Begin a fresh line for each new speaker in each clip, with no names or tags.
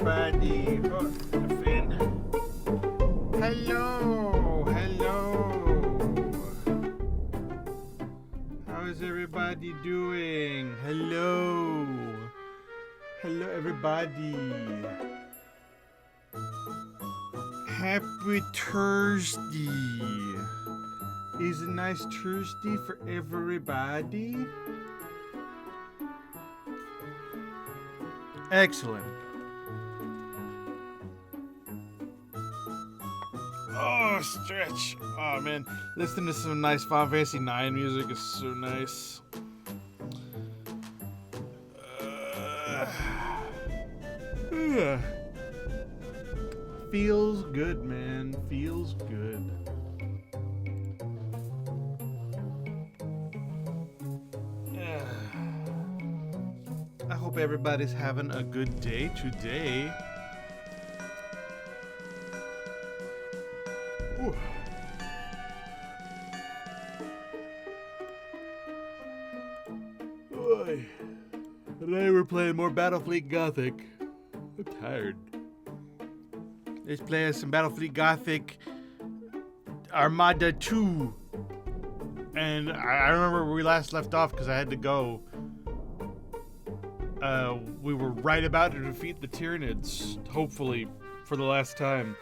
everybody. Oh, the fan. Hello, How is everybody doing? Hello, everybody. Happy Thursday. Is a nice Thursday for everybody? Excellent. Oh, stretch. Oh, man. Listening to some nice Final Fantasy IX music is so nice. Feels good, man. Feels good. I hope everybody's having a good day today. Ooh. Boy. Today we're playing more Battlefleet Gothic. I'm tired. Let's play some Battlefleet Gothic Armada 2. And I remember where we last left off because I had to go. We were right about to defeat the Tyranids, hopefully, for the last time.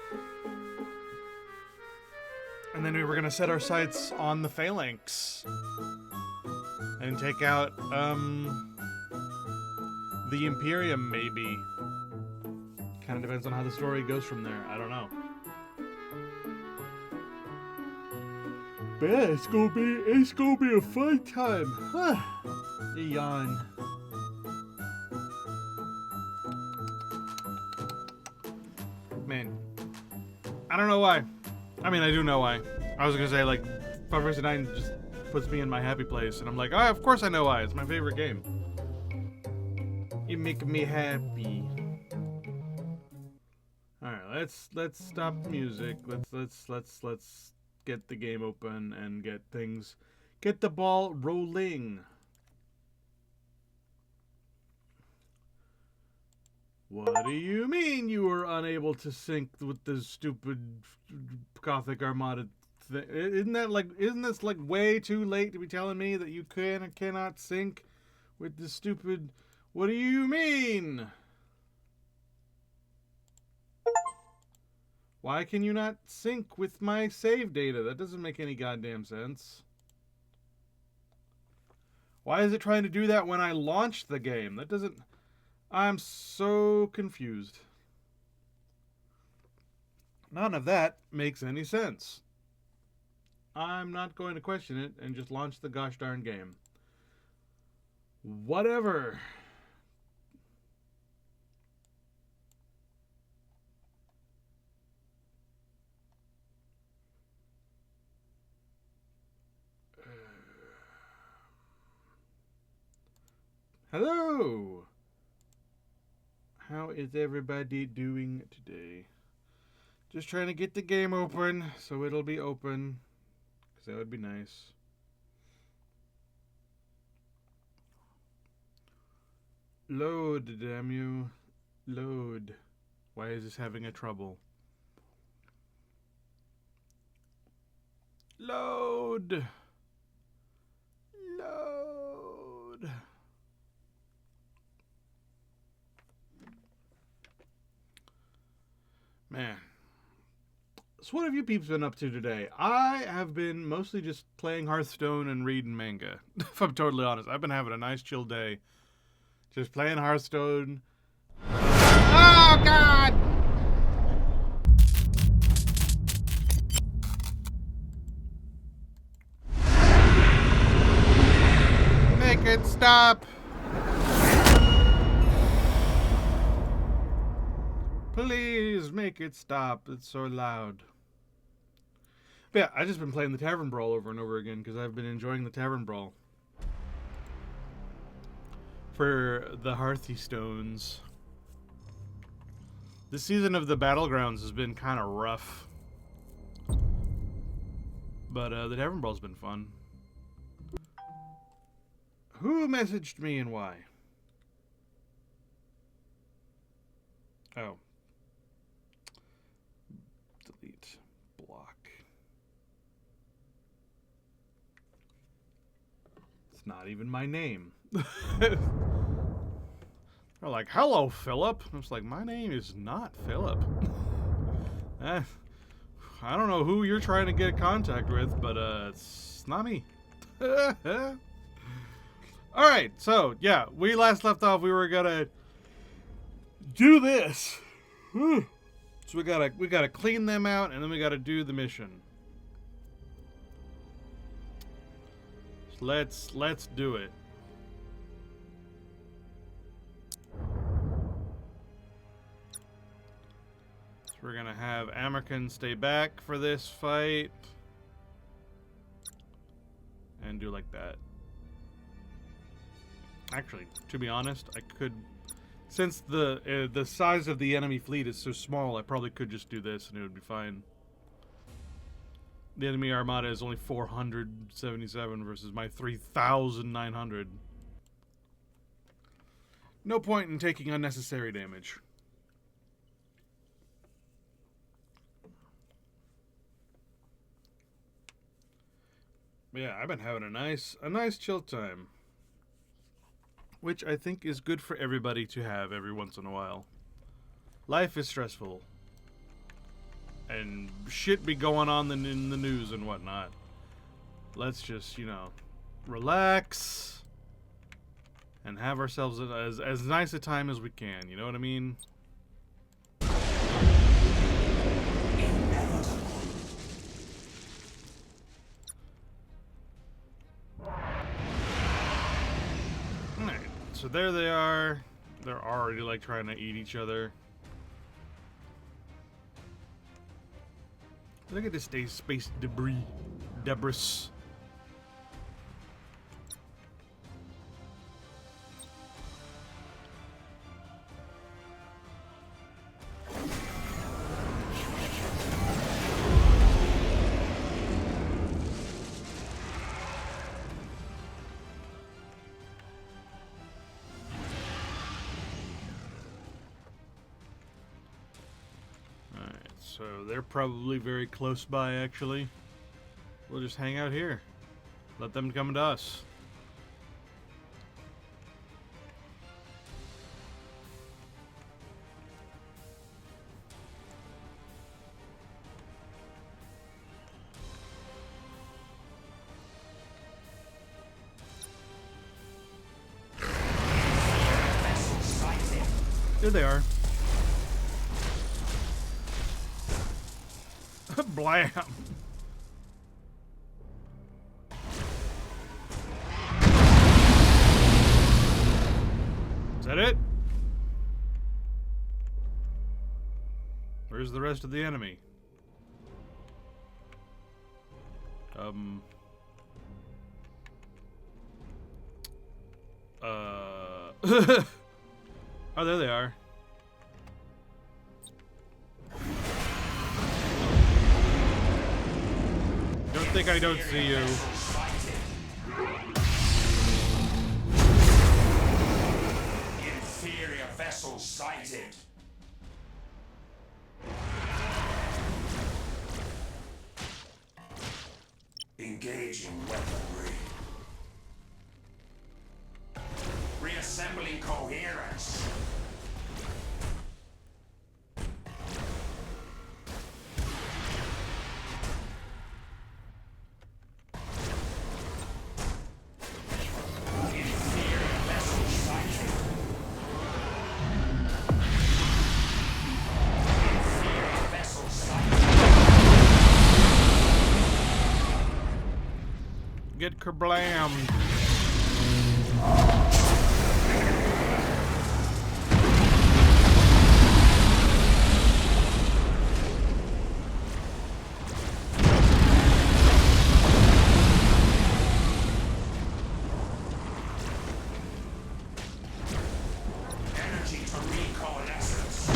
And then we were going to set our sights on the Phalanx. And take out, the Imperium, maybe. Kind of depends on how the story goes from there. I don't know. But yeah, it's gonna be a fun time. Huh. Yawn. Man, I don't know why. I mean, I do know why. I was gonna say, like, Final Fantasy IX just puts me in my happy place, and I'm like, oh, of course I know why. It's my favorite game. You make me happy. All right, let's stop the music. Let's get the game open and get the ball rolling. What do you mean you were unable to sync with the stupid Gothic Armada thing? Isn't this like way too late to be telling me that you can and cannot sync with the stupid? What do you mean? Why can you not sync with my save data? That doesn't make any goddamn sense. Why is it trying to do that when I launched the game? That doesn't... I'm so confused. None of that makes any sense. I'm not going to question it and just launch the gosh darn game. Whatever. Hello! How is everybody doing today? Just trying to get the game open so it'll be open, because that would be nice. Load, damn you. Load. Why is this having a trouble? Load! Load! Man. So what have you peeps been up to today? I have been mostly just playing Hearthstone and reading manga. If I'm totally honest. I've been having a nice chill day. Just playing Hearthstone. Oh, God! Make it stop! Please make it stop. It's so loud. But yeah, I've just been playing the Tavern Brawl over and over again because I've been enjoying the Tavern Brawl. For the Hearthstones. This season of the Battlegrounds has been kind of rough. But the Tavern Brawl's been fun. Who messaged me and why? Oh. Delete. Block. It's not even my name. They're like, hello, Philip. I was like, my name is not Philip. I don't know who you're trying to get in contact with, but it's not me. Alright, so, yeah, we last left off, we were gonna do this. So we gotta clean them out, and then we gotta do the mission. So let's do it. So we're gonna have Amerkin stay back for this fight. And do like that. Actually, to be honest, I could, since the size of the enemy fleet is so small, I probably could just do this and it would be fine. The enemy armada is only 477 versus my 3,900. No point in taking unnecessary damage. But yeah, I've been having a nice chill time. Which I think is good for everybody to have every once in a while. Life is stressful. And shit be going on in the news and whatnot. Let's just, you know, relax. And have ourselves as nice a time as we can. You know what I mean? So there they are. They're already like trying to eat each other. Look at this space debris. So they're probably very close by, actually. We'll just hang out here. Let them come to us. There they are. Blam! Is that it? Where's the rest of the enemy? Oh, there they are. Don't think I don't see you.
Inferior vessel sighted. Engaging weaponry. Reassembling coherence.
Get kerblammed.
Energy to recall essence.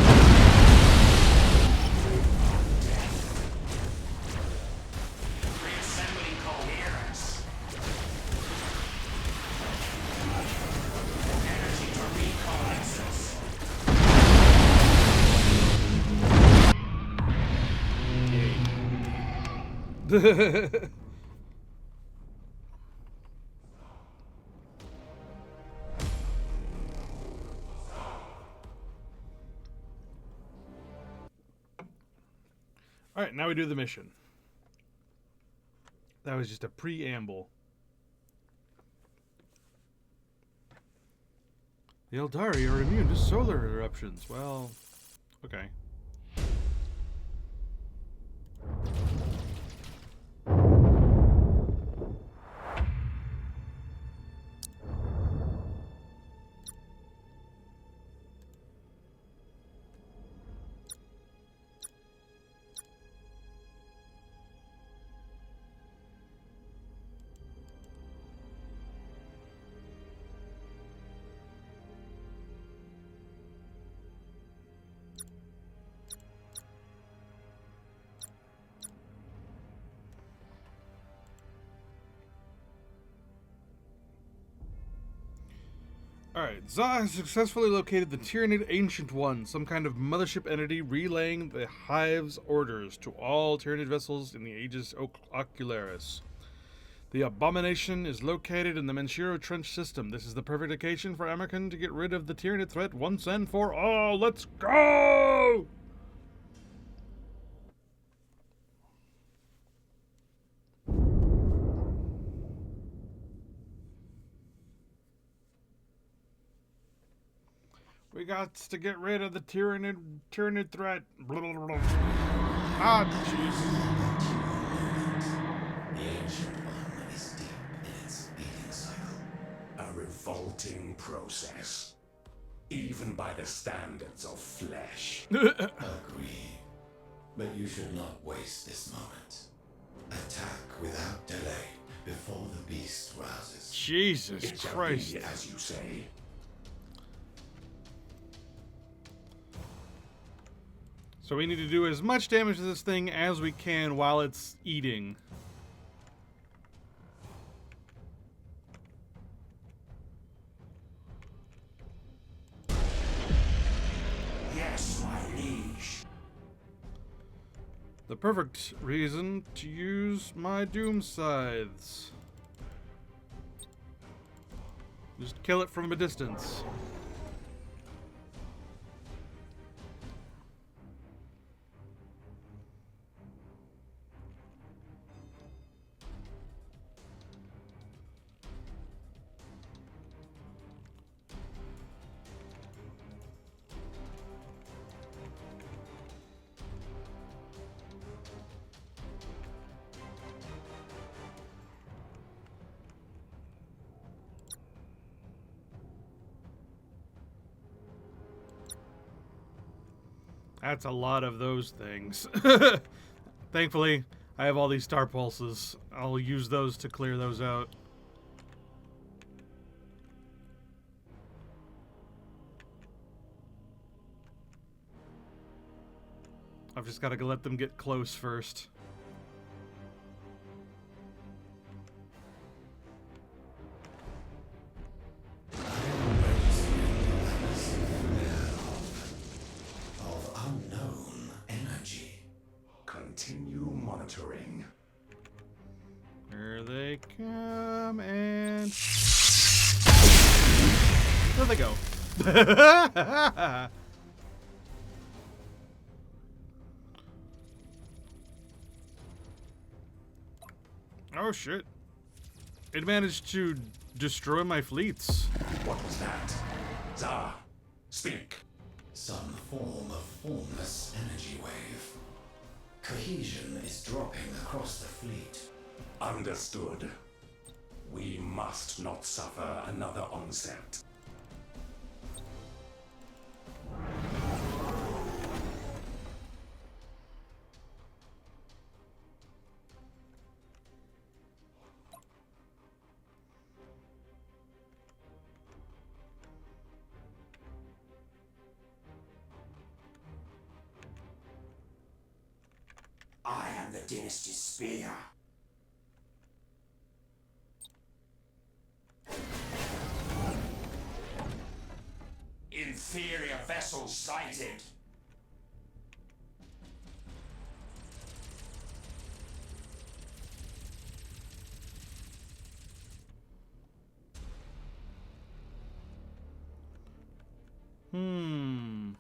Reassembling coherence. Energy to recall essence.
All right, now we do the mission. That was just a preamble. The Eldari are immune to solar eruptions. Well, okay. Alright, Za has successfully located the Tyranid Ancient One, some kind of mothership entity relaying the Hive's orders to all Tyranid vessels in the Aegis Ocularis. The abomination is located in the Menshiro Trench system. This is the perfect occasion for Amerkan to get rid of the Tyranid threat once and for all. Let's go! We got to get rid of the Tyranid threat. Ah, jeez.
The Ancient One is deep in its beating cycle. A revolting process. Even by the standards of flesh.
Agree. But you should not waste this moment. Attack without delay before the beast rouses.
Jesus
It shall
Christ.
be as you say.
So we need to do as much damage to this thing as we can while it's eating.
Yes, my liege.
The perfect reason to use my doom scythes. Just kill it from a distance. That's a lot of those things. Thankfully, I have all these star pulses. I'll use those to clear those out. I've just got to let them get close first.
Of unknown energy.
Continue monitoring.
Here they come, and there they go. Oh shit. It managed to destroy my fleets.
What was that? Za, speak.
Some form of formless energy wave. Cohesion is dropping across the fleet.
Understood. We must not suffer another onset. I am the dynasty's spear. Inferior vessels sighted.
Hmm.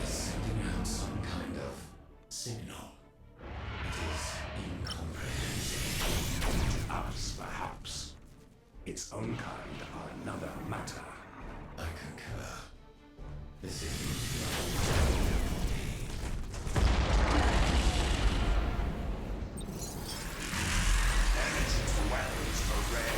Sending out some kind of signal. It is incomprehensible.
To us, perhaps. Its own kind are another matter.
I concur. This is
Energy to weapons array.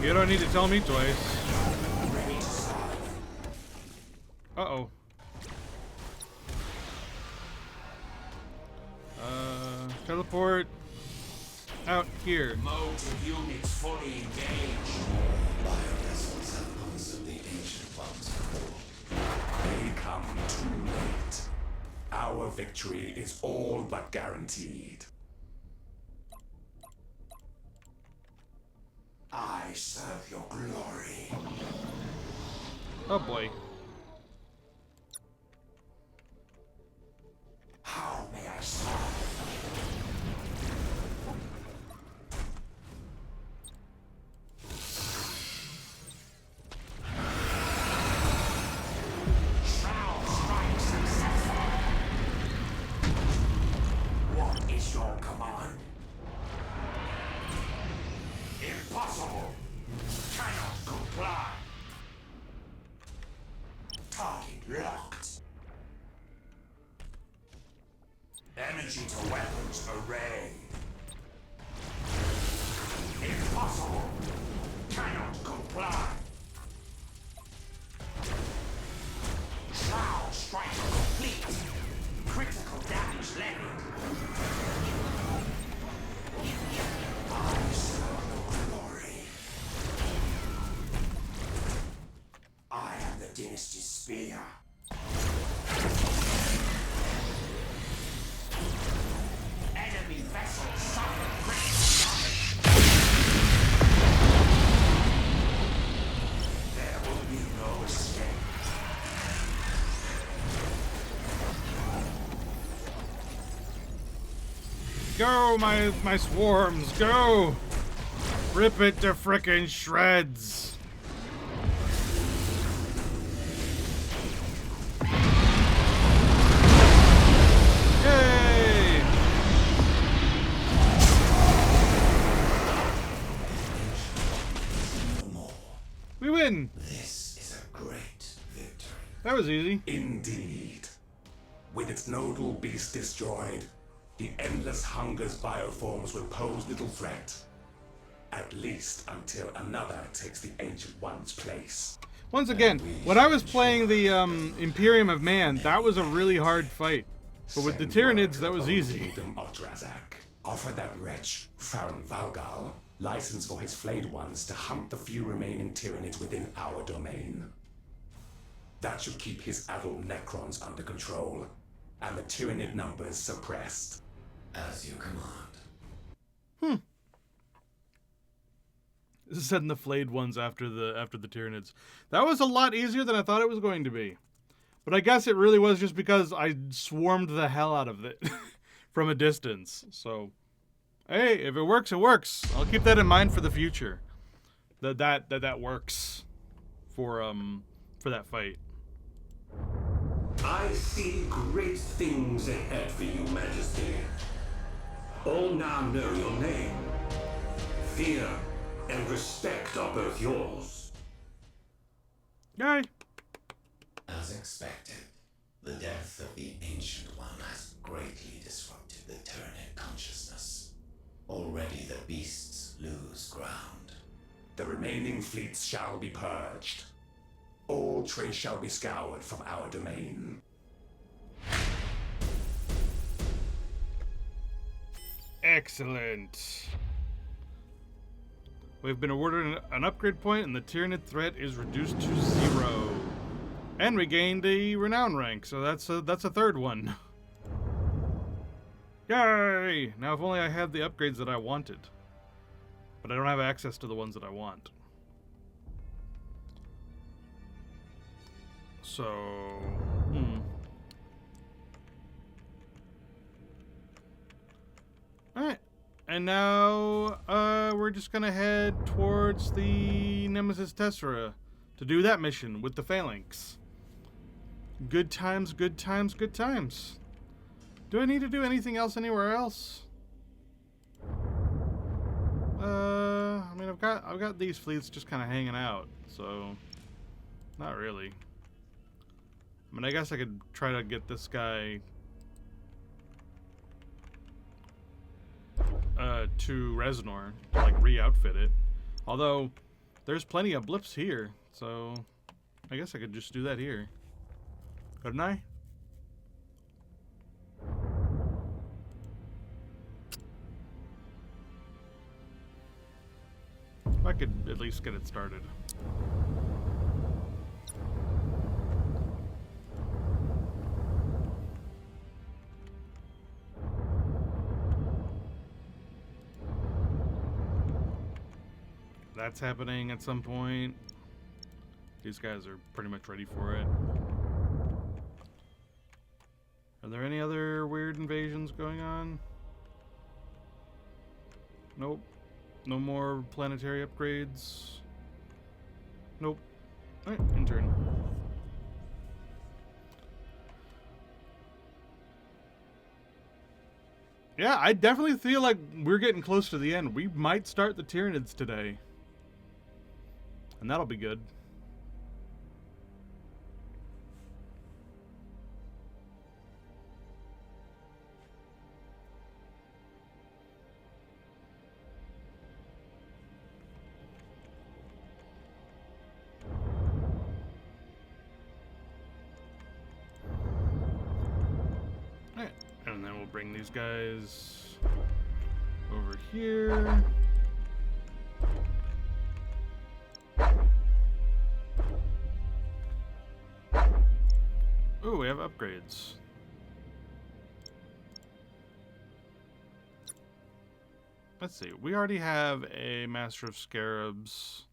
You don't need to tell me twice. Uh-oh. Teleport out here.
Motive units fully engaged.
biovessels have answered the ancient one's call.
They come too late. Our victory is all but guaranteed. I serve your glory.
Oh boy.
How may I serve? Shroud strike successful. What is your command? Impossible. Cannot comply. Target locked. Energy to weapons array. Impossible. Cannot comply. Shroud strike complete. Critical damage levied. I serve your glory. I am the dynasty's spear. Enemy vessels suffer critical damage. There will be no escape.
Go, my swarms, go! Rip it to frickin' shreds! Yay!
No more.
We win!
This is a great victory.
That was easy.
Indeed. With its nodal beast destroyed, the endless hunger's bioforms will pose little threat. At least until another takes the Ancient One's place.
Once again, when I was playing the Imperium of Man, that was a really hard fight. But with the Tyranids, that was easy.
Kingdom of Drazak. Offer that wretch, Farron Valgal, license for his flayed ones to hunt the few remaining Tyranids within our domain. That should keep his adult Necrons under control, and the Tyranid numbers suppressed.
As you command.
This is setting the flayed ones after the Tyranids. That was a lot easier than I thought it was going to be. But I guess it really was just because I swarmed the hell out of it from a distance. So, hey, if it works, it works. I'll keep that in mind for the future. That works for that fight.
I see great things ahead for you, Majesty. All now know your name. Fear and respect are both yours.
Yay!
As expected, the death of the Ancient One has greatly disrupted the Tyranid consciousness. Already the beasts lose ground.
The remaining fleets shall be purged. All trace shall be scoured from our domain.
Excellent. We've been awarded an upgrade point, and the Tyranid threat is reduced to 0. And we gained a renown rank, so that's a third one. Yay! Now if only I had the upgrades that I wanted. But I don't have access to the ones that I want. So... Alright. And now, we're just gonna head towards the Nemesis Tessera to do that mission with the Phalanx. Good times, good times, good times. Do I need to do anything else anywhere else? I mean, I've got these fleets just kind of hanging out, so not really. I mean, I guess I could try to get this guy to Reznor to like re-outfit it. Although there's plenty of blips here, so I guess I could just do that here. Couldn't I? I could at least get it started. That's happening at some point. These guys are pretty much ready for it. Are there any other weird invasions going on? Nope. No more planetary upgrades. Nope. Alright, intern. Yeah, I definitely feel like we're getting close to the end. We might start the Tyranids today. And that'll be good. Alright, and then we'll bring these guys over here. Ooh, we have upgrades. Let's see. We already have a Master of Scarabs.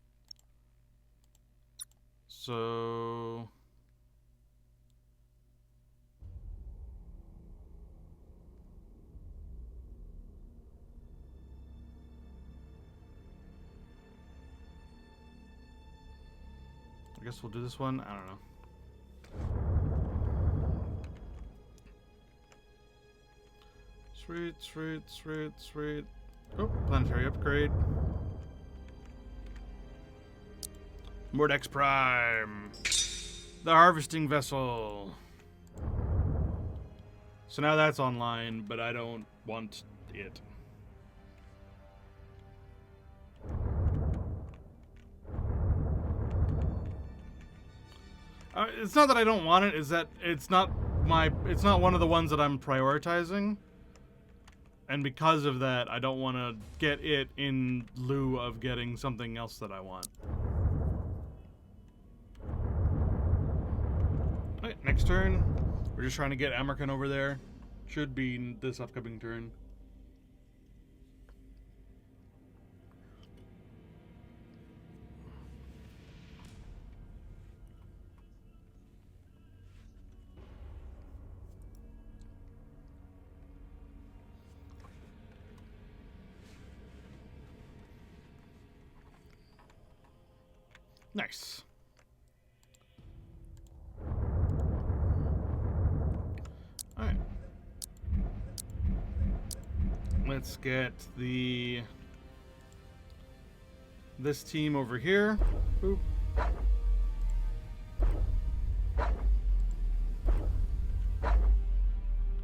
So... I guess we'll do this one. I don't know. Sweet, sweet, sweet, sweet. Oh, planetary upgrade. Mordex Prime. The harvesting vessel. So now that's online, but I don't want it. It's not that I don't want it, it's that it's not one of the ones that I'm prioritizing. And because of that, I don't want to get it in lieu of getting something else that I want. Okay, next turn. We're just trying to get Amerkin over there. Should be this upcoming turn. Nice. Alright. Let's get this team over here. Boop.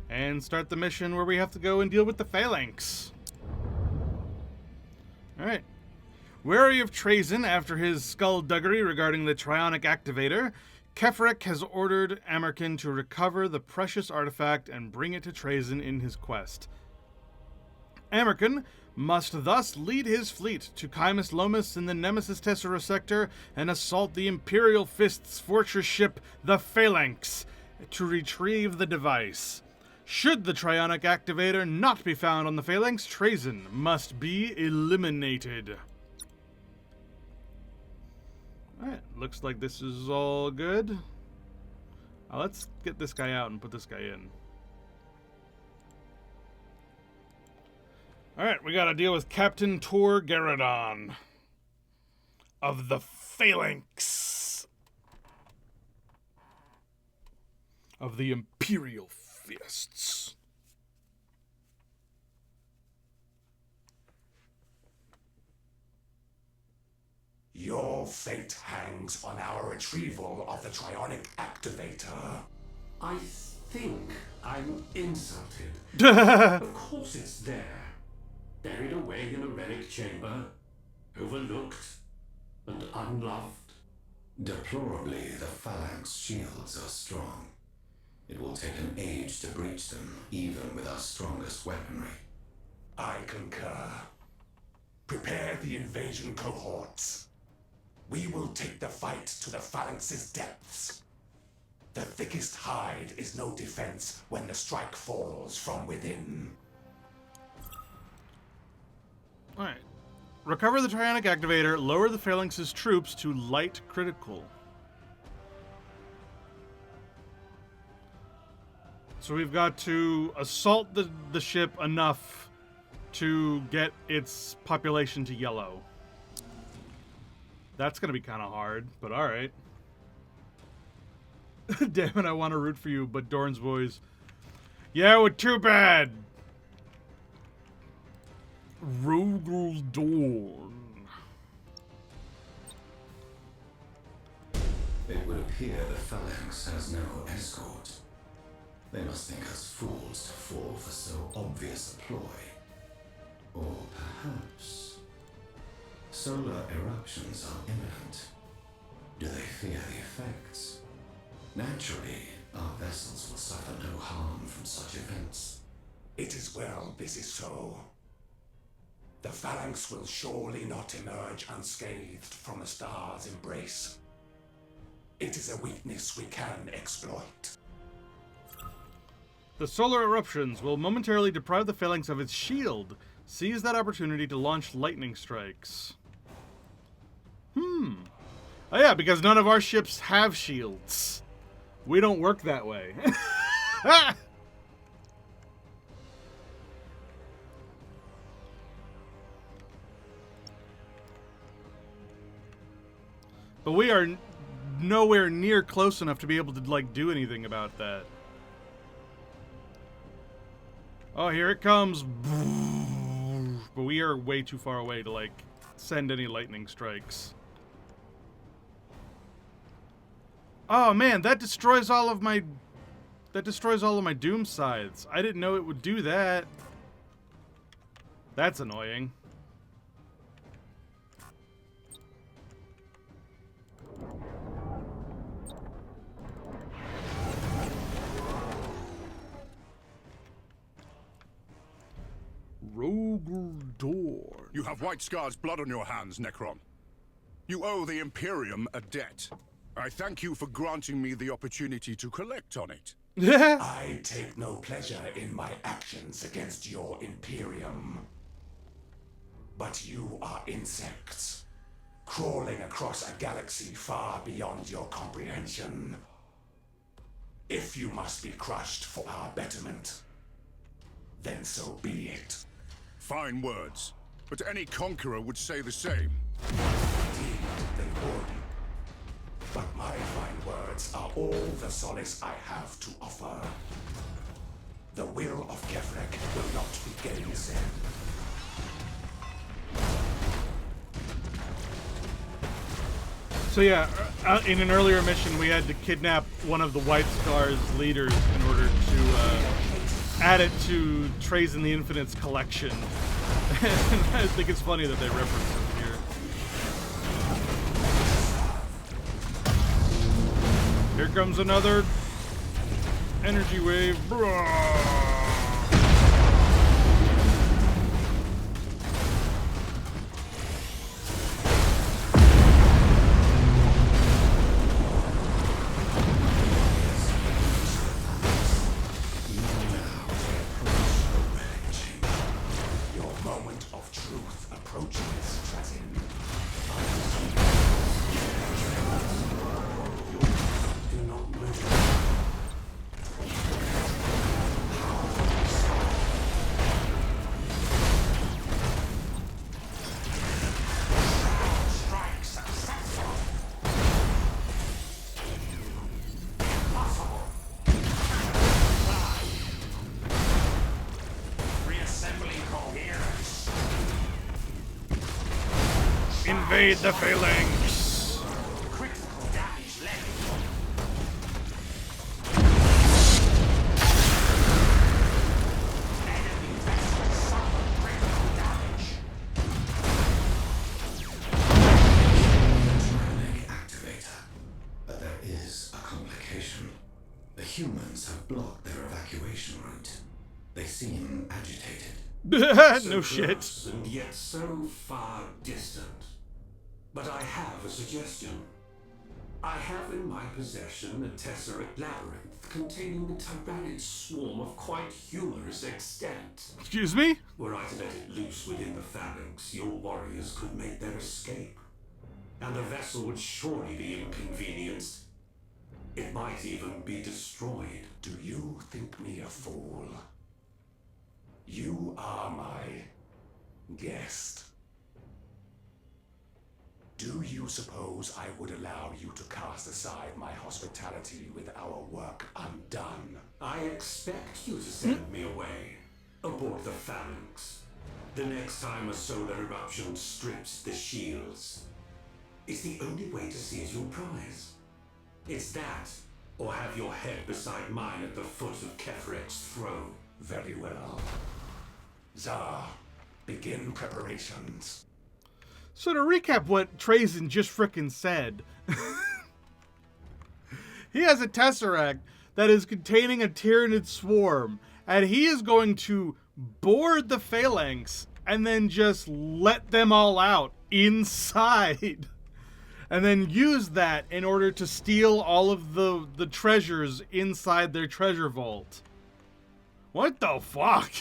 And start the mission where we have to go and deal with the Phalanx. Alright. Wary of treason after his skullduggery regarding the Trionic Activator, Keferic has ordered Amerkin to recover the precious artifact and bring it to Trazen in his quest. Amerkin must thus lead his fleet to Chimus Lomus in the Nemesis Tessera sector and assault the Imperial Fist's fortress ship, the Phalanx, to retrieve the device. Should the Trionic Activator not be found on the Phalanx, Trazyn must be eliminated. Alright, looks like this is all good. Let's get this guy out and put this guy in. Alright, we gotta deal with Captain Tor Garadon of the Phalanx of the Imperial Fists.
Your fate hangs on our retrieval of the Trionic Activator.
I think I'm insulted. Of course it's there. Buried away in a relic chamber. Overlooked and unloved.
Deplorably, the Phalanx shields are strong. It will take an age to breach them, even with our strongest weaponry.
I concur. Prepare the invasion cohorts. We will take the fight to the Phalanx's depths. The thickest hide is no defense when the strike falls from within.
Alright. Recover the Trionic Activator, lower the Phalanx's troops to light critical. So we've got to assault the ship enough to get its population to yellow. That's going to be kind of hard, but alright. Damn it, I want to root for you, but Dorn's voice. Yeah, well, too bad. Rogel Dorn.
It would appear the Phalanx has no escort. They must think us fools to fall for so obvious a ploy. Or perhaps solar eruptions are imminent. Do they fear the effects? Naturally, our vessels will suffer no harm from such events.
It is well this is so. The Phalanx will surely not emerge unscathed from the star's embrace. It is a weakness we can exploit.
The solar eruptions will momentarily deprive the Phalanx of its shield. Seize that opportunity to launch lightning strikes. Oh yeah, because none of our ships have shields. We don't work that way. But we are nowhere near close enough to be able to, like, do anything about that. Oh, here it comes. But we are way too far away to, like, send any lightning strikes. Oh man, that destroys all of my doom scythes. I didn't know it would do that. That's annoying. Rogel Dorn.
You have White Scar's blood on your hands, Necron. You owe the Imperium a debt. I thank you for granting me the opportunity to collect on it.
I take no pleasure in my actions against your Imperium. But you are insects, crawling across a galaxy far beyond your comprehension. If you must be crushed for our betterment, then so be it.
Fine words, but any conqueror would say the same.
Indeed, they would. But my fine words are all the solace I have to offer. The will of Kefrek will not be gainsaid.
So yeah, in an earlier mission, we had to kidnap one of the White Scar's leaders in order to add it to Trazyn the Infinite's collection. And I think it's funny that they reference it here. Here comes another energy wave. Invade the phalanx.
Critical damage levied. Enemy vessels suffer critical damage.
Tyrannic activator. But there is a complication. The humans have blocked their evacuation route. They seem agitated.
No shit.
Close and yet so far distant. But I have a suggestion. I have in my possession a tesseract labyrinth containing a tyranid swarm of quite humorous extent.
Excuse me?
Were I to let it loose within the phalanx, your warriors could make their escape. And the vessel would surely be inconvenienced. It might even be destroyed.
Do you think me a fool? You are my guest. Do you suppose I would allow you to cast aside my hospitality with our work undone?
I expect you to send me away, aboard the phalanx, the next time a solar eruption strips the shields. It's the only way to seize your prize. It's that, or have your head beside mine at the foot of Kefrek's throne.
Very well. Zar, begin preparations.
So to recap what Trazen just frickin' said, he has a tesseract that is containing a Tyranid swarm, and he is going to board the phalanx and then just let them all out inside. And then use that in order to steal all of the treasures inside their treasure vault. What the fuck?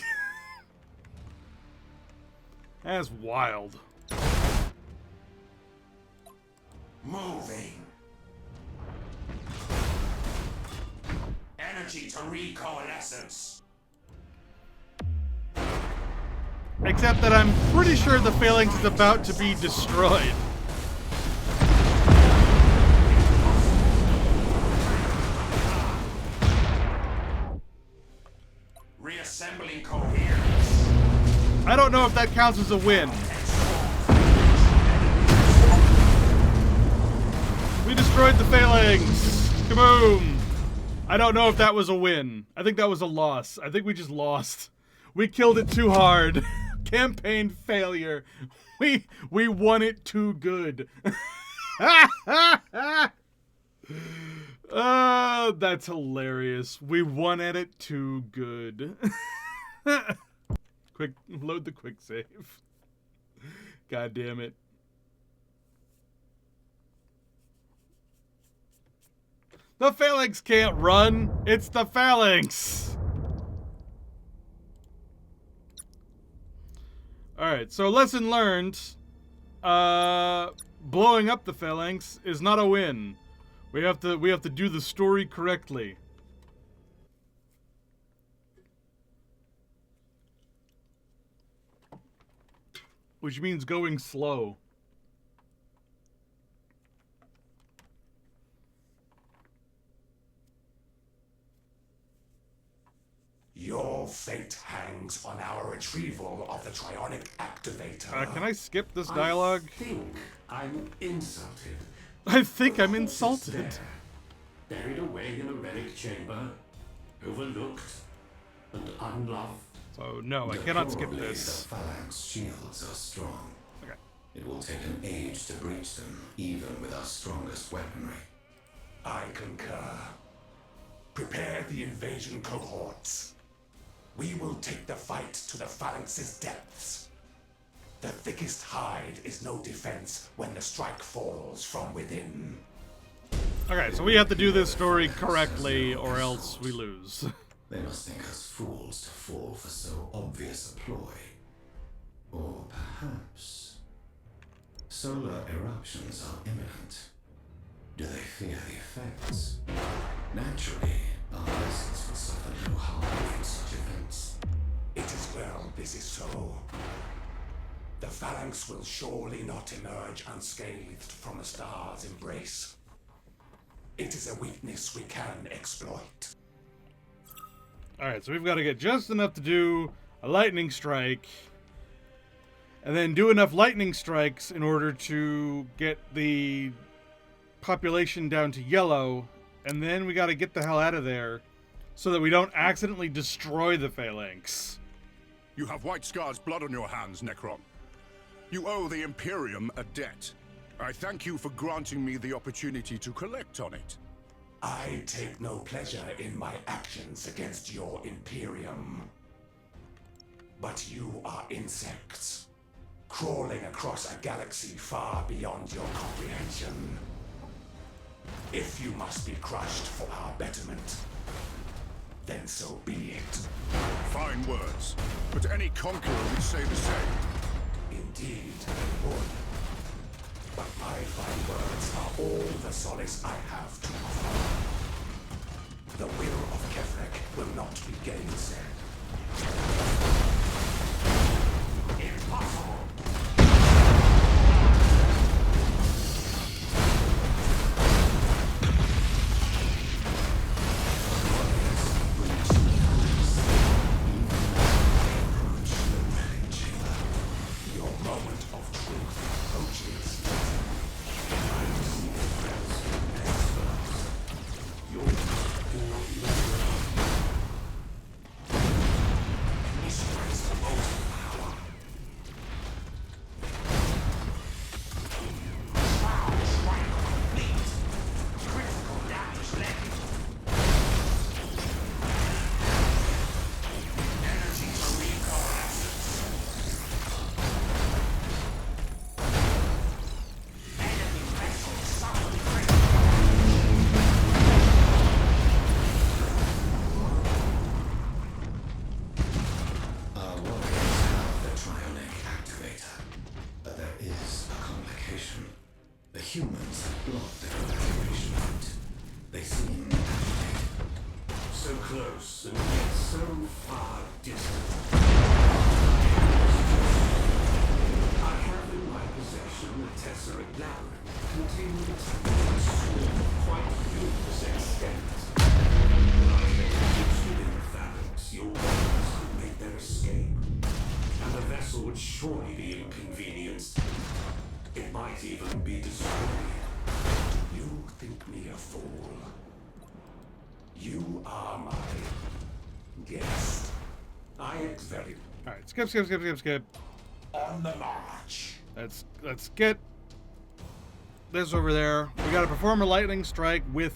That's wild.
Moving. Energy to recoalescence.
Except that I'm pretty sure the phalanx is about to be destroyed.
Reassembling coherence.
I don't know if that counts as a win. We destroyed the phalanx! Kaboom! I don't know if that was a win. I think that was a loss. I think we just lost. We killed it too hard. Campaign failure. We won it too good. Oh, that's hilarious. We won at it too good. Quick, load the quick save. God damn it. The phalanx can't run. It's the phalanx. Alright, so lesson learned. Blowing up the phalanx is not a win. We have to do the story correctly. Which means going slow.
Your fate hangs on our retrieval of the Trionic Activator.
Can I skip this dialogue?
I think I'm insulted.
I think I'm
Corpses
insulted.
there, buried away in a relic chamber, overlooked and unloved.
So no, I cannot skip
Deplorably,
this.
The phalanx shields are strong.
Okay.
It will take an age to breach them, even with our strongest weaponry.
I concur. Prepare the invasion cohorts. We will take the fight to the phalanx's depths. The thickest hide is no defense when the strike falls from within.
Okay, so we have to do this story correctly or else we lose.
They must think us fools to fall for so obvious a ploy. Or perhaps solar eruptions are imminent. Do they fear the effects? Naturally, our vessels will suffer no harm from such events.
It is well this is so. The phalanx will surely not emerge unscathed from the star's embrace. It is a weakness we can exploit.
Alright, so we've got to get just enough to do a lightning strike. and then do enough lightning strikes in order to get the population down to yellow, and then we got to get the hell out of there so that we don't accidentally destroy the phalanx.
You have White Scar's blood on your hands, Necron. You owe the Imperium a debt. I thank you for granting me the opportunity to collect on it.
I take no pleasure in my actions against your Imperium. But you are insects, crawling across a galaxy far beyond your comprehension. If you must be crushed for our betterment, then so be it.
Fine words, but any conqueror would say the same.
Indeed, they would. But my fine words are all the solace I have to offer. The will of Kefrek will not be gainsaid. Impossible! Your moment of truth approaches.
Humans have blocked the evacuation route. They seem agitated.
So close and yet so far distant. I have in my possession the Tesseract Labyrinth containing a swarm of quite huge extent. When I make use within the phalanx, your weapons could make their escape. And the vessel would surely be inconvenienced. It might even be destroyed.
You think me a fool? You are my guest. I am very
All right, skip.
on the march.
Let's get this over there. We got to perform a lightning strike with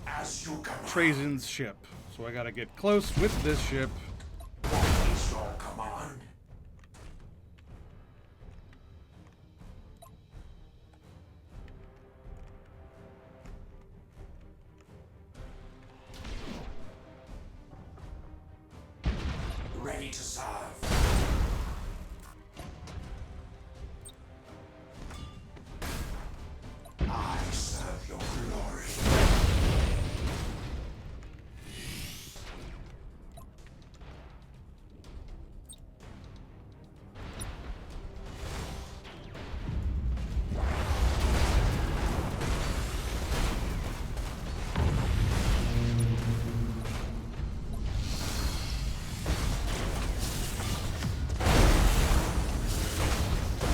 As you command.
Trajan's ship. So I got to get close with this ship.
What is your command? Ready to serve. I serve your glory.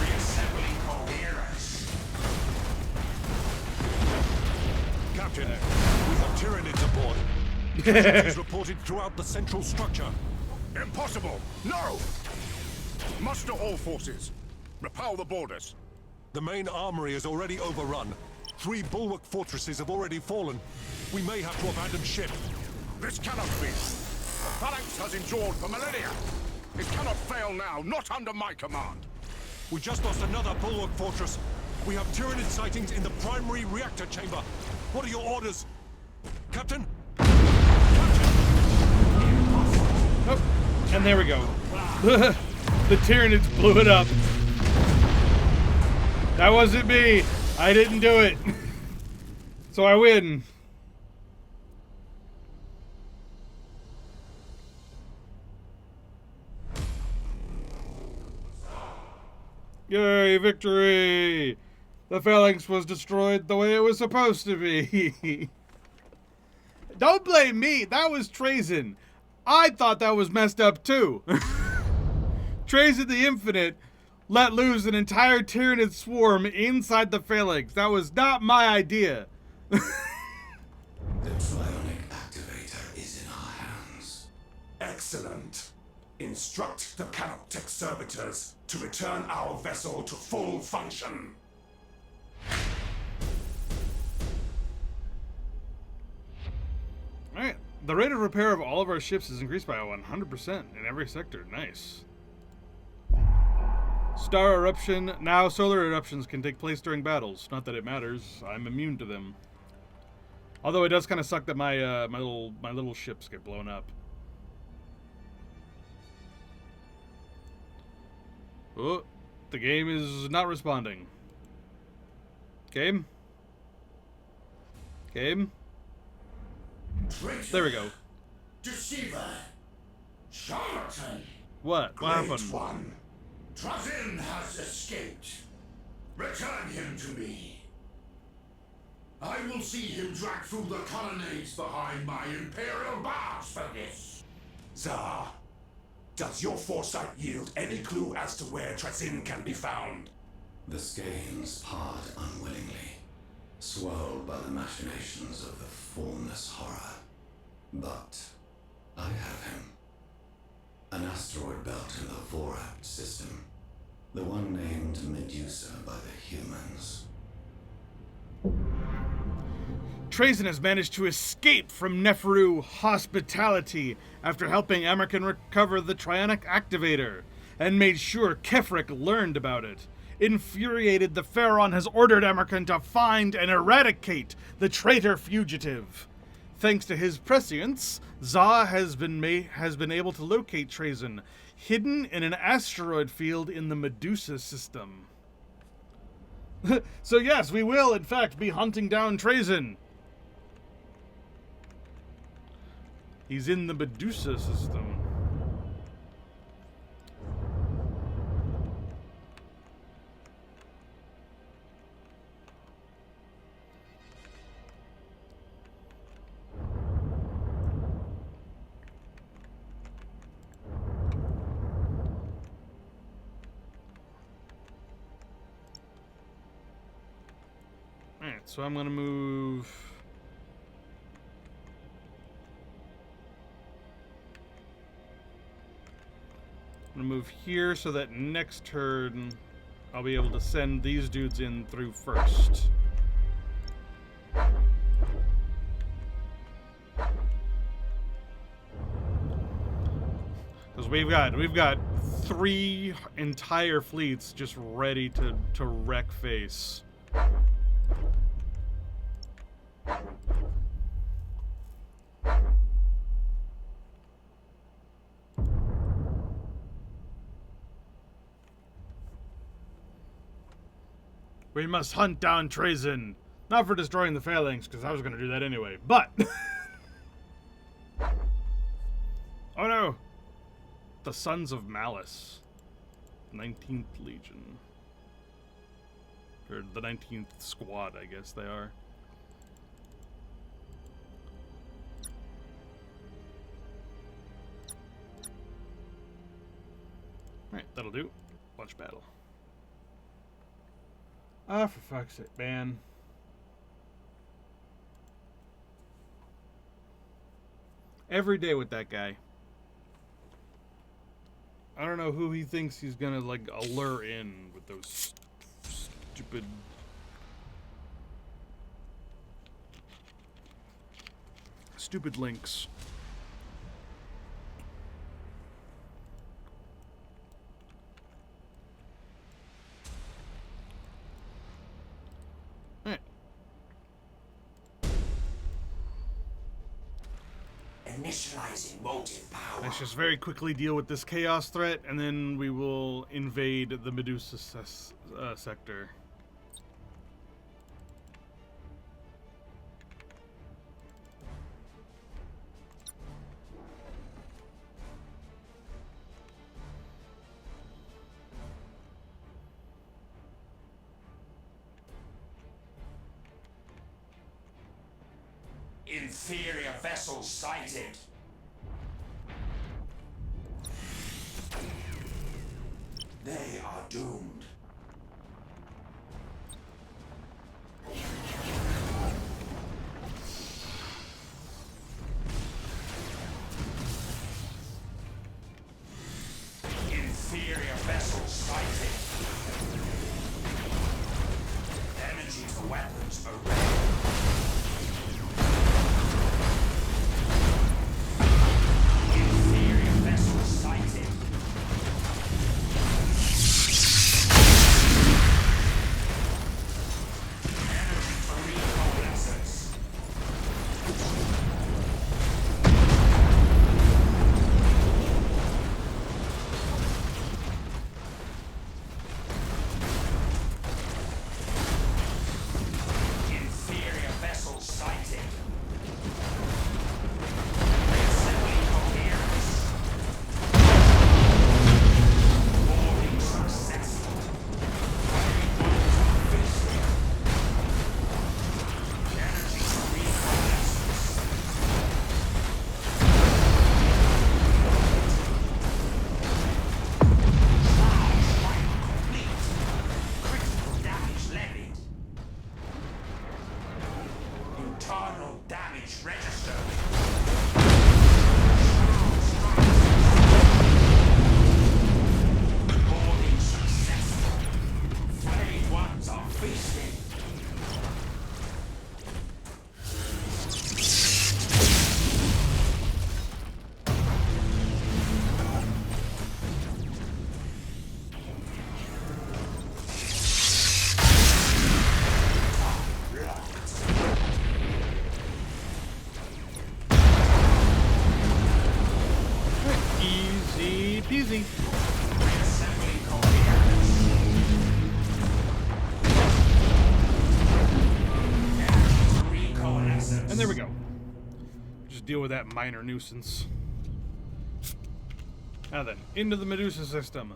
Reassembling coherence.
Captain, we have Tyranids aboard. Casualties reported throughout the central structure. Impossible! No! Muster all forces. Repel the borders. The main armory is already overrun. 3 bulwark fortresses have already fallen. We may have to abandon ship. This cannot be. The phalanx has endured for millennia. It cannot fail now, not under my command. We just lost another bulwark fortress. We have Tyranid sightings in the primary reactor chamber. What are your orders? Captain?
Oh, and there we go. The Tyranids blew it up. That wasn't me. I didn't do it. So I win. Yay, victory! The phalanx was destroyed the way it was supposed to be. Don't blame me. That was Trajan. I thought that was messed up too. Trajan the Infinite let loose an entire Tyranid swarm inside the phalanx. That was not my idea.
The Trionic activator is in our hands.
Excellent. Instruct the Canoptek servitors to return our vessel to full function.
Alright. The rate of repair of all of our ships is increased by 100% in every sector. Nice. Star eruption. Now solar eruptions can take place during battles. Not that it matters. I'm immune to them. Although it does kind of suck that my my little ships get blown up. Oh, the game is not responding. Game? Game? There we go.
Deceiver! Charlatan!
What? What
Great
happened?
one.
Trazin has escaped. Return him to me. I will see him dragged through the colonnades behind my Imperial bars for this.
Zah, does your foresight yield any clue as to where Trazin can be found?
The skeins part unwillingly, swirled by the machinations of the formless horror. But I have him. An asteroid belt in the Vorapt system. The one named Medusa by the humans.
Trazin has managed to escape from Neferu hospitality after helping Amerkin recover the Trionic activator, and made sure Kefrik learned about it. Infuriated, the Pharaon has ordered Amerkin to find and eradicate the traitor fugitive. Thanks to his prescience, Zah has been able to locate Trazin, hidden in an asteroid field in the Medusa system. So yes, we will in fact be hunting down Trazin. He's in the Medusa system. Alright, so I'm gonna move. I'm gonna move here so that next turn I'll be able to send these dudes in through first. Because we've got 3 entire fleets just ready to wreck face. We must hunt down Trazin. Not for destroying the phalanx, because I was going to do that anyway, but... Oh no! The Sons of Malice. 19th Legion. Or the 19th Squad, I guess they are. Alright, that'll do. Launch battle. Ah, for fuck's sake, man. Every day with that guy. I don't know who he thinks he's gonna, like, allure in with those stupid... stupid links.
Initializing motive power.
Let's just very quickly deal with this chaos threat, and then we will invade the Medusa sector.
Inferior vessel sighted.
They are doomed. Inferior vessel sighted. Energy to weapons array. Inferior vessel sighted. Energy to recoalescence. Inferior vessel sighted. Reassembly coherence. Boarding successful. Firing ones are feasting. Energy to recoalescence. Trial strike complete. Critical damage levied. Internal damage registered. Boarding successful. Flayed ones are feasting.
Easy peasy.
Reassembly coherence. Energy to recoalescence.
And there we go. Just deal with that minor nuisance. Now then, into the Medusa system.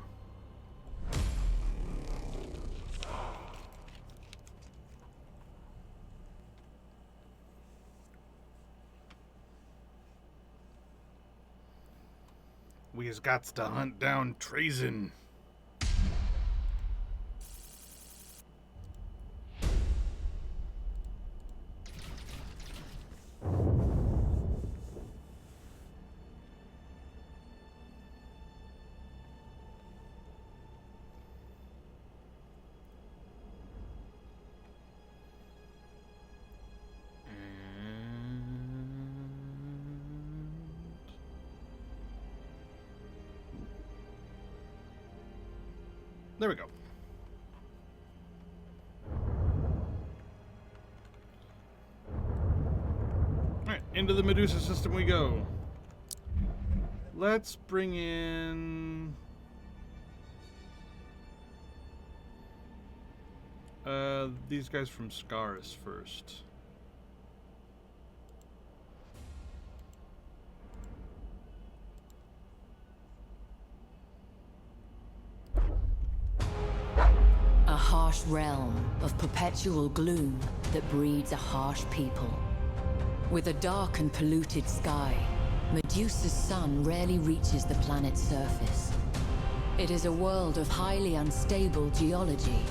We has got to hunt down treason. There we go. Alright, into the Medusa system we go. Let's bring in... these guys from Scaris first.
A harsh realm of perpetual gloom that breeds a harsh people. With a dark and polluted sky, Medusa's sun rarely reaches the planet's surface. It is a world of highly unstable geology,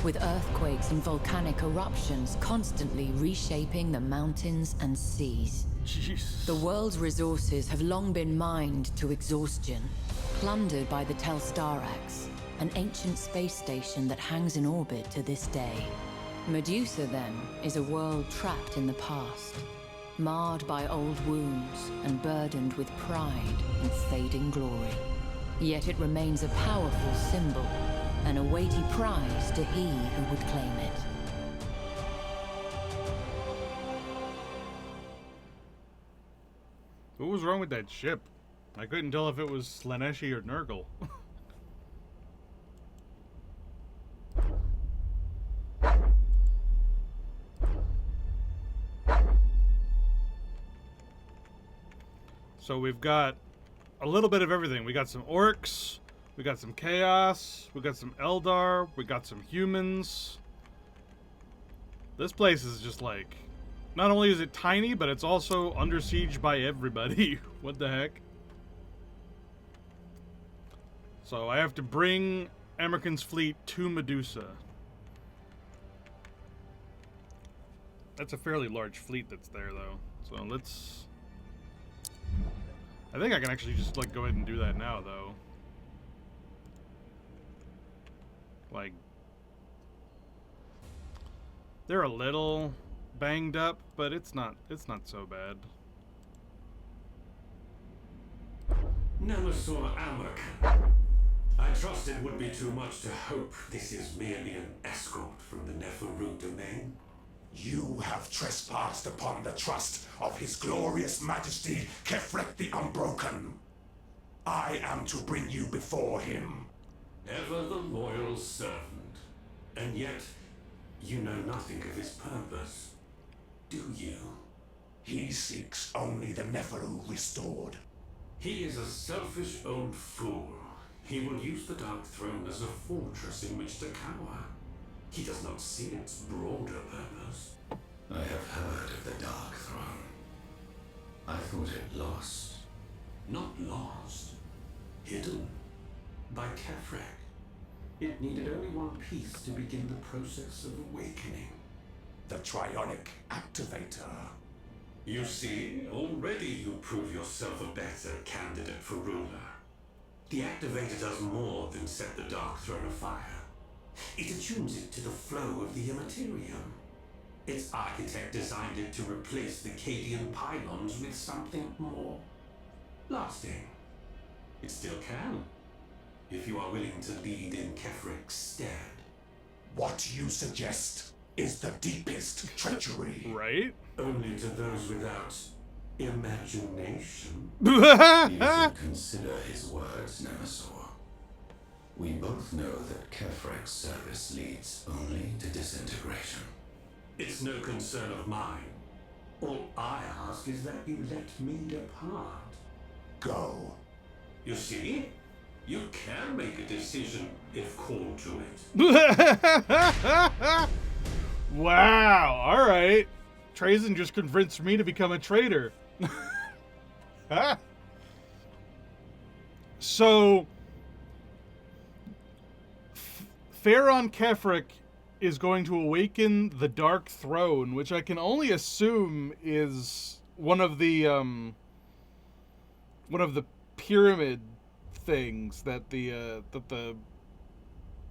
with earthquakes and volcanic eruptions constantly reshaping the mountains and seas.
Jeez.
The world's resources have long been mined to exhaustion, plundered by the Telstarax, an ancient space station that hangs in orbit to this day. Medusa, then, is a world trapped in the past, marred by old wounds and burdened with pride and fading glory. Yet it remains a powerful symbol, and a weighty prize to he who would claim it.
What was wrong with that ship? I couldn't tell if it was Slaneshi or Nurgle. So we've got a little bit of everything. We got some orcs, we got some chaos, we got some Eldar, we got some humans. This place is just like, not only is it tiny, but it's also under siege by everybody. What the heck? So I have to bring American's fleet to Medusa. That's a fairly large fleet that's there, though. So let's... I think I can actually just, like, go ahead and do that now, though. Like... They're a little banged up, but it's not so bad.
Nemesaur American. I trust it would be too much to hope this is merely an escort from the Neferu domain.
You have trespassed upon the trust of His Glorious Majesty, Kefrek the Unbroken. I am to bring you before him.
Ever the loyal servant. And yet, you know nothing of his purpose. Do you?
He seeks only the Neferu restored.
He is a selfish old fool. He will use the Dark Throne as a fortress in which to cower. He does not see its broader purpose.
I have heard of the Dark Throne. I thought it lost.
Not lost. Hidden. By Kefrek. It needed only one piece to begin the process of awakening.
The Trionic Activator.
You see, already you prove yourself a better candidate for ruler. The Activator does more than set the Dark Throne afire. It attunes it to the flow of the Immaterium. Its architect designed it to replace the Cadian pylons with something more lasting. It still can, if you are willing to lead in Kefrek's stead.
What you suggest is the deepest treachery.
Right?
Only to those without imagination.
You should consider his words, Nemesaur. We both know that Kefrek's service leads only to disintegration.
It's no concern of mine. All I ask is that you let me depart.
Go.
You see? You can make a decision if called to it.
Wow, alright. Trazen just convinced me to become a traitor. So, Pharaon Kefrek is going to awaken the Dark Throne, which I can only assume is one of the pyramid things that the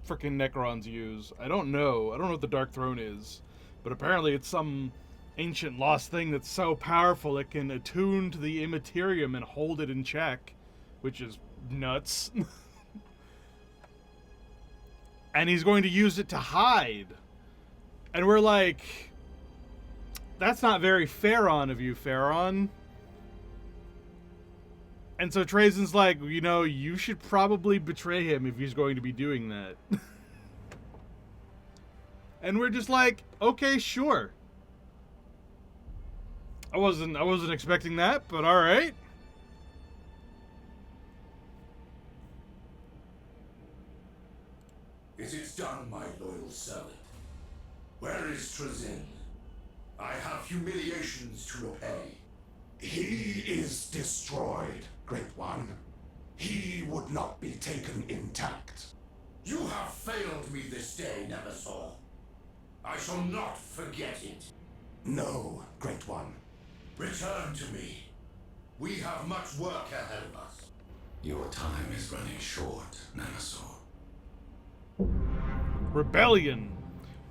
frickin' Necrons use. I don't know what the Dark Throne is, but apparently it's some ancient lost thing that's so powerful it can attune to the Immaterium and hold it in check, which is nuts. And he's going to use it to hide. And we're like, that's not very Pharaon of you, Pharaon. And so Trazen's like, you know, you should probably betray him if he's going to be doing that. And we're just like, okay, sure. I wasn't expecting that, but all right.
It is done, my loyal servant. Where is Trazen? I have humiliations to repay.
He is destroyed, Great One. He would not be taken intact.
You have failed me this day, Nemesaur. I shall not forget it.
No, Great One.
Return to me. We have much work ahead of us.
Your time is running short, Nemesaur.
Rebellion.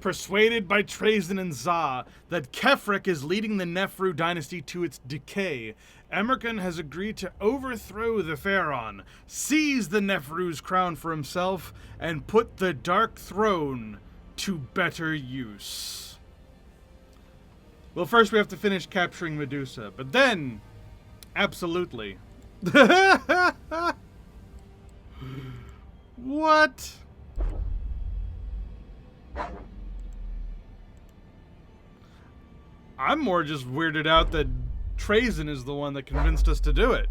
Persuaded by Trazen and Za that Kefrek is leading the Neferu dynasty to its decay, Emerkin has agreed to overthrow the Pharaon, seize the Neferu's crown for himself, and put the Dark Throne to better use. Well, first we have to finish capturing Medusa, but then, absolutely. What? I'm more just weirded out that Trazen is the one that convinced us to do it.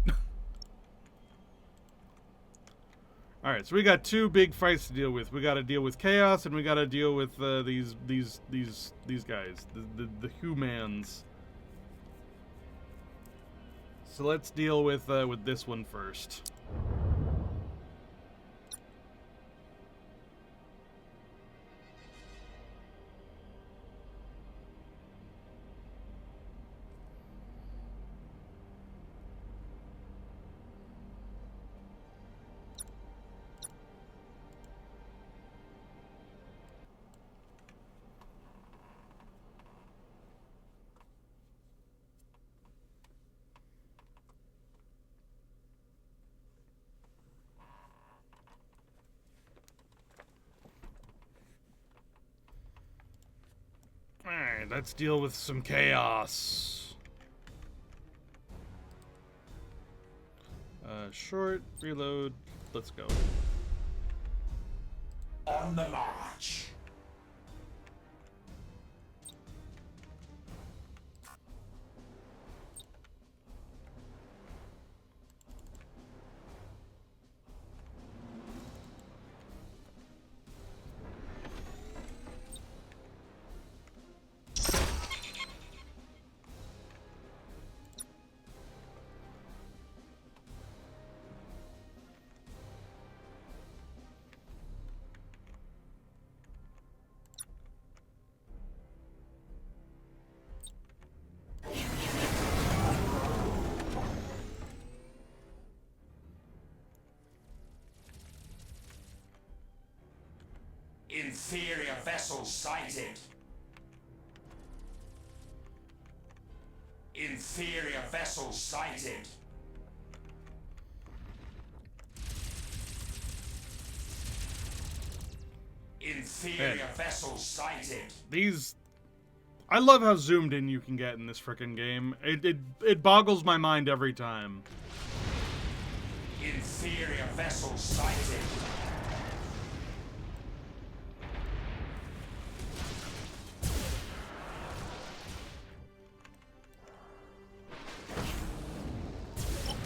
Alright, so we got two big fights to deal with. We gotta deal with Chaos, and we gotta deal with these guys. The humans. So let's deal with this one first. Alright, let's deal with some chaos. Short, reload, let's go.
On the march. Inferior vessel sighted. Inferior vessel sighted. Inferior vessel sighted.
These... I love how zoomed in you can get in this frickin' game. It boggles my mind every time.
Inferior vessel sighted.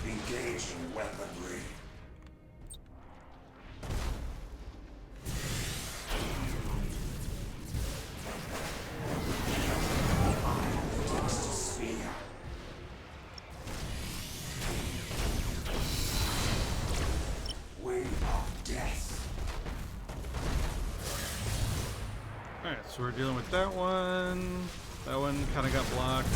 Engaging weaponry.
Alright, so we're dealing with that one. That one kind of got blocked.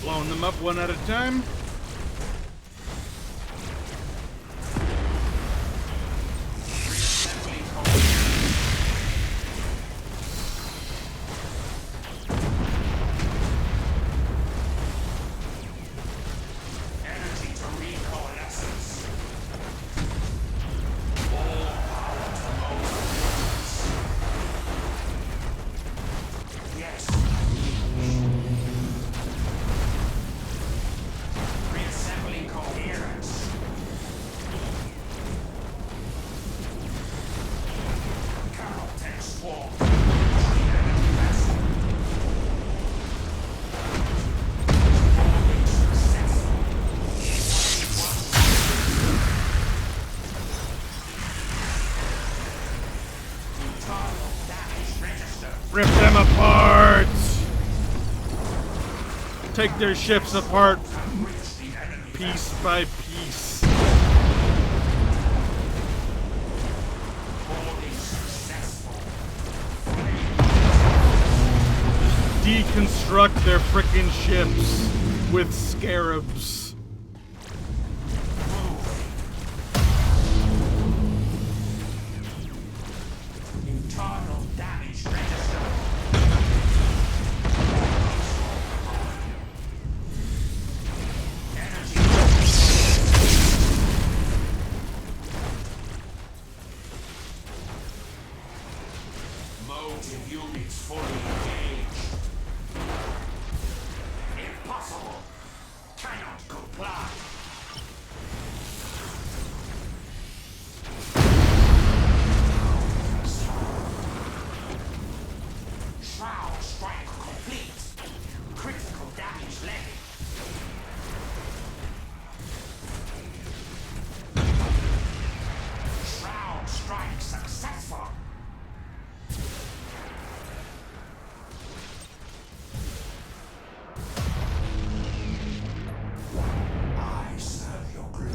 Blowing them up one at a time. Rip them apart! Take their ships apart piece by piece. Deconstruct their frickin' ships with scarabs.
Fly! Shroud strike complete. Critical damage levied. Shroud strike successful. I serve your glory.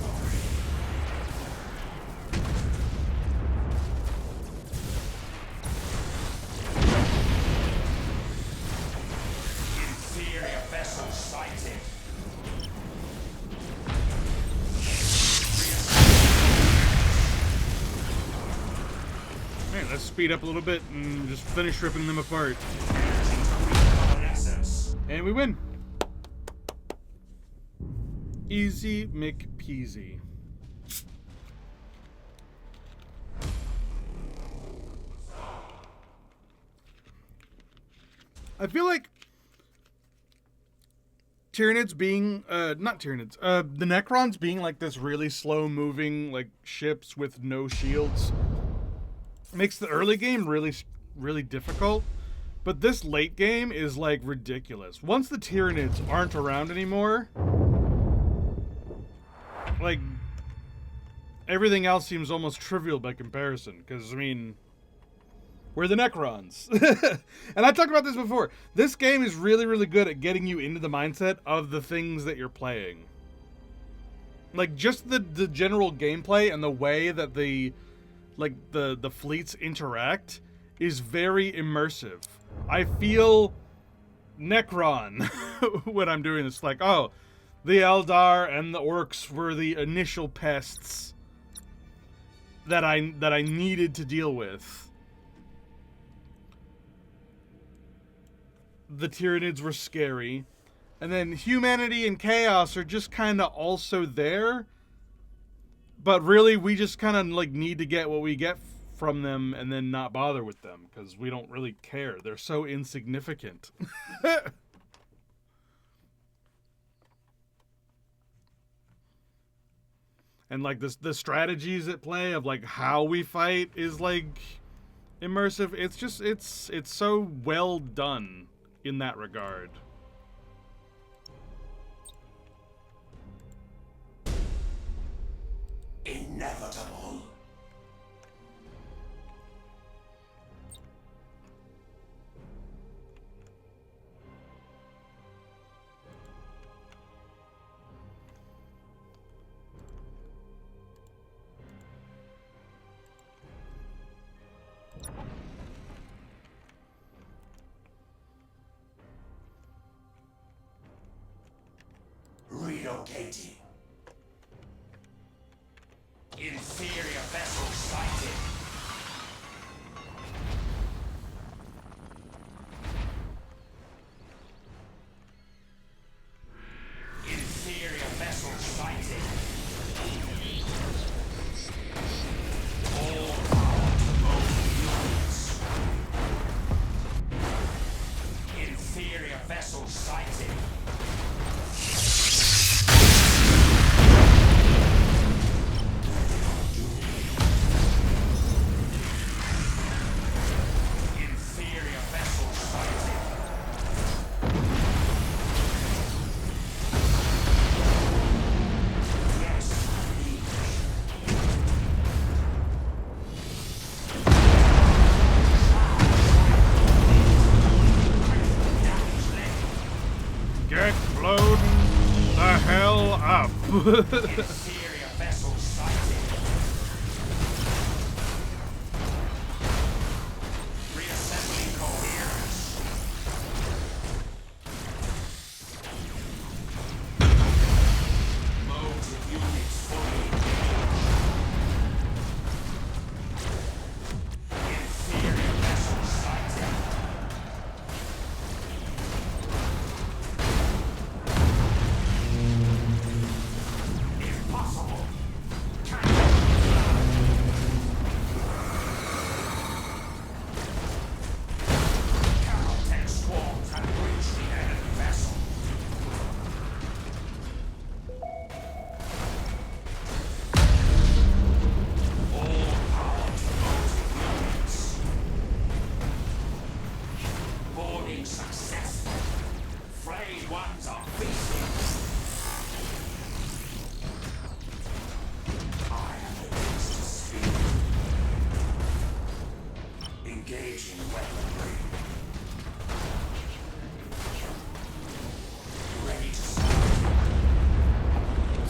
Inferior vessel sighted.
Man, let's speed up a little bit and just finish ripping them apart. And we win. Easy McPeasy. I feel like Tyranids being, not Tyranids, the Necrons being like this really slow moving, like, ships with no shields makes the early game really difficult. But this late game is, like, ridiculous. Once the Tyranids aren't around anymore, like, everything else seems almost trivial by comparison. Because, I mean, we're the Necrons. And I talked about this before. This game is really good at getting you into the mindset of the things that you're playing. Like, just the general gameplay and the way that the fleets interact is very immersive. I feel Necron when I'm doing this. Like, oh, the Eldar and the Orcs were the initial pests that I needed to deal with. The Tyranids were scary. And then humanity and chaos are just kind of also there. But really, we just kind of like need to get what we get from them and then not bother with them because we don't really care. They're so insignificant. And like the strategies at play of like how we fight is like immersive. It's just it's so well done in that regard.
Inevitable. Relocating. Inferior vessel sighted. Inferior vessel sighted. All power to both units. Inferior vessel sighted.
Get blown the hell up.
Inferior vessel sighted. Reassembling coherence. Motive units fully engaged. Inferior vessel sighted. Impossible.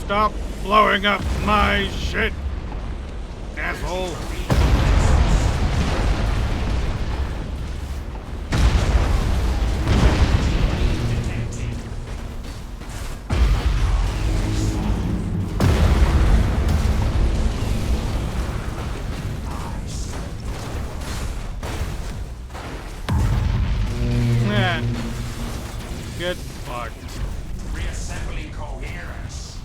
Stop blowing up my shit, asshole. Yeah. Get fucked.
Reassembling coherence.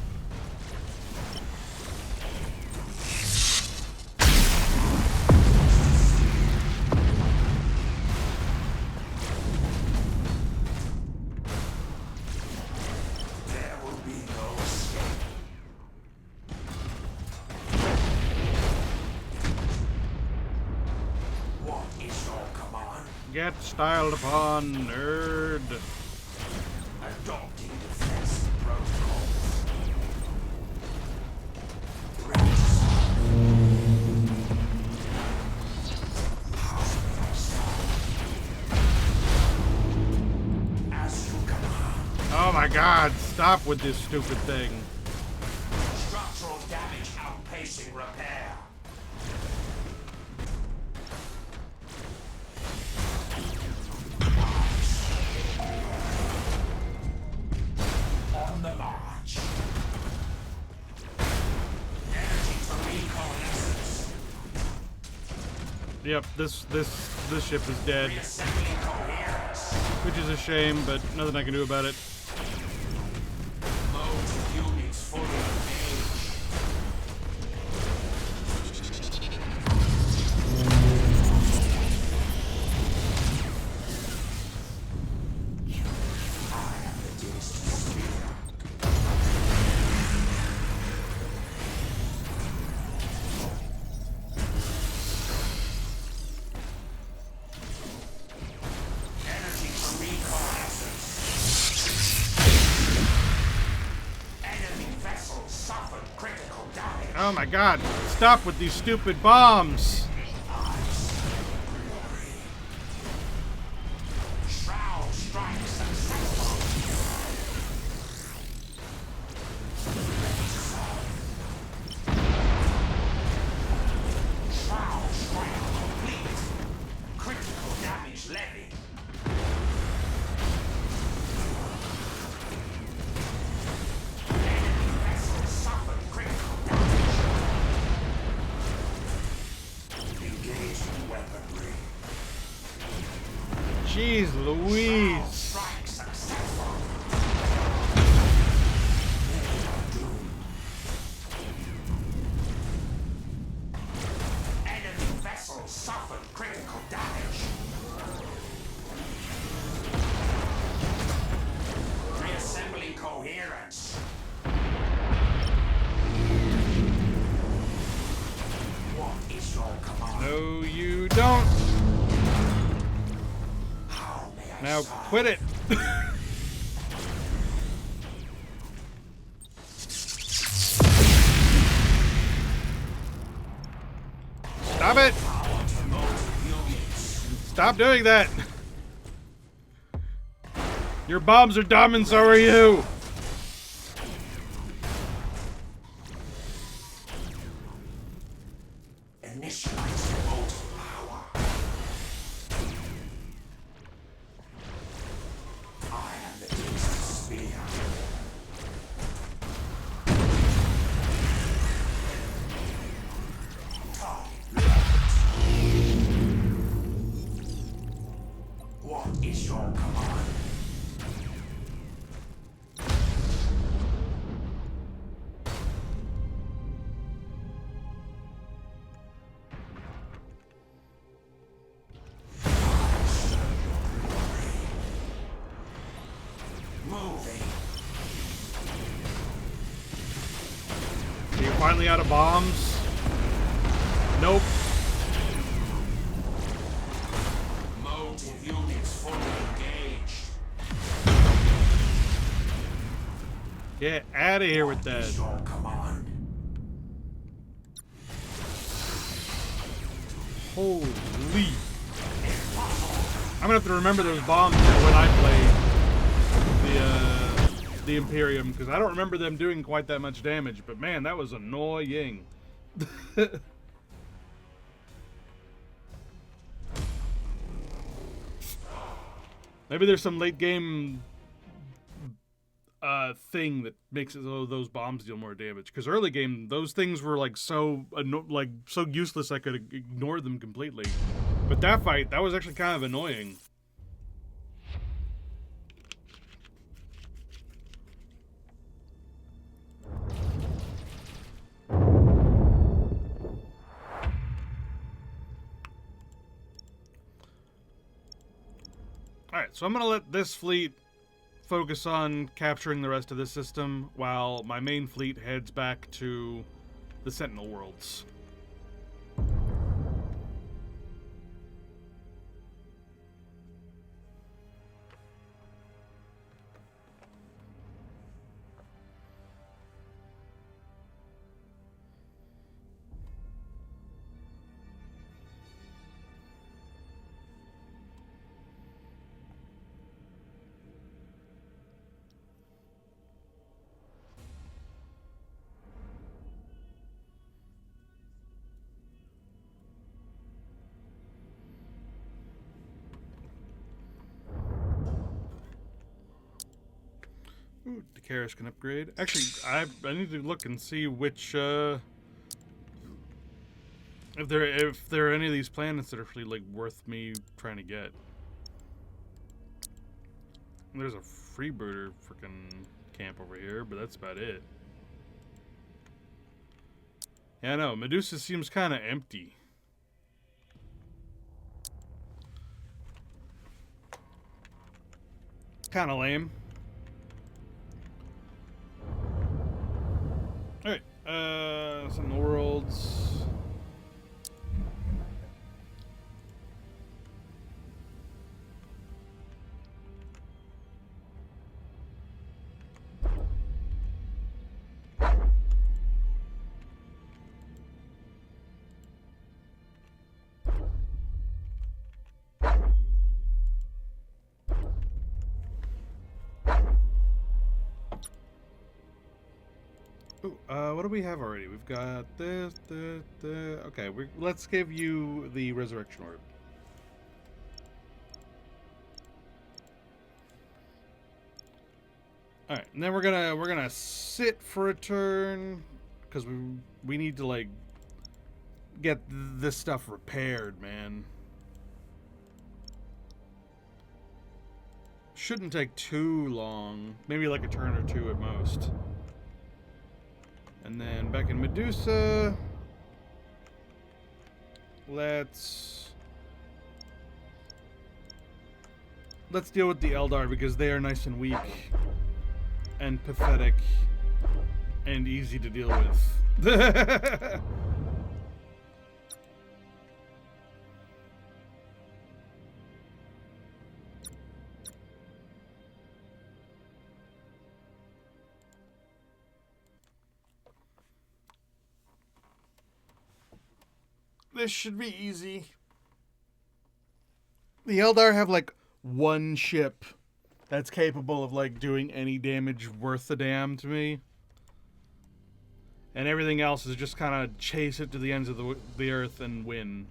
There will be no escape. What is your command?
Get styled upon, nerd.
Adopting defense protocols. As you command.
Oh my god, stop with this stupid thing.
Structural damage outpacing repair. On the march. Energy for recoalescence.
Yep, this ship is dead.
Reassembling coherence.
Which is a shame, but nothing I can do about it.
Mode units fully engaged. I am the distant spear. Energy for recoalescence. Enemy vessel suffered critical damage.
Oh my god, stop with these stupid bombs!
Shroud strike successful. Shroud strike complete. Critical damage levied. Enemy vessel suffered critical damage. Engaging weaponry.
Jeez
Shroud
Louise!
strike successful. Enemy vessel suffered critical damage. Reassembling coherence. What is your command?
No, you don't!
How may I
Now
serve?
quit it! Stop it! Stop doing that! Your bombs are dumb and so are you!
Initialize remote power. I am the distant spear. Target left. What is your command? Moving.
Are you finally out of bombs? Nope.
Motive units fully engaged.
Get out of here with that.
Is your command?
Holy. I'm gonna have to remember those bombs when I play the Imperium, because I don't remember them doing quite that much damage, but man, that was annoying. Maybe there's some late game thing that makes it so those bombs deal more damage, because early game those things were like so so useless I could ignore them completely. But that fight, that was actually kind of annoying. Alright, so I'm gonna let this fleet focus on capturing the rest of the system while my main fleet heads back to the Sentinel worlds. Ooh, Dakaris can upgrade. Actually, I need to look and see which if there are any of these planets that are actually like worth me trying to get. There's a freebooter freaking camp over here, but that's about it. Yeah, no, Medusa seems kind of empty. Kind of lame. Alright, Sentinel Worlds. Ooh, what do we have already? We've got this, okay, let's give you the Resurrection Orb. Alright, and then we're gonna sit for a turn, because we need to like get this stuff repaired, man. Shouldn't take too long. Maybe like a turn or two at most. And then back in Medusa, let's deal with the Eldar, because they are nice and weak and pathetic and easy to deal with. This should be easy. The Eldar have like one ship that's capable of like doing any damage worth a damn to me. And everything else is just kind of chase it to the ends of the earth and win.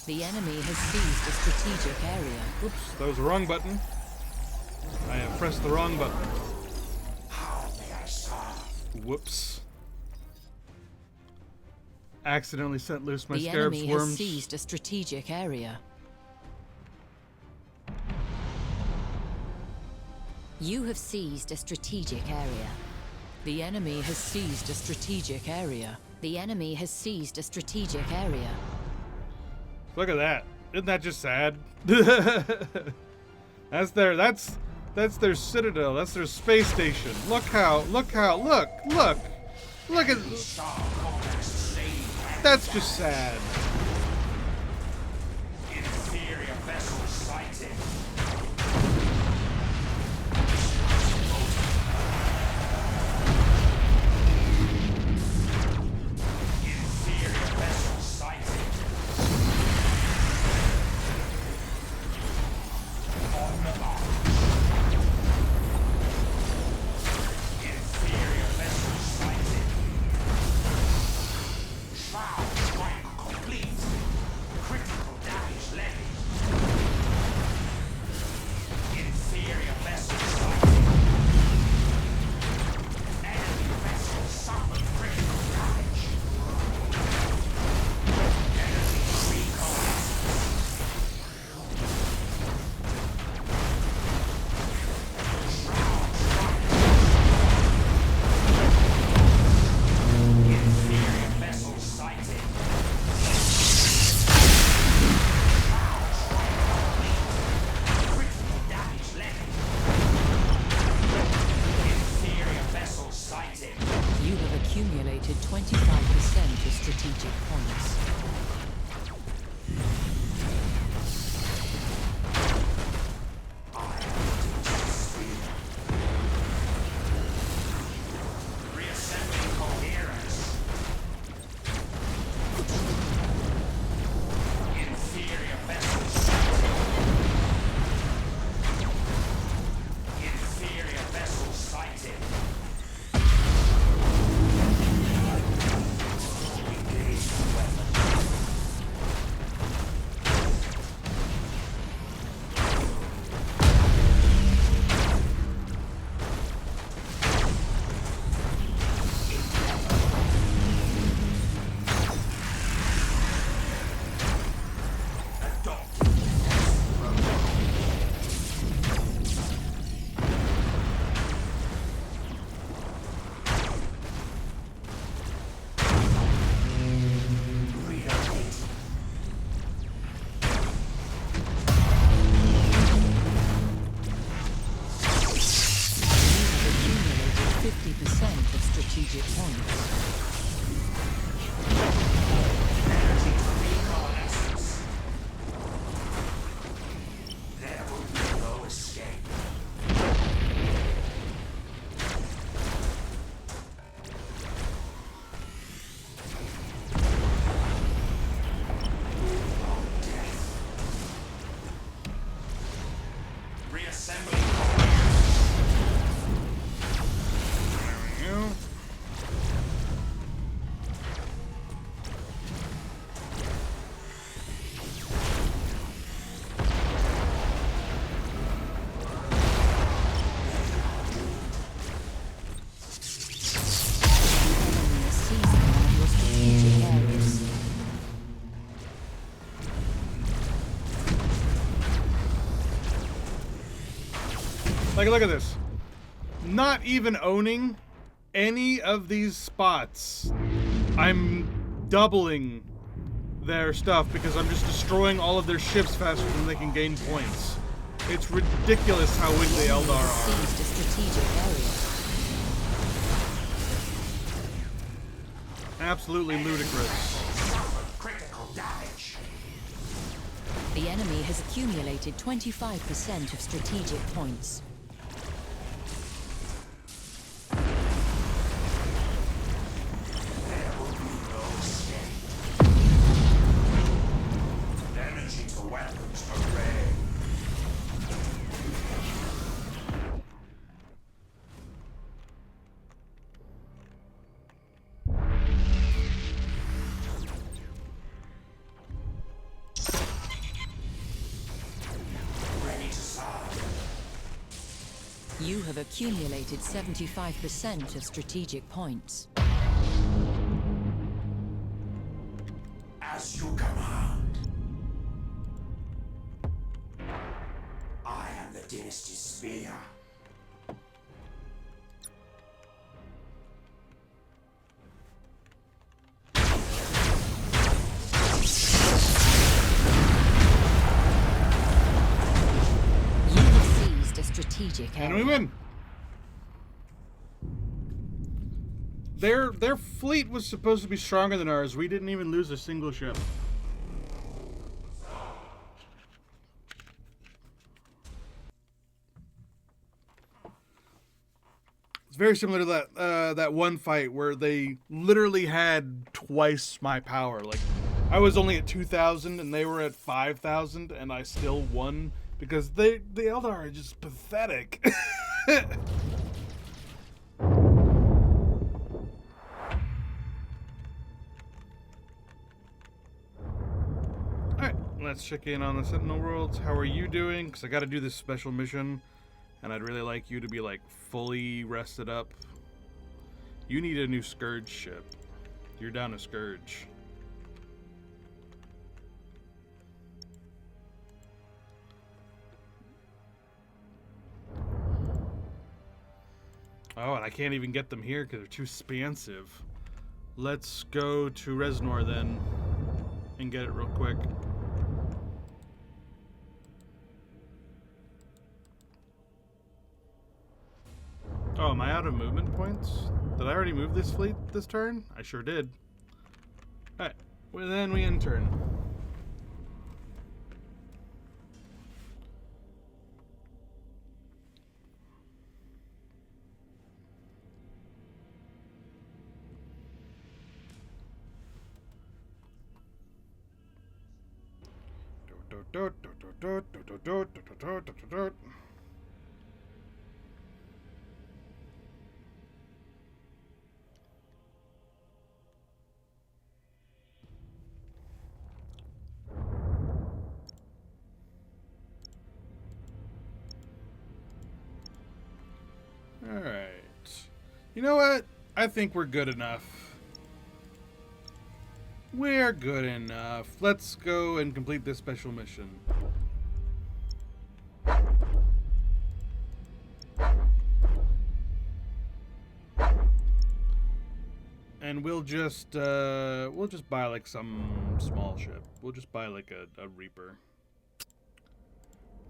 The enemy has seized a strategic area.
Whoops, that was the wrong button. I have pressed the wrong button.
How may I serve?
Whoops. Accidentally set loose my
The
scarab
enemy
swarms.
has seized a strategic area. You have seized a strategic area. The enemy has seized a strategic area. The enemy has seized a strategic area.
Look at that. Isn't that just sad? That's their citadel. That's their space station. Look at that's just sad.
Inferior vessel sighted.
accumulated 25% of strategic points.
Reassembling coherence. Inferior vessels sighted. Inferior vessels sighted. Engage the weapon.
Accumulated 50% of strategic points.
Reconnaissance. There will be no escape. Death. Reassembling coherence.
There we go.
Enemy is seizing one of your strategic areas.
Like, look at this. Not even owning any of these spots. I'm doubling their stuff because I'm just destroying all of their ships faster than they can gain points. It's ridiculous how weak the Eldar are.
Seized a strategic area.
Absolutely ludicrous.
Critical damage.
The enemy has accumulated 25% of strategic points.
There will be no escape. Damaging to weapons array. Ready to serve.
You have accumulated 75% of strategic points.
As you command. I am the dynasty's spear.
You have seized a strategic
And we
area.
win. Their fleet was supposed to be stronger than ours. We didn't even lose a single ship. It's very similar to that one fight where they literally had twice my power. Like, I was only at 2,000 and they were at 5,000, and I still won because the Eldar are just pathetic. Alright, let's check in on the Sentinel Worlds. How are you doing? Because I got to do this special mission, and I'd really like you to be, like, fully rested up. You need a new Scourge ship. You're down a Scourge. Oh, and I can't even get them here because they're too expansive. Let's go to Reznor then and get it real quick. Oh, am I out of movement points? Did I already move this fleet this turn? I sure did. Alright, well, then we end turn. Alright. You know what? I think we're good enough. We're good enough. Let's go and complete this special mission. And we'll just buy like some small ship. We'll just buy like a Reaper.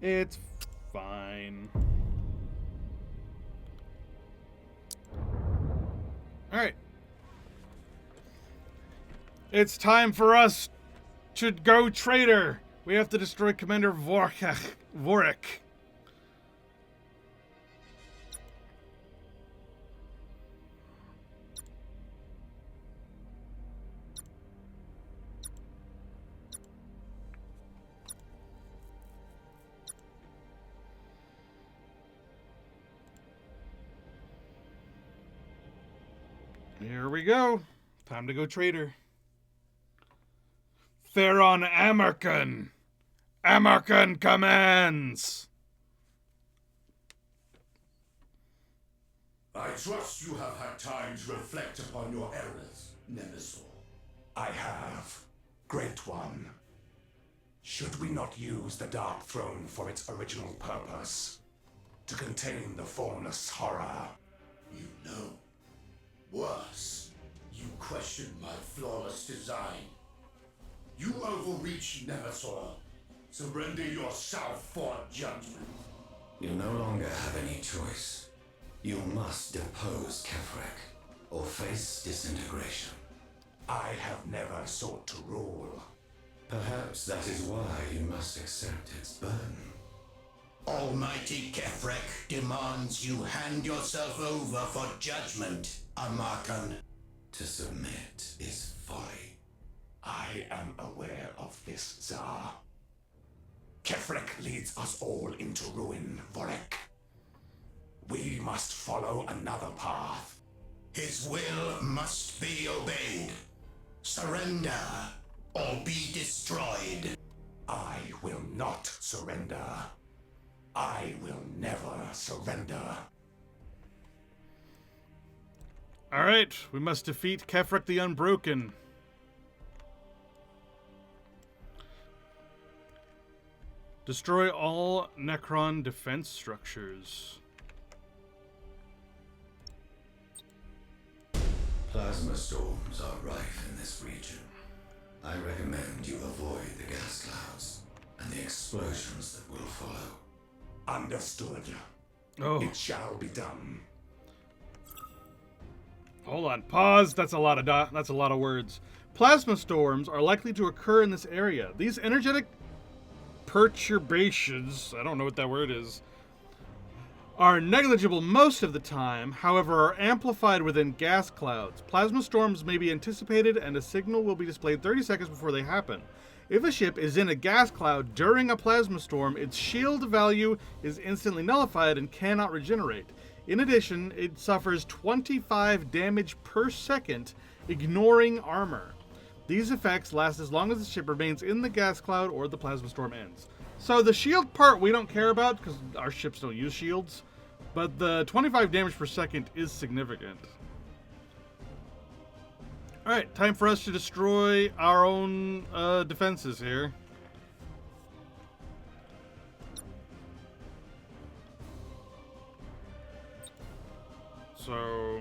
It's fine. Alright. It's time for us to go traitor. We have to destroy Commander Vorik. Here we go. Time to go traitor. Theron Amarkan. Amarkan commands.
I trust you have had time to reflect upon your errors, Nemesis.
I have, Great One. Should we not use the Dark Throne for its original purpose? To contain the formless horror?
You know. Worse, you question my flawless design. You overreach, Nemesis. Surrender yourself for judgment.
You no longer have any choice. You must depose Kefrek, or face disintegration.
I have never sought to rule.
Perhaps that is why you must accept its burden.
Almighty Kefrek demands you hand yourself over for judgment, Amarkan.
To submit is folly.
I am aware of this, Tsar. Kefrek leads us all into ruin, Vorek. We must follow another path.
His will must be obeyed. Surrender, or be destroyed.
I will not surrender. I will never surrender.
Alright, we must defeat Kefrek the Unbroken. Destroy all Necron defense structures.
Plasma storms are rife in this region. I recommend you avoid the gas clouds and the explosions that will follow.
Understood.
Oh,
It shall be done.
hold on. Pause. That's a lot of words. Plasma storms are likely to occur in this area. These energetic perturbations, I don't know what that word is, are negligible most of the time, however are amplified within gas clouds. Plasma storms may be anticipated and a signal will be displayed 30 seconds before they happen. If a ship is in a gas cloud during a plasma storm, its shield value is instantly nullified and cannot regenerate. In addition, it suffers 25 damage per second, ignoring armor. These effects last as long as the ship remains in the gas cloud or the plasma storm ends. So the shield part we don't care about because our ships don't use shields, but the 25 damage per second is significant. Alright, time for us to destroy our own defenses here. So...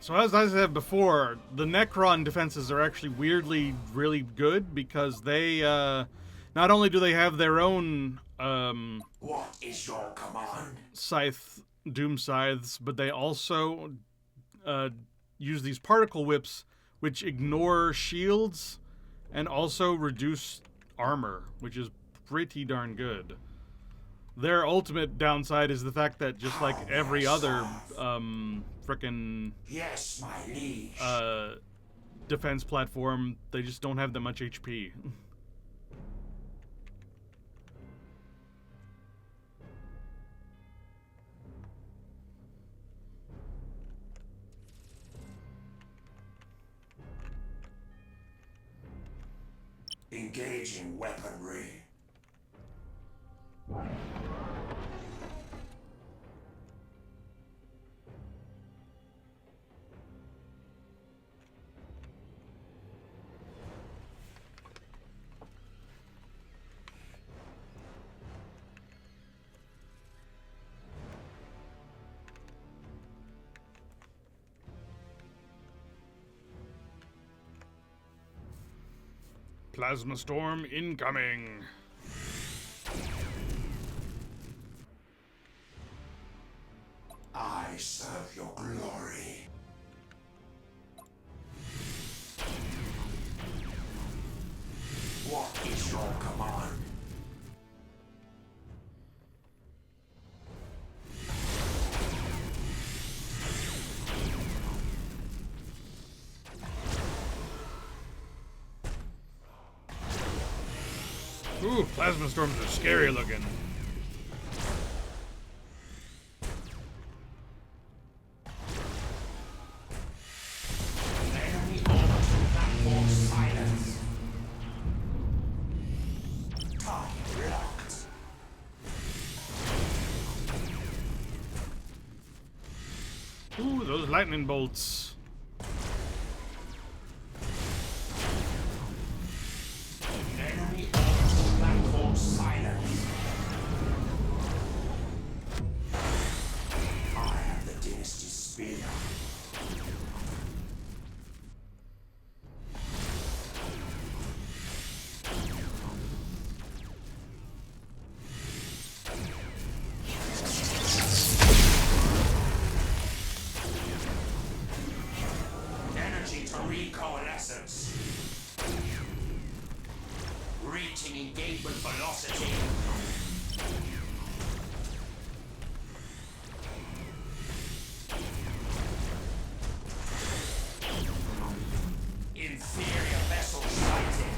So as I said before, the Necron defenses are actually weirdly really good because they not only do they have their own
What is your command?
doom scythes, but they also use these particle whips which ignore shields and also reduce armor, which is pretty darn good. Their ultimate downside is the fact that just like every other frickin'
Yes, my liege.
defense platform, they just don't have that much HP.
Engaging weaponry.
Plasma storm incoming.
I serve your glory. What is your command?
Ooh, plasma storms are scary looking.
Enemy orbital platform silence. Target locked.
Ooh, those lightning bolts.
Enemy orbital platform silence. I have the dynasty spear. Energy to recoalescence. Reaching engagement velocity. Inferior vessel sighted.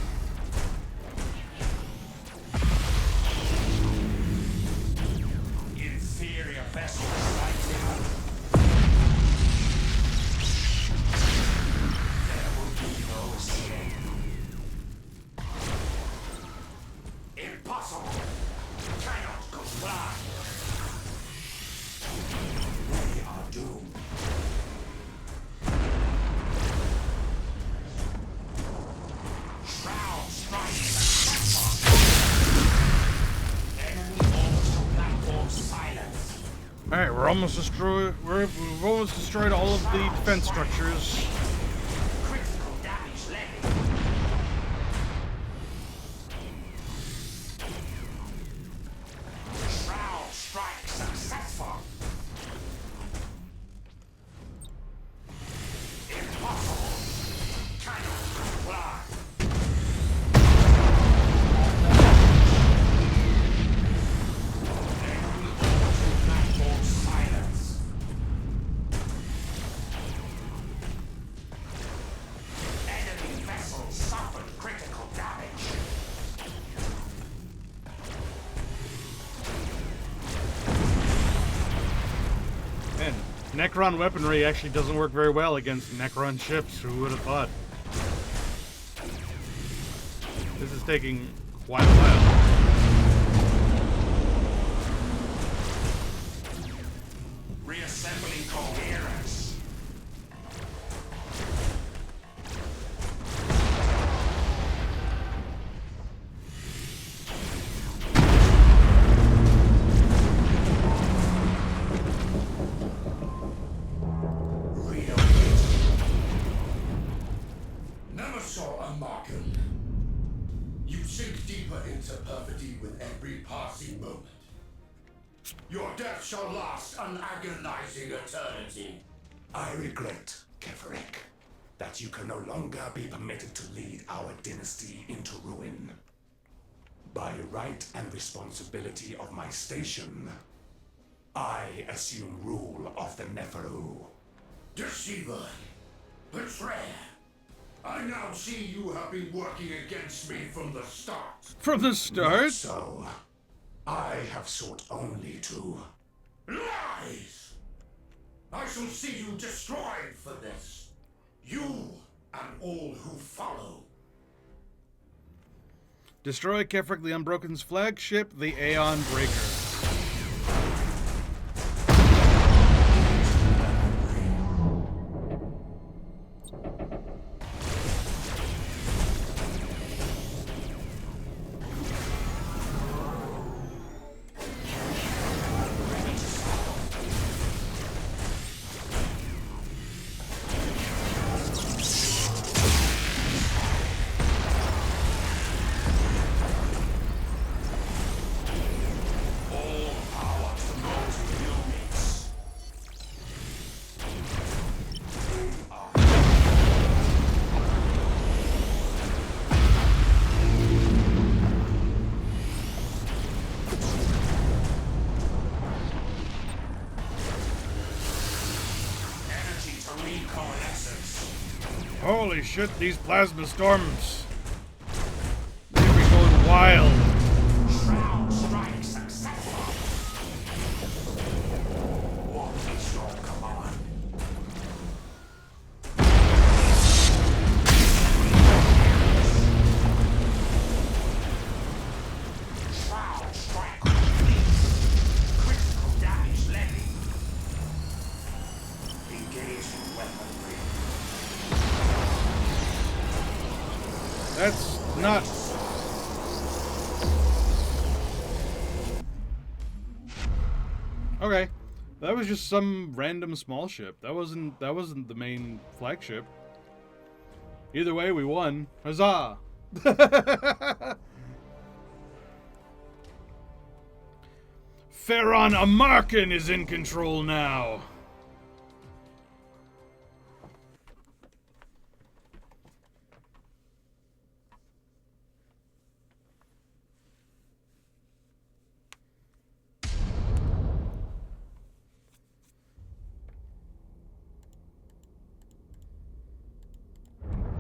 Inferior vessel sighted. There will be no escape. Impossible! Cannot comply! They are doomed. Shroud strike successful! Enemy orbital platform silence.
All right, we're almost destroyed. We've almost destroyed all of the defense structures.
Critical damage levied. Shroud strike successful. Impossible. Cannot comply. Enemy orbital platform silence. Enemy vessel suffered critical damage.
And Necron weaponry actually doesn't work very well against Necron ships. Who would have thought? This is taking quite a while.
Reassembling coherence. Relocating. perfidy with every passing moment. Your death shall last an agonizing eternity.
I regret, Keferic, that you can no longer be permitted to lead our dynasty into ruin. By right and responsibility of my station, I assume rule of the Neferu.
Deceiver, betrayer, I now see you have been working against me from the start.
From the start?
So, I have sought only to...
Lies! I shall see you destroyed for this. You and all who follow.
Destroy Kefric the Unbroken's flagship, the Aeon Breaker. Holy shit, these plasma storms. They're going wild.
Shroud strike successful. What is your command? Shroud strike complete. Critical damage levied. Engaging weaponry.
That's not... Okay. That was just some random small ship. That wasn't the main flagship. Either way, we won. Huzzah! Farron Amarkin is in control now.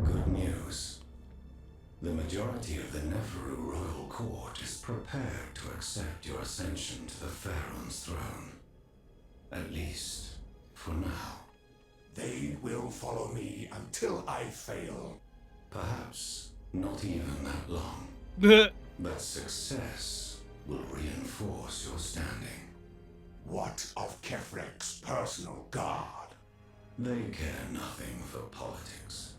Good news. The majority of the Neferu royal court is prepared to accept your ascension to the Pharaoh's throne. At least, for now.
They will follow me until I fail.
Perhaps not even that long. But success will reinforce your standing.
What of Kefric's personal guard?
They care nothing for politics.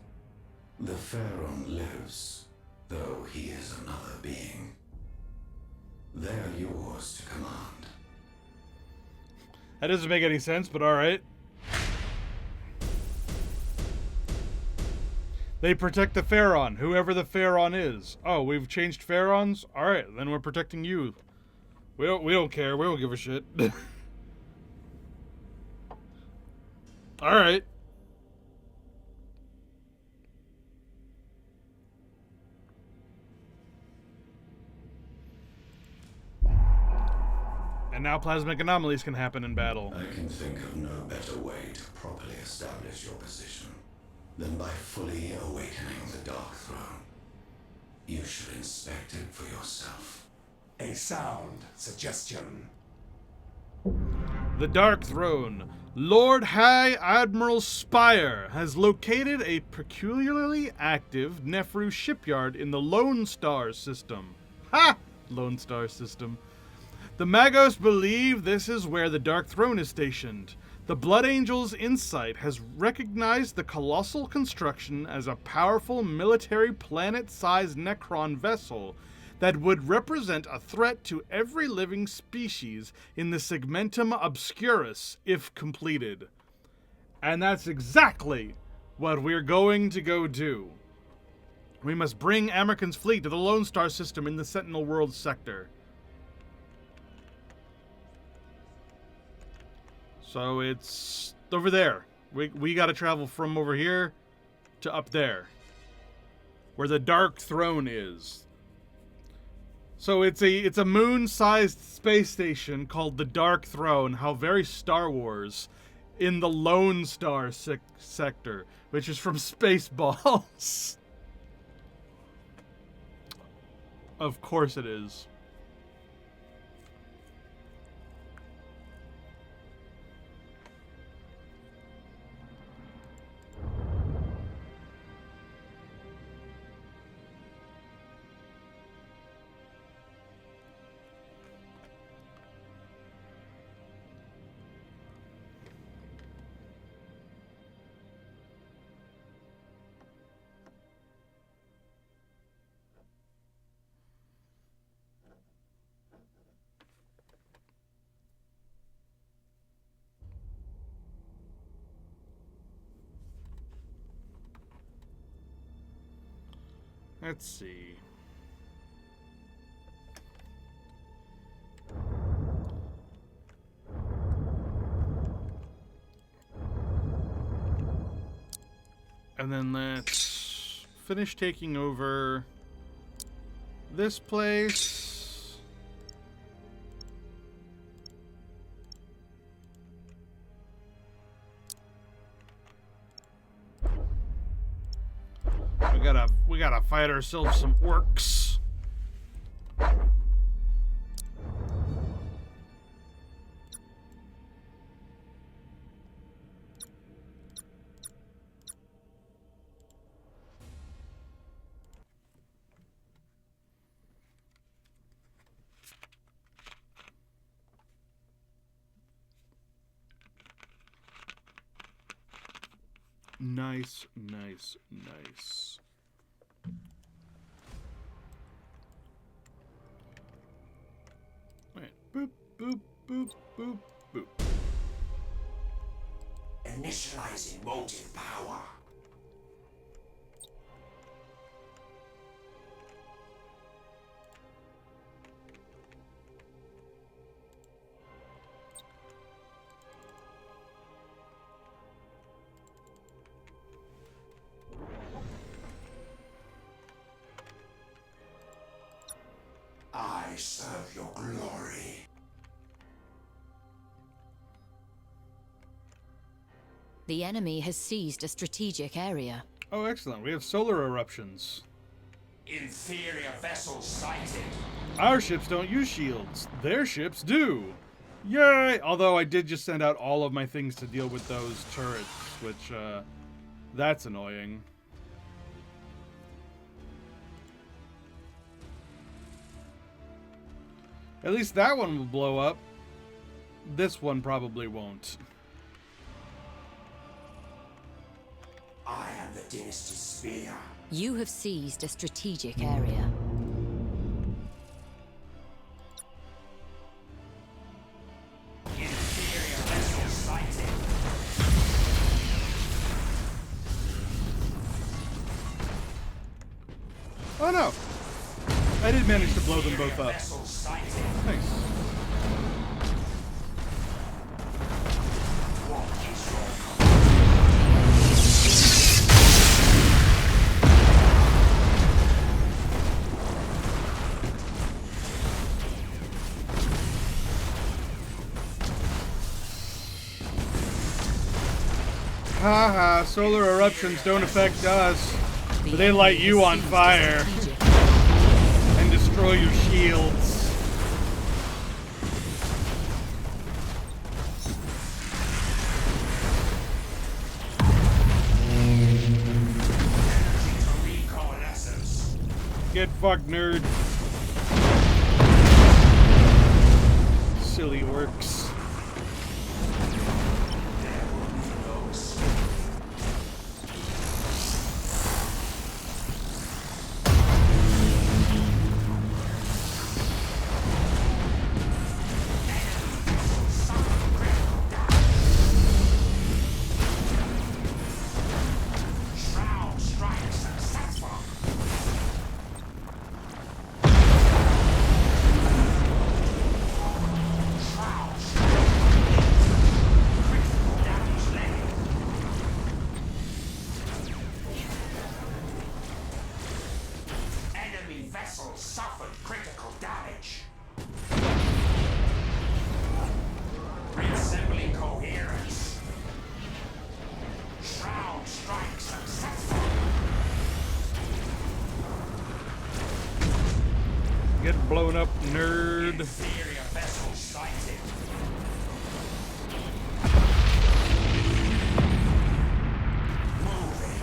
The Pharaoh lives, though he is another being. They are yours to command.
That doesn't make any sense, but alright. They protect the Pharaon, whoever the Pharaon is. Oh, we've changed Pharaons? Alright, then we're protecting you. We don't care, we don't give a shit. Alright. And now plasmic anomalies can happen in battle.
I can think of no better way to properly establish your position than by fully awakening the Dark Throne. You should inspect it for yourself.
A sound suggestion.
The Dark Throne. Lord High Admiral Spire has located a peculiarly active Neferu shipyard in the Lone Star system. Ha! Lone Star system. The Magos believe this is where the Dark Throne is stationed. The Blood Angel's insight has recognized the colossal construction as a powerful military planet-sized Necron vessel that would represent a threat to every living species in the Segmentum Obscurus if completed. And that's exactly what we're going to go do. We must bring American's fleet to the Lone Star system in the Sentinel World sector. So it's over there. We got to travel from over here to up there, where the Dark Throne is. So it's a moon-sized space station called the Dark Throne. How very Star Wars, in the Lone Star sector, which is from Spaceballs. Of course it is. Let's see. And then let's finish taking over this place. We gotta fight ourselves some orcs. Nice, nice, nice. Alright, boop, boop, boop, boop, boop.
Initializing motive power. I serve your glory.
The enemy has seized a strategic area.
Oh, excellent. We have solar eruptions.
Inferior vessels sighted.
Our ships don't use shields. Their ships do. Yay! Although I did just send out all of my things to deal with those turrets, which, that's annoying. At least that one will blow up. This one probably won't.
I am the Dynasty's spear.
You have seized a strategic area.
Inferior vessels sighted.
Oh no! I did manage to blow them both up.
Vessels sighted.
Nice.
What is your
Haha, solar eruptions don't affect us, but they light you on fire and destroy your shields.
recoalescence?
Get fucked, nerd. Silly orcs.
Shroud strike successful.
damage. Reassembling coherence. Shroud strike successful.
Get blown up, nerd.
Inferior vessel sighted. Moving.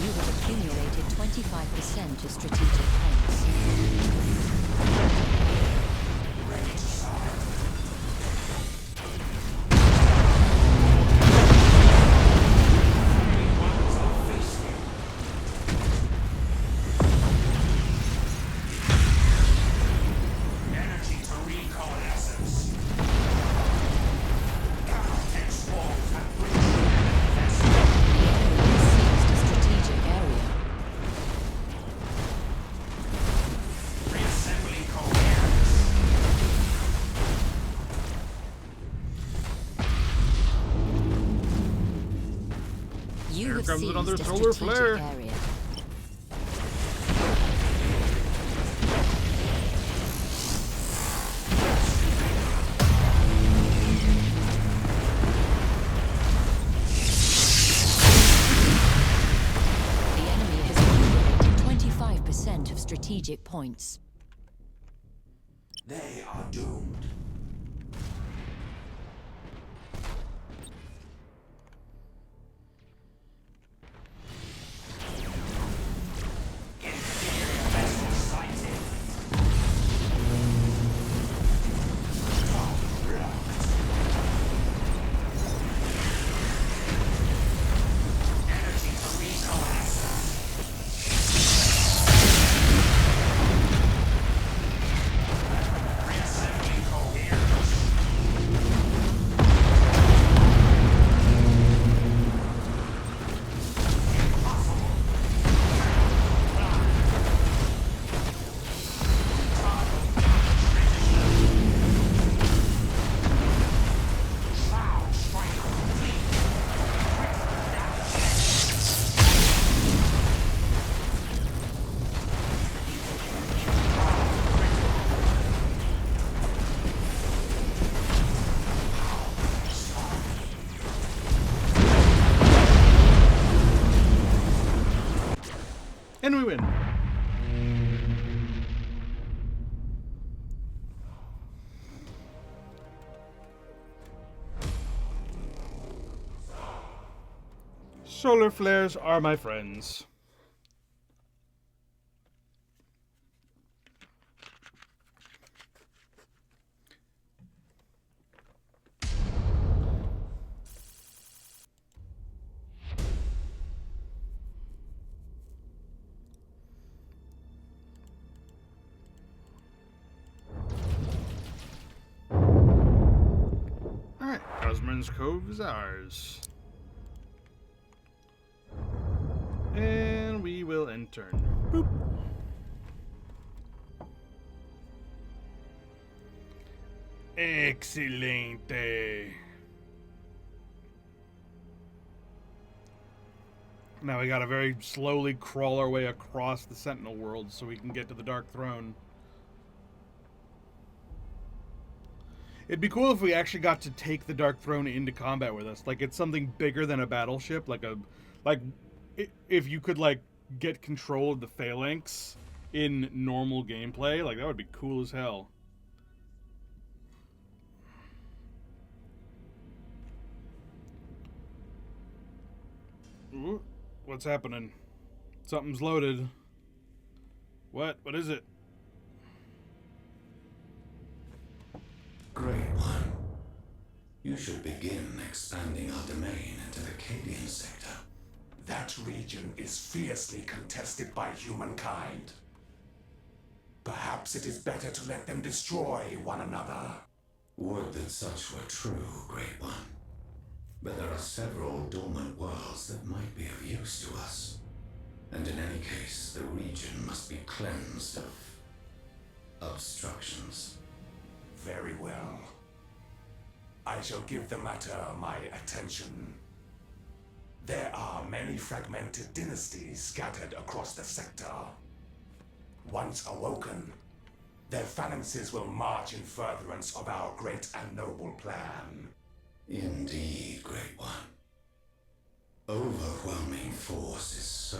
You have accumulated 25% of strategic points.
Energy to recall essence. Counter-text walls have breached vessel.
The enemy has seized a strategic area.
Reassembling coherence.
You
Here
have
comes
seized
another
a
solar
strategic
flare.
area. The enemy has accumulated 25% of strategic points.
They are doomed. Inferior vessel sighted. Energy to recall assets. Reassembling coherence. Impossible. Cloud strike complete.
And we win. Solar flares are my friends. Alright, Cosman's Cove is ours. And we will end turn. Boop. Excelente. Now we gotta very slowly crawl our way across the Sentinel world so we can get to the Dark Throne. It'd be cool if we actually got to take the Dark Throne into combat with us. Like, it's something bigger than a battleship. If you could, like, get control of the phalanx in normal gameplay, like, that would be cool as hell. Ooh, what's happening? Something's loaded. What? What is it?
Great One. You should begin expanding our domain into the Cadian sector.
That region is fiercely contested by humankind. Perhaps it is better to let them destroy one another.
Would that such were true, Great One. But there are several dormant worlds that might be of use to us. And in any case, the region must be cleansed of obstructions.
Very well. I shall give the matter my attention. There are many fragmented dynasties scattered across the sector. Once awoken, their phalanxes will march in furtherance of our great and noble plan.
Indeed, Great One. Overwhelming force is so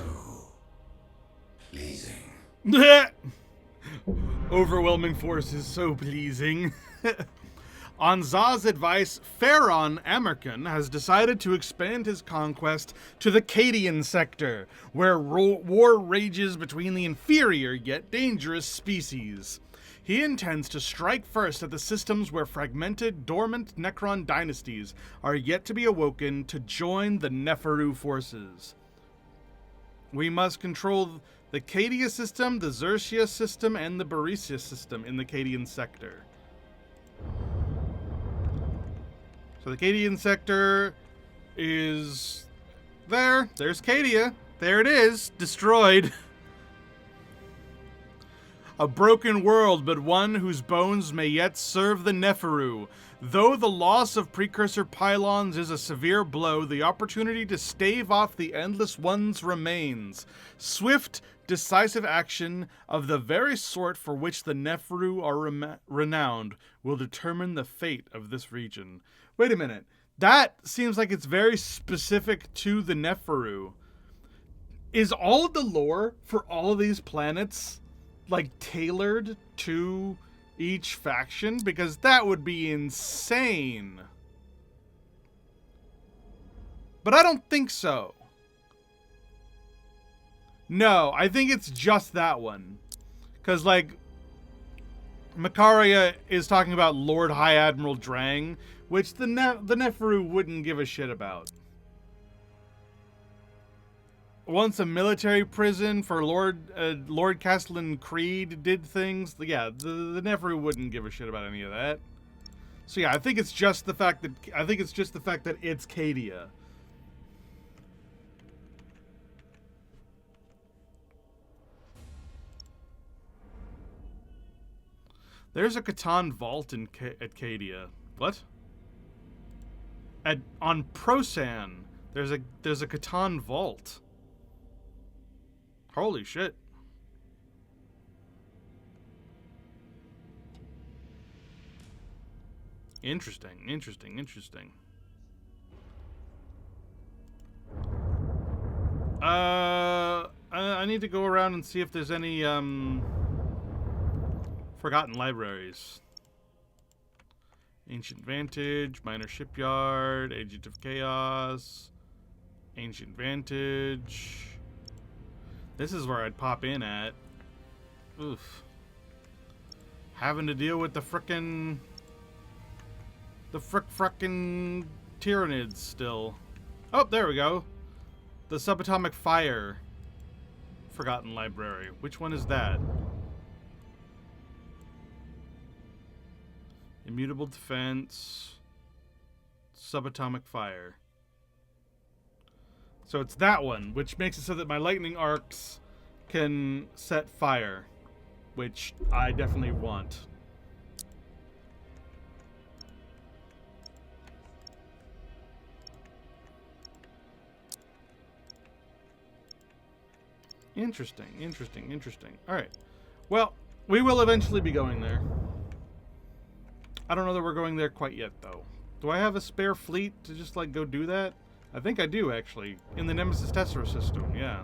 pleasing.
Overwhelming force is so pleasing. On Za's advice, Pharaon Amerkin has decided to expand his conquest to the Cadian sector, where war rages between the inferior yet dangerous species. He intends to strike first at the systems where fragmented, dormant Necron dynasties are yet to be awoken to join the Neferu forces. We must control the Cadia system, the Xerxia system, and the Berisia system in the Cadian sector. So the Cadian sector is there. There's Cadia. There it is, destroyed. A broken world, but one whose bones may yet serve the Neferu. Though the loss of precursor pylons is a severe blow, the opportunity to stave off the Endless Ones remains. Swift, decisive action of the very sort for which the Neferu are renowned will determine the fate of this region. Wait a minute. That seems like it's very specific to the Neferu. Is all of the lore for all of these planets like tailored to each faction? Because that would be insane. But I don't think so. No, I think it's just that one. Because, like, Makaria is talking about Lord High Admiral Drang, which the Neferu wouldn't give a shit about. Once a military prison for Lord Castellan Creed did things, yeah, the Neferu wouldn't give a shit about any of that. So yeah, I think it's just the fact that it's Cadia. There's a Catan vault at Cadia. What? On Prosan, there's a Catan vault. Holy shit. Interesting. I need to go around and see if there's any, forgotten libraries. Ancient Vantage, Minor Shipyard, Agent of Chaos, Ancient Vantage. This is where I'd pop in at. Oof. Having to deal with the frickin' Tyranids still. Oh, there we go. The Subatomic Fire Forgotten Library. Which one is that? Immutable Defense. Subatomic Fire. So it's that one, which makes it so that my lightning arcs can set fire, which I definitely want. Interesting. All right. Well, we will eventually be going there. I don't know that we're going there quite yet, though. Do I have a spare fleet to just, like, go do that? I think I do, actually. In the Nemesis Tessera system, yeah.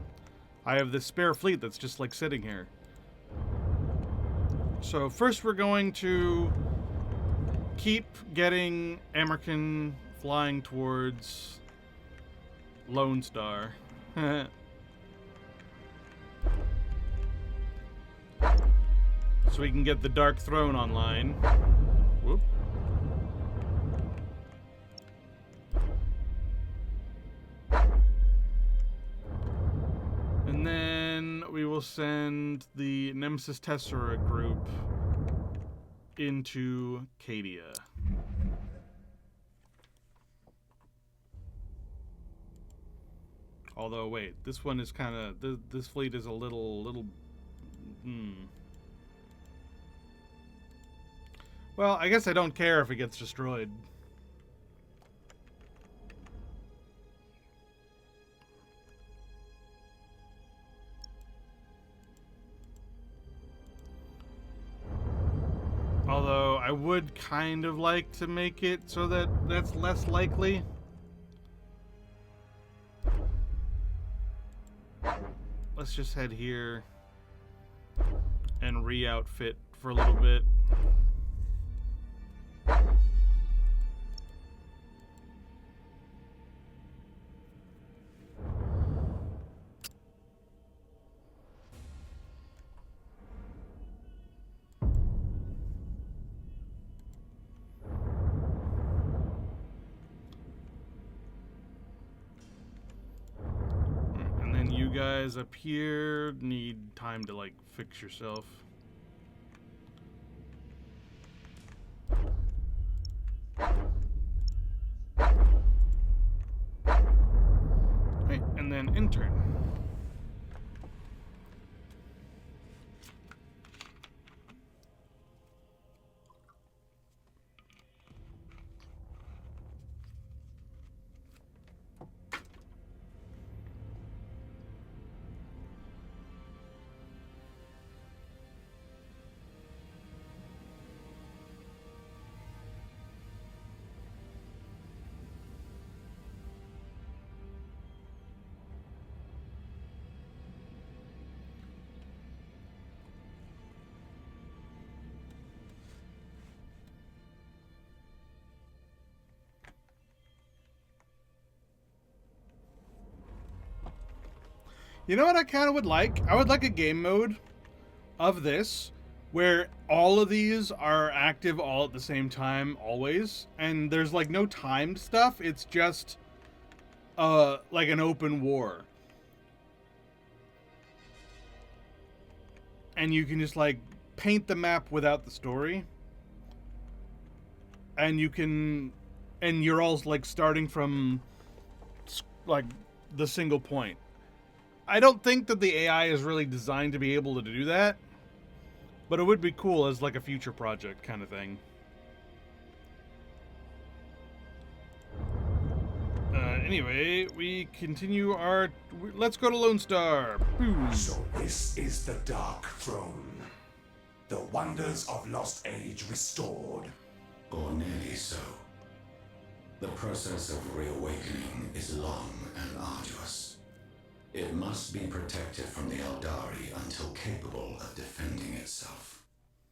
I have this spare fleet that's just, like, sitting here. So, first we're going to keep getting Amerkin flying towards Lone Star. So we can get the Dark Throne online. Whoop. will send the Nemesis Tessera group into Cadia. Although, wait, this one is kind of... This fleet is a little... Well, I guess I don't care if it gets destroyed. Although, I would kind of like to make it so that that's less likely. Let's just head here and re-outfit for a little bit. Guys up here need time to like fix yourself. Right, and then intern. You know what I kind of would like? I would like a game mode of this where all of these are active all at the same time, always. And there's like no timed stuff. It's just like an open war. And you can just like paint the map without the story. And you can, and you're all like starting from like the single point. I don't think that the AI is really designed to be able to do that, but it would be cool as like a future project kind of thing. Anyway, we continue our... Let's go to Lone Star. Boom.
So this is the Dark Throne. The wonders of Lost Age restored.
Or nearly so. The process of reawakening is long and arduous. It must be protected from the Eldari until capable of defending itself.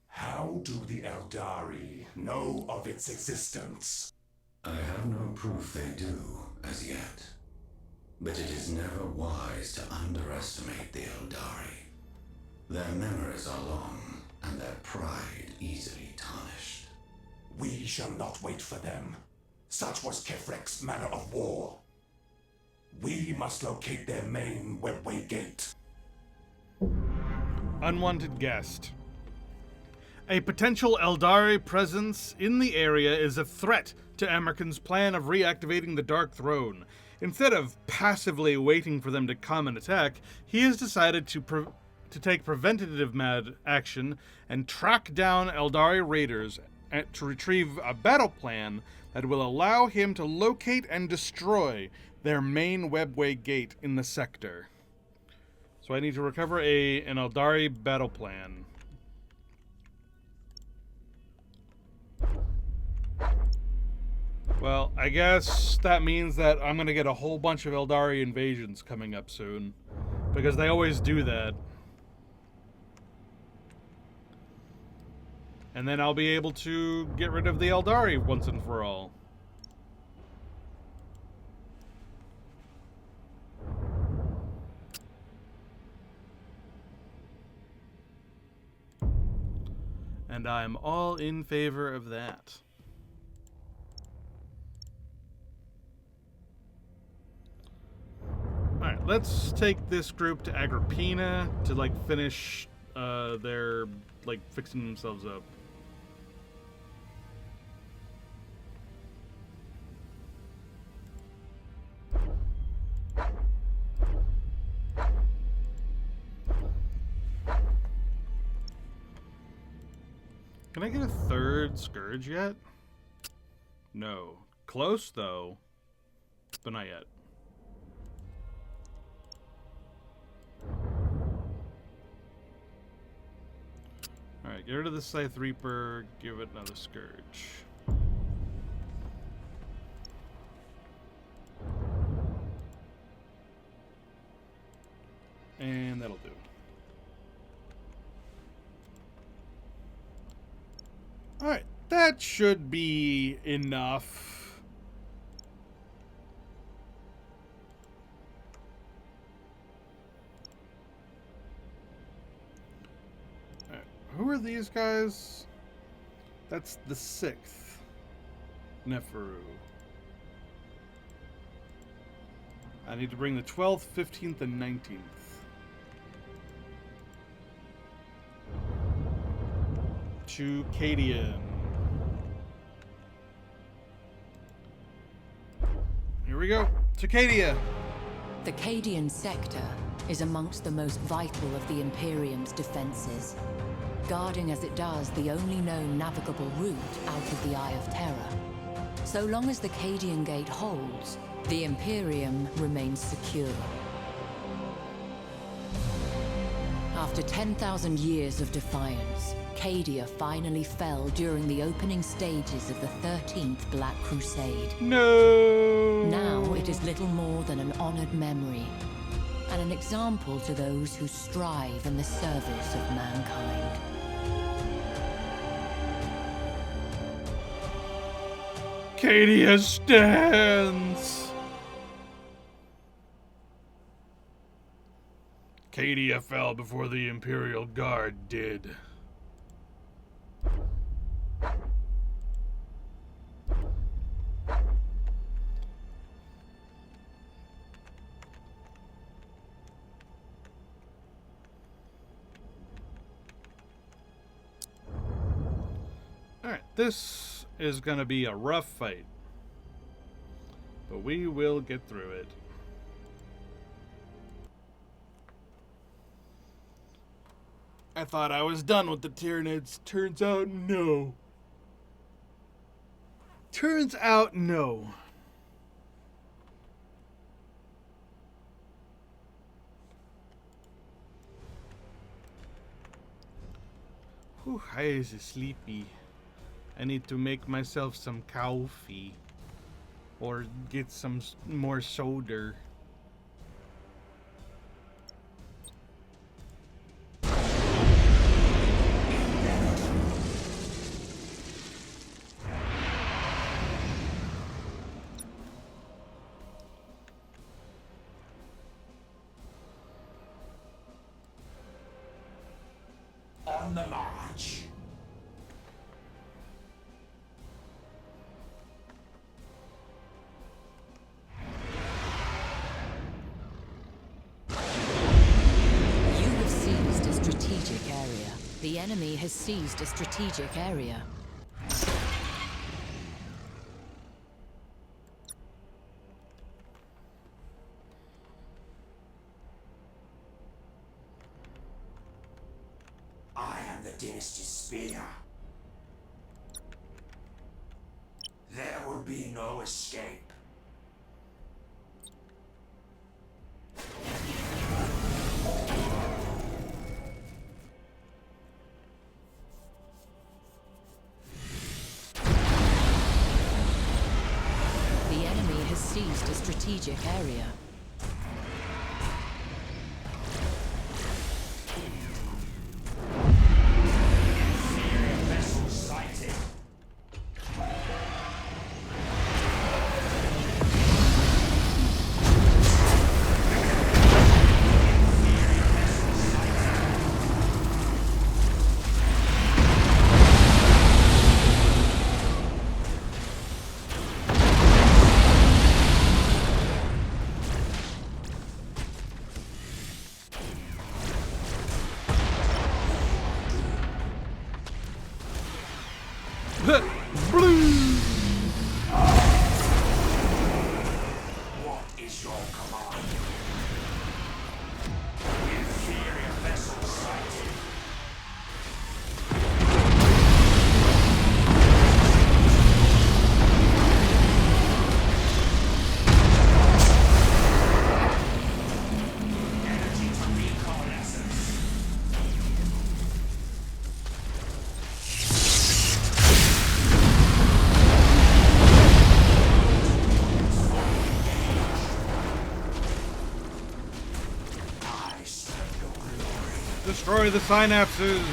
How do the Eldari know of its existence?
I have no proof they do, as yet. But it is never wise to underestimate the Eldari. Their memories are long, and their pride easily tarnished.
We shall not wait for them. Such was Kefrek's manner of war. We must locate their main webway gate.
Unwanted guest. A potential Eldari presence in the area is a threat to Amerkin's plan of reactivating the Dark Throne. Instead of passively waiting for them to come and attack, he has decided to take preventative action and track down Eldari raiders to retrieve a battle plan that will allow him to locate and destroy their main webway gate in the sector. So I need to recover an Eldari battle plan. Well, I guess that means that I'm going to get a whole bunch of Eldari invasions coming up soon. Because they always do that. And then I'll be able to get rid of the Eldari once and for all. And I'm all in favor of that. Alright, let's take this group to Agrippina to like finish their like fixing themselves up. Can I get a third Scourge yet? No. Close, though. But not yet. Alright, get rid of the Scythe Reaper. Give it another Scourge. And that'll do. Alright, that should be enough. Alright, who are these guys? That's the 6th. Neferu. I need to bring the 12th, 15th, and 19th. To Cadian. Here we go. To Cadia.
The Cadian sector is amongst the most vital of the Imperium's defenses, guarding as it does the only known navigable route out of the Eye of Terror. So long as the Cadian Gate holds, the Imperium remains secure. After 10,000 years of defiance, Cadia finally fell during the opening stages of the 13th Black Crusade.
No!
Now it is little more than an honored memory, and an example to those who strive in the service of mankind.
Cadia stands! Cadia fell before the Imperial Guard did. Alright, this is gonna be a rough fight, but we will get through it. I thought I was done with the Tyranids. Turns out, no. Turns out, no. Whew, I is sleepy. I need to make myself some coffee. Or get some more soda.
On the march.
You have seized a strategic area. The enemy has seized a strategic area.
I am the Dynasty's spear. There will be no escape.
The enemy has seized a strategic area.
Vessel sighted.
Blue.
What is your command? Inferior vessel sighted. Energy to recoalescence. I serve your glory.
Destroy the synapses.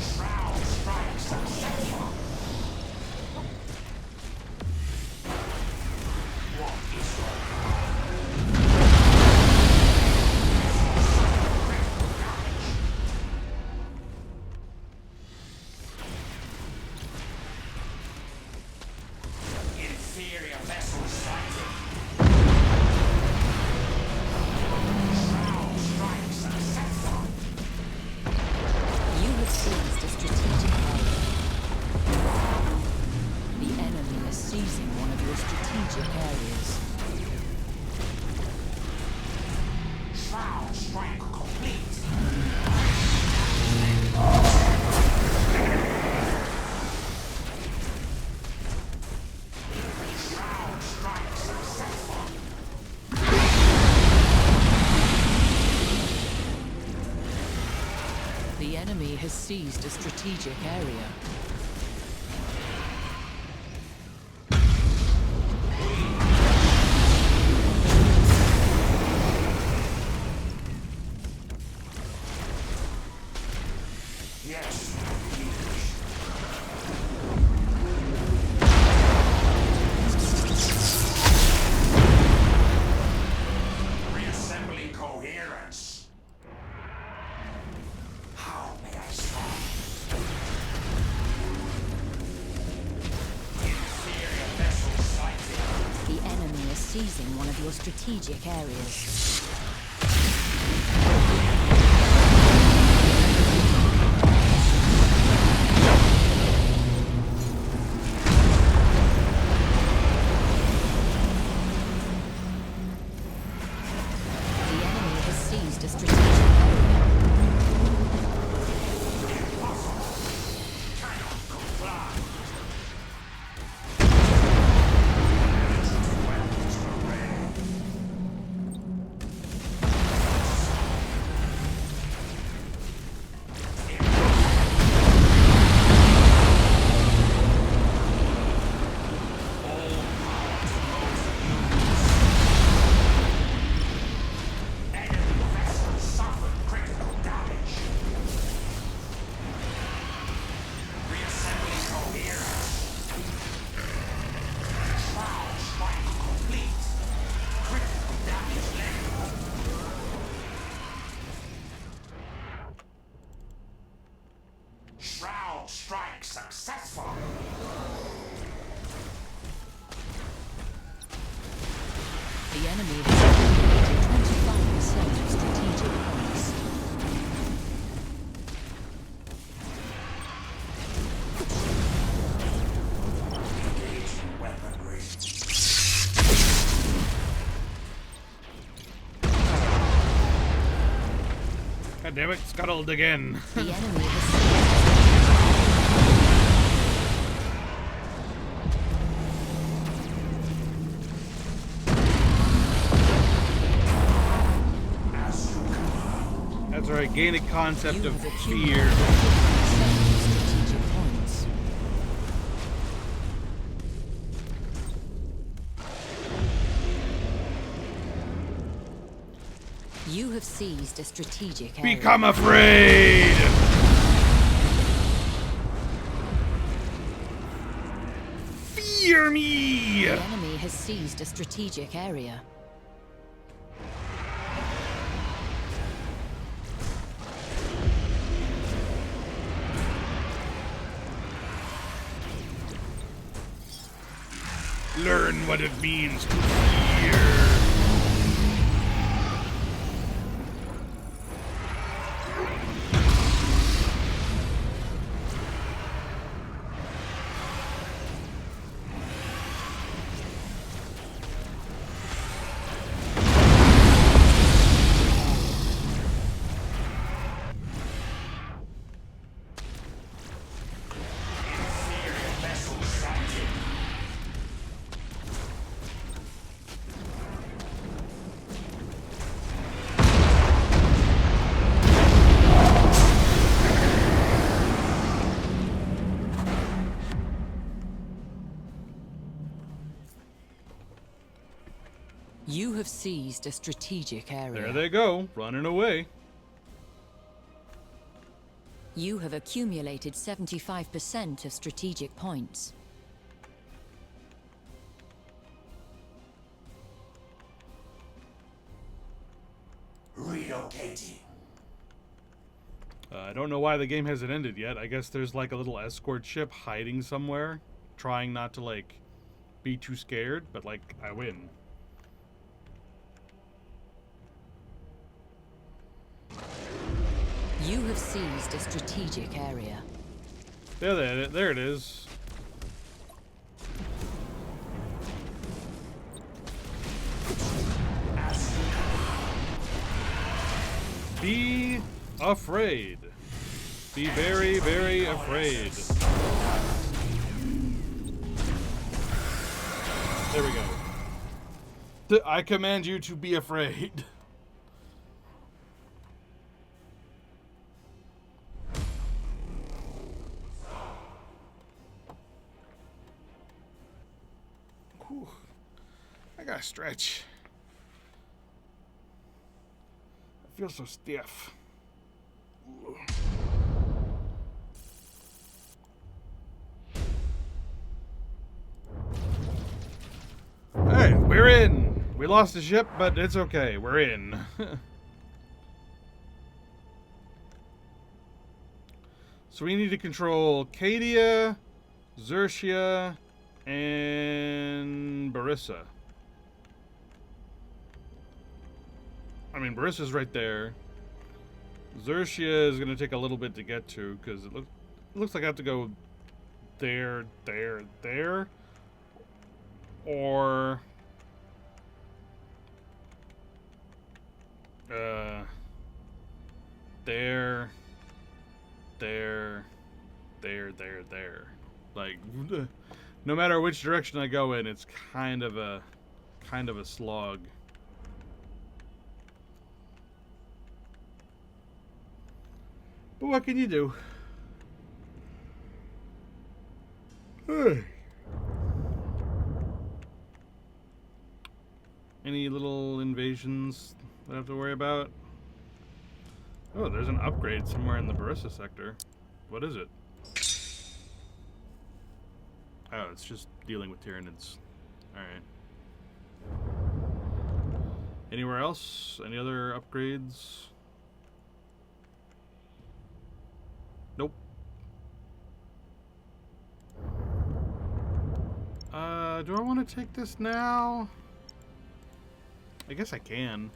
Shroud strike successful. What is your inferior vessel sighted? Shroud strike successful.
You have seized a strategic area. The enemy is seizing one of your strategic areas.
Shroud strike complete. Shroud strike successful.
The enemy has seized a strategic area.
Yes. Reassembling coherence. How may I start? Inferior vessel sighted.
The enemy is seizing one of your strategic areas. The enemy has seized a strategic area.
Cannot comply. Enemy vessel suffered critical damage. Reassembling coherence. Shroud strike complete. Critical damage level. Shroud strike successful.
The enemy has eliminated 25% of strategic points.
Engaging weaponry.
God damn it, scuttled again.
The enemy has seized
As you command.
That's right, gain a concept
You
of
have
fear.
accumulated 25% strategic points. You have seized a strategic area.
Become afraid! Fear me!
The enemy has seized a strategic area.
Learn what it means to fear.
You have seized a strategic area.
There they go, running away.
You have accumulated 75% of strategic points.
Relocating.
I don't know why the game hasn't ended yet. I guess there's like a little escort ship hiding somewhere, trying not to like be too scared, but like I win.
You have seized a strategic area.
There it is. Be afraid. Be very, very afraid. There we go. I command you to be afraid. Whew. I gotta stretch. I feel so stiff. Hey, we're in. We lost the ship, but it's okay. We're in. So we need to control Cadia, Xerxia, and Barissa. I mean, Barissa's right there. Xerxia is going to take a little bit to get to, because it looks like I have to go there, there, there. Or... there, there. Like, no matter which direction I go in, it's kind of a slog. But what can you do? Hey. Any little invasions that I have to worry about? Oh, there's an upgrade somewhere in the Barissa sector. What is it? Oh, it's just dealing with Tyranids. Alright. Anywhere else? Any other upgrades? Nope. Do I want to take this now? I guess I can.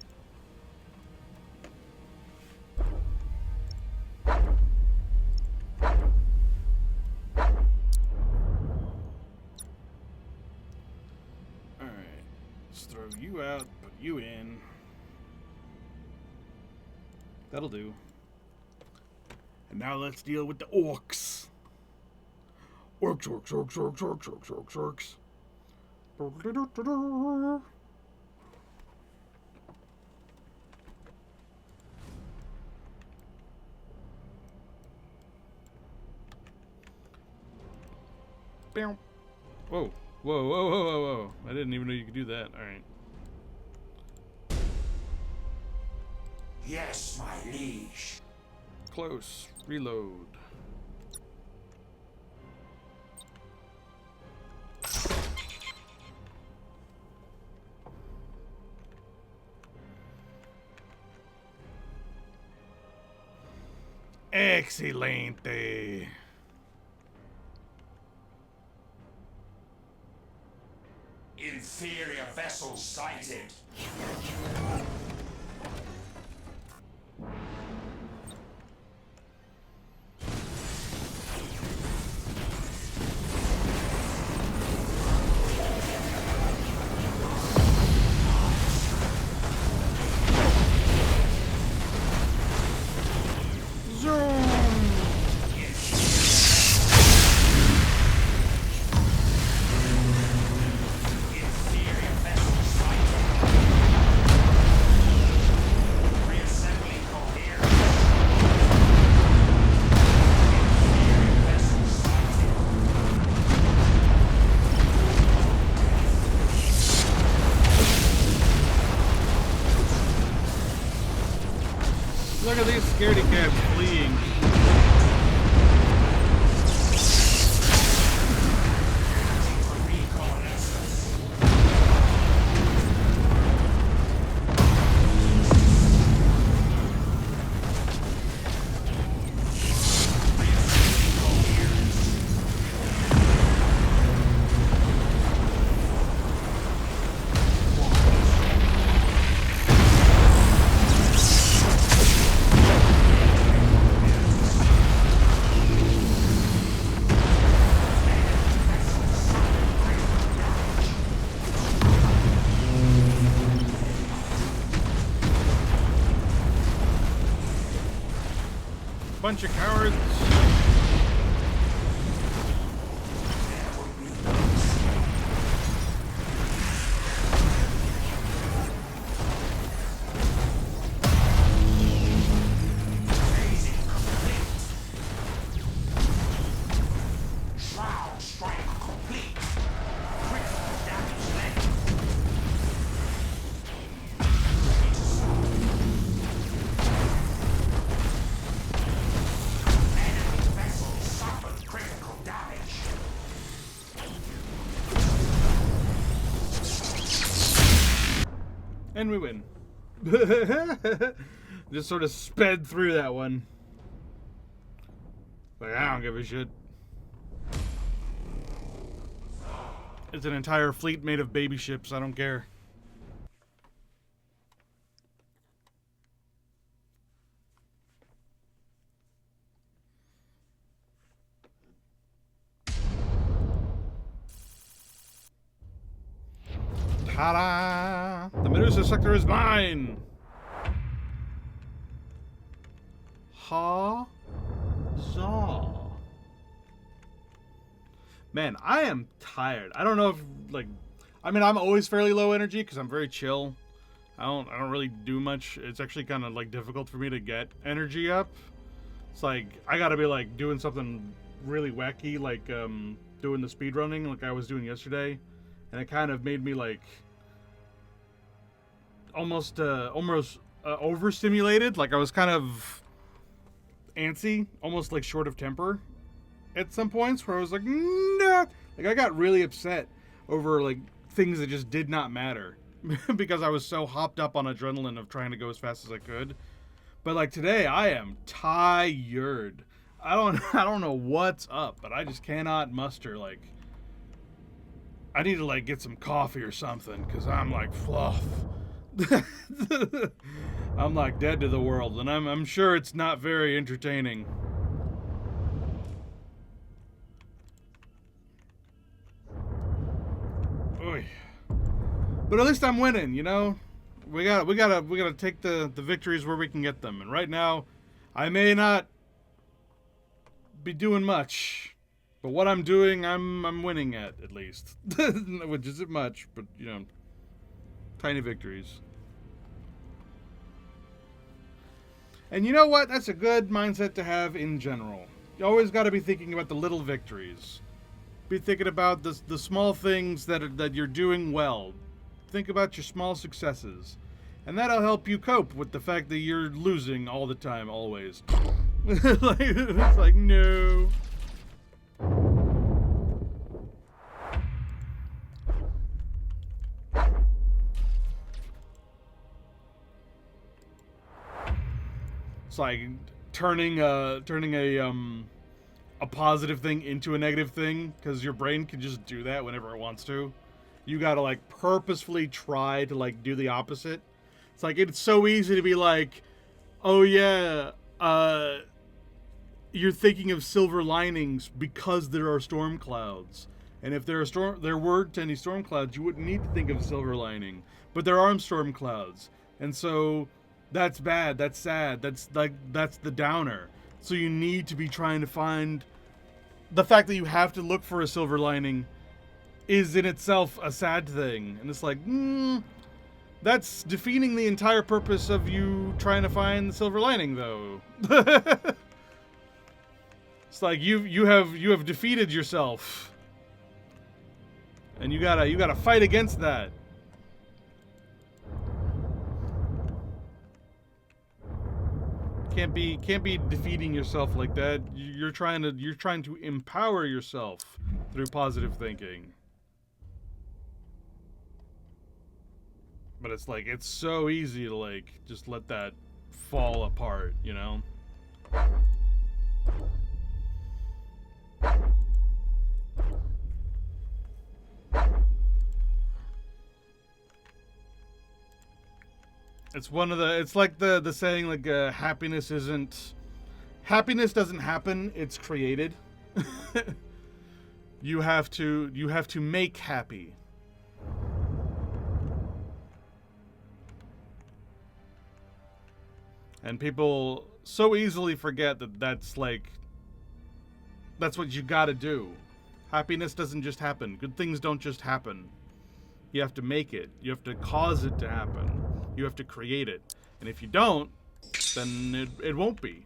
Alright. Let's throw you out, put you in. That'll do. And now let's deal with the orcs. Orcs, orcs, orcs, orcs, orcs, orcs, orcs, orcs. Whoa. Whoa, whoa, whoa, whoa, whoa. I didn't even know you could do that. Alright.
Yes, my liege.
Close. Reload. Excelente.
vessel sighted.
Look at these scaredy cats fleeing. Bunch of cowards.
Shroud strike complete. Critical damage left. Enemy vessel suffered critical damage.
And we win. Just sort of sped through that one. Like, I don't give a shit. It's an entire fleet made of baby ships. I don't care. Ta-da! The Medusa sector is mine! Huzzah! Man, I am tired. I don't know if, like... I mean, I'm always fairly low energy because I'm very chill. I don't really do much. It's actually kind of, like, difficult for me to get energy up. It's like, I gotta be, like, doing something really wacky, like, doing the speedrunning like I was doing yesterday. And it kind of made me, like... almost overstimulated. Like I was kind of antsy, almost like short of temper at some points where I was like, nah. Like I got really upset over like things that just did not matter because I was so hopped up on adrenaline of trying to go as fast as I could. But like today I am tired. I don't know what's up, but I just cannot muster like I need to like get some coffee or something because I'm like fluff. I'm like dead to the world, and I'm sure it's not very entertaining. Oy. But at least I'm winning, you know. We gotta take the victories where we can get them, and right now, I may not be doing much, but what I'm doing, I'm winning at least, which isn't much, but you know. Tiny victories. And you know what? That's a good mindset to have in general. You always got to be thinking about the little victories. Be thinking about the small things that you're doing well. Think about your small successes. And that'll help you cope with the fact that you're losing all the time, always. It's like, no. It's like turning a positive thing into a negative thing, because your brain can just do that whenever it wants to. You gotta like purposefully try to like do the opposite. It's like it's so easy to be like, oh yeah, you're thinking of silver linings because there are storm clouds. And if there weren't any storm clouds, you wouldn't need to think of a silver lining. But there are storm clouds. And so that's bad, that's sad, that's the downer. So you need to be trying to find the fact that you have to look for a silver lining is in itself a sad thing. And it's like, that's defeating the entire purpose of you trying to find the silver lining, though. It's like you have defeated yourself, and you gotta fight against that. Can't be defeating yourself like that. You're trying to empower yourself through positive thinking. But it's like, it's so easy to like just let that fall apart, you know? It's like the saying, like, happiness doesn't happen, it's created. You have to make happy. And people so easily forget that that's what you gotta do. Happiness doesn't just happen. Good things don't just happen. You have to make it. You have to cause it to happen. You have to create it. And if you don't, then it won't be.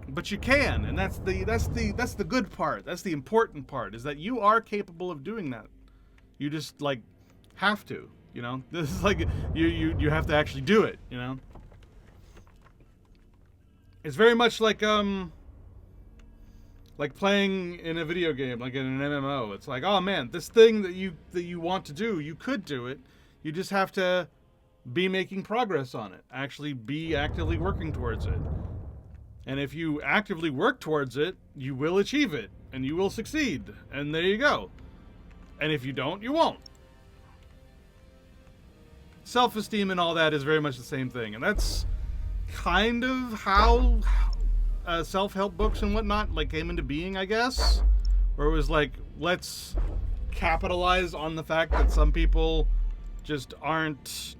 But you can, and that's the good part. That's the important part, is that you are capable of doing that. You just like have to, you know? This is like you have to actually do it, you know? It's very much like playing in a video game, like in an MMO. It's like, oh man, this thing that you want to do, you could do it. You just have to be making progress on it. Actually be actively working towards it. And if you actively work towards it, you will achieve it and you will succeed. And there you go. And if you don't, you won't. Self-esteem and all that is very much the same thing. And that's kind of how self-help books and whatnot like came into being, I guess. Where it was like, let's capitalize on the fact that some people just aren't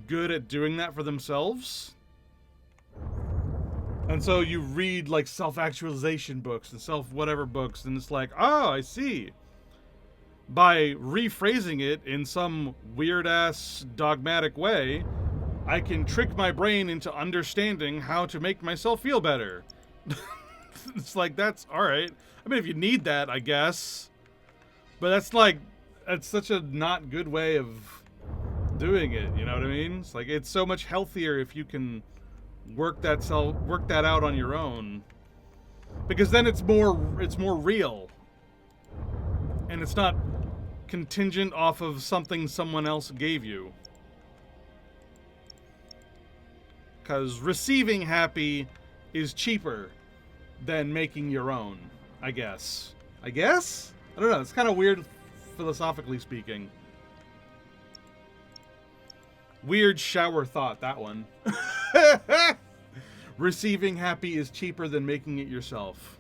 good at doing that for themselves. And so you read like self-actualization books and self-whatever books, and it's like, oh, I see. By rephrasing it in some weird-ass dogmatic way, I can trick my brain into understanding how to make myself feel better. It's like, that's alright. I mean, if you need that, I guess. But that's such a not good way of doing it, you know what I mean? It's like, it's so much healthier if you can work that out on your own. Because then it's more real. And it's not contingent off of something someone else gave you. Because receiving happy is cheaper than making your own, I guess. I don't know, it's kind of weird philosophically speaking. Weird shower thought, that one. Receiving happy is cheaper than making it yourself.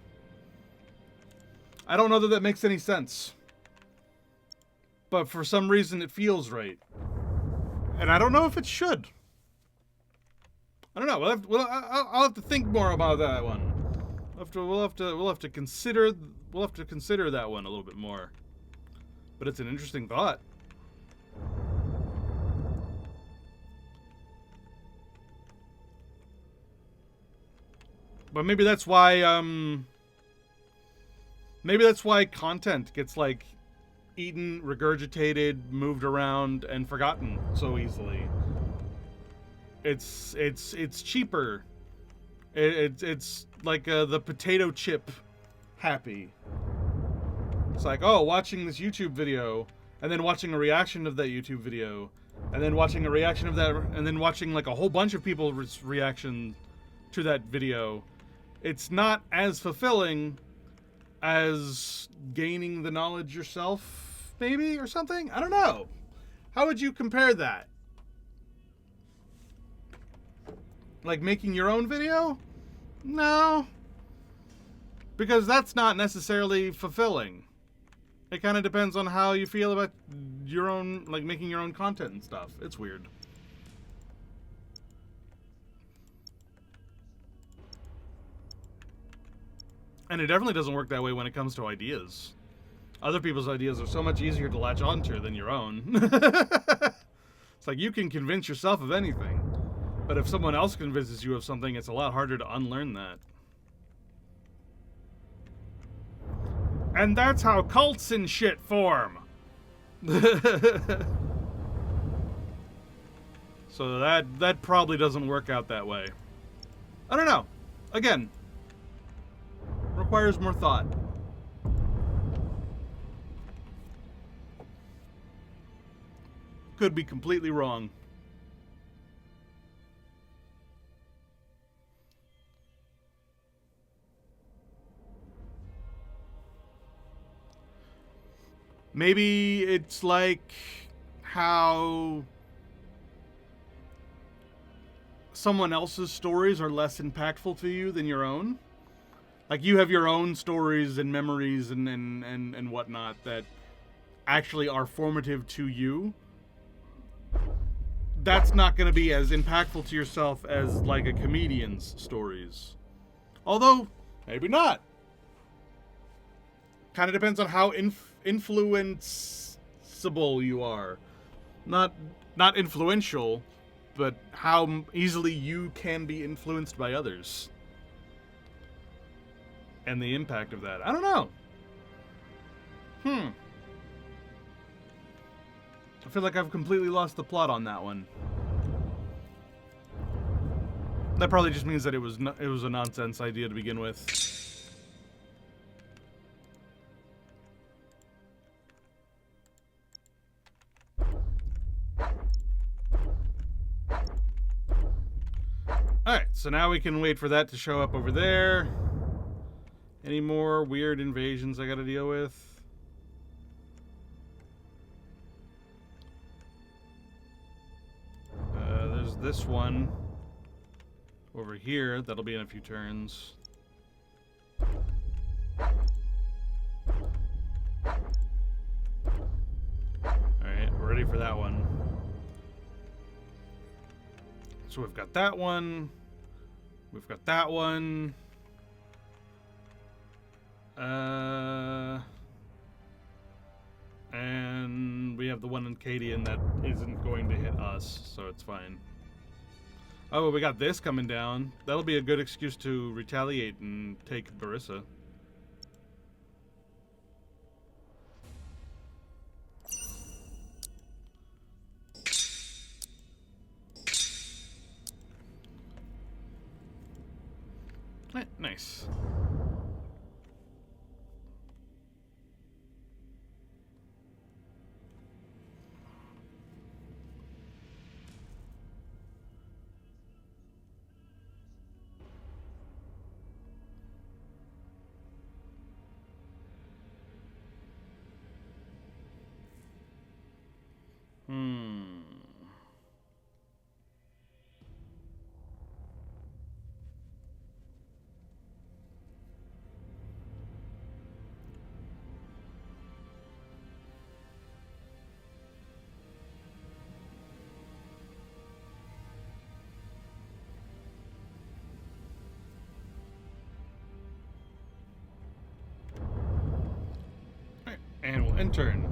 I don't know that that makes any sense. But for some reason it feels right. And I don't know if it should. I don't know. I'll have to think more about that one. We'll have to consider that one a little bit more. But it's an interesting thought. But maybe that's why content gets like eaten, regurgitated, moved around, and forgotten so easily. It's cheaper. It's like the potato chip happy. It's like, oh, watching this YouTube video, and then watching a reaction of that YouTube video, and then watching a reaction of that, and then watching like a whole bunch of people's reaction to that video, it's not as fulfilling as gaining the knowledge yourself, maybe, or something? I don't know. How would you compare that? Like making your own video? No. Because that's not necessarily fulfilling. It kind of depends on how you feel about your own, like making your own content and stuff. It's weird. And it definitely doesn't work that way when it comes to ideas. Other people's ideas are so much easier to latch onto than your own. It's like you can convince yourself of anything. But if someone else convinces you of something, it's a lot harder to unlearn that. And that's how cults and shit form. So that probably doesn't work out that way. I don't know. Again, requires more thought. Could be completely wrong. Maybe it's like how someone else's stories are less impactful to you than your own. Like you have your own stories and memories and whatnot that actually are formative to you. That's not going to be as impactful to yourself as like a comedian's stories. Although, maybe not. Kind of depends on how influenceable you are. Not influential, but how easily you can be influenced by others. And the impact of that. I don't know. I feel like I've completely lost the plot on that one. That probably just means that it was a nonsense idea to begin with. Alright, so now we can wait for that to show up over there. Any more weird invasions I gotta deal with? There's this one over here. That'll be in a few turns. Alright, we're ready for that one. So we've got that one. We've got that one. And we have the one in Cadian that isn't going to hit us, so it's fine. Oh, we got this coming down. That'll be a good excuse to retaliate and take Barissa. Nice. And we'll end turn.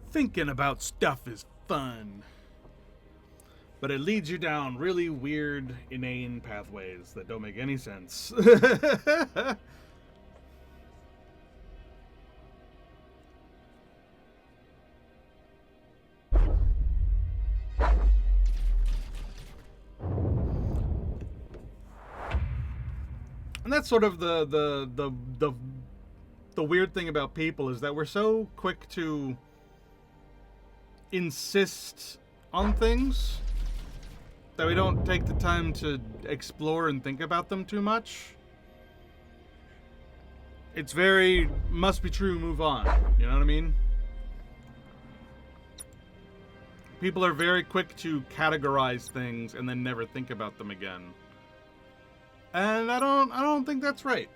Thinking about stuff is fun. But it leads you down really weird, inane pathways that don't make any sense. And that's sort of the the weird thing about people is that we're so quick to insist on things that we don't take the time to explore and think about them too much. It's very, must be true, move on. You know what I mean? People are very quick to categorize things and then never think about them again. And I don't think that's right.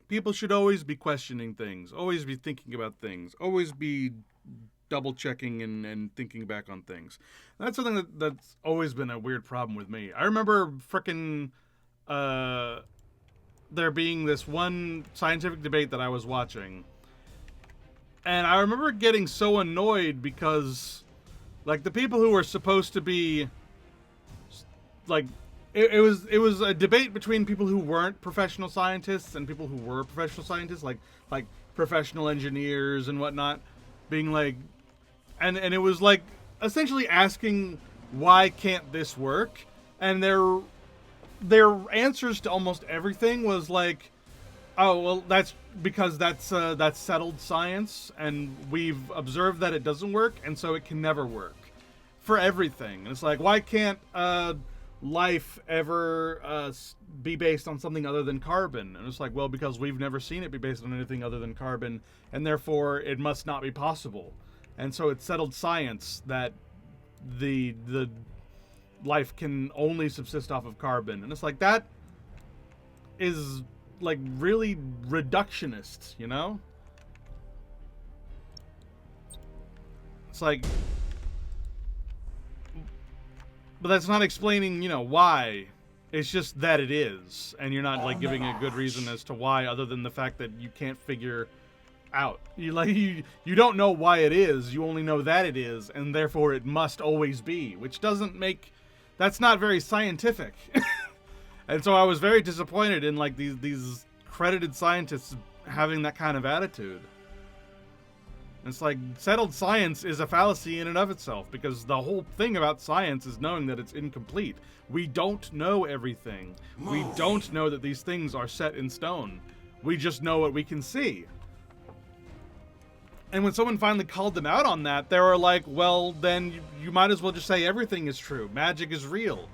People should always be questioning things, always be thinking about things, always be double checking and thinking back on things. And that's something that's always been a weird problem with me. I remember frickin' there being this one scientific debate that I was watching, and I remember getting so annoyed because, like, the people who were supposed to be, like, it was a debate between people who weren't professional scientists and people who were professional scientists, like professional engineers and whatnot, being like, and it was like essentially asking, why can't this work? And their answers to almost everything was like, oh, well, that's because that's settled science, and we've observed that it doesn't work, and so it can never work for everything. And it's like, why can't life ever be based on something other than carbon? And it's like, well, because we've never seen it be based on anything other than carbon, and therefore it must not be possible. And so it's settled science that the life can only subsist off of carbon. And it's like, that is like really reductionist, you know? It's like, but that's not explaining, you know, why. It's just that it is, and you're not like giving a good reason as to why, other than the fact that you can't figure out. You don't know why it is. You only know that it is, and therefore it must always be, which doesn't make. That's not very scientific. And so I was very disappointed in like these credited scientists having that kind of attitude. It's like, settled science is a fallacy in and of itself, because the whole thing about science is knowing that it's incomplete. We don't know everything. We don't know that these things are set in stone. We just know what we can see. And when someone finally called them out on that, they were like, well, then you might as well just say everything is true. Magic is real.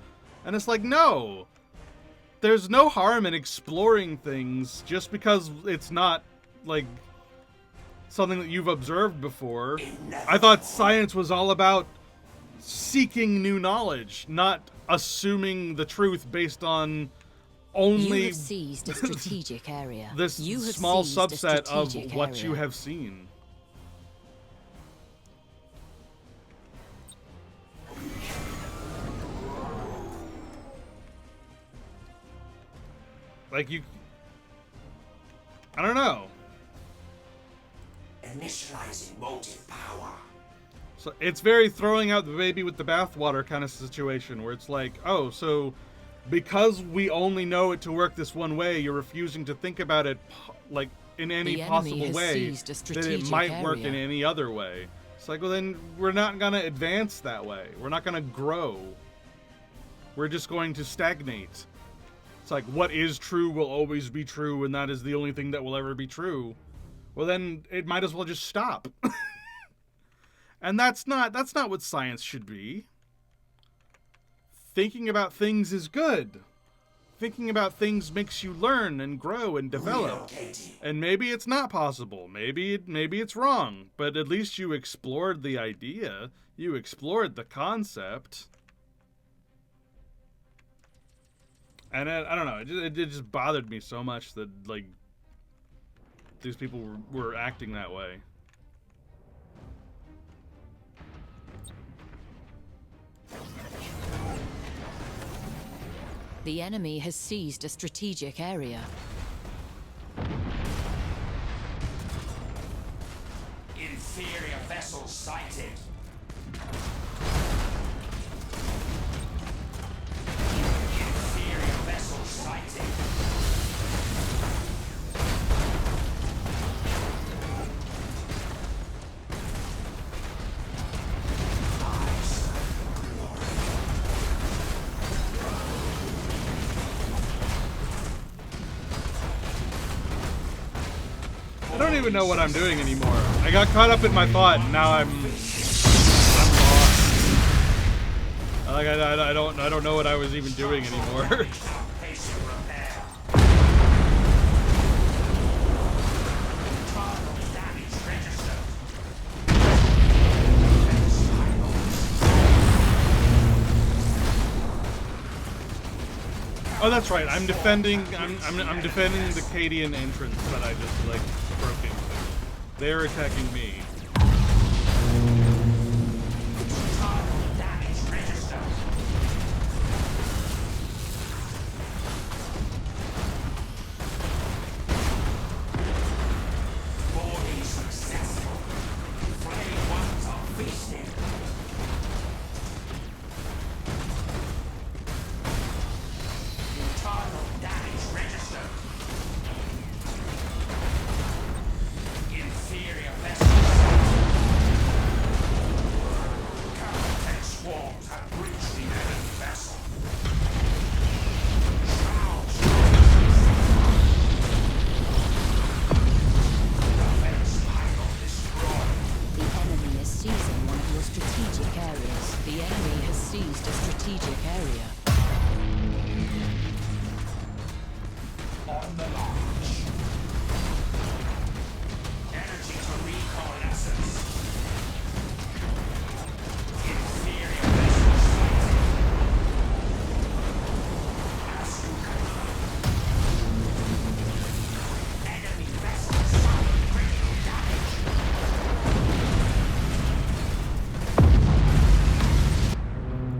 And it's like, no. There's no harm in exploring things just because it's not, like, something that you've observed before. I thought science was all about seeking new knowledge, not assuming the truth based on only
you have seized a strategic area.
this small subset of what you have seen. Like, I don't know.
Initializing motive power.
So it's very throwing out the baby with the bathwater kind of situation, where it's like, oh, so because we only know it to work this one way, you're refusing to think about it like in any possible way that it might work in any other way. It's like, well, then we're not gonna advance that way. We're not gonna grow. We're just going to stagnate. It's like, what is true will always be true, and that is the only thing that will ever be true. Well, then it might as well just stop. And that's not what science should be. Thinking about things is good. Thinking about things makes you learn and grow and develop. And maybe it's not possible. Maybe it's wrong. But at least you explored the idea. You explored the concept. And I don't know. It just bothered me so much that, like, these people were acting that way.
The enemy has seized a strategic area.
Inferior vessel sighted. Inferior vessel sighted.
even know what I'm doing anymore. I got caught up in my thought, and now I'm lost. Like I don't know what I was even doing anymore. Oh, that's right. I'm defending the Cadian entrance that I just like broke into. They're attacking me.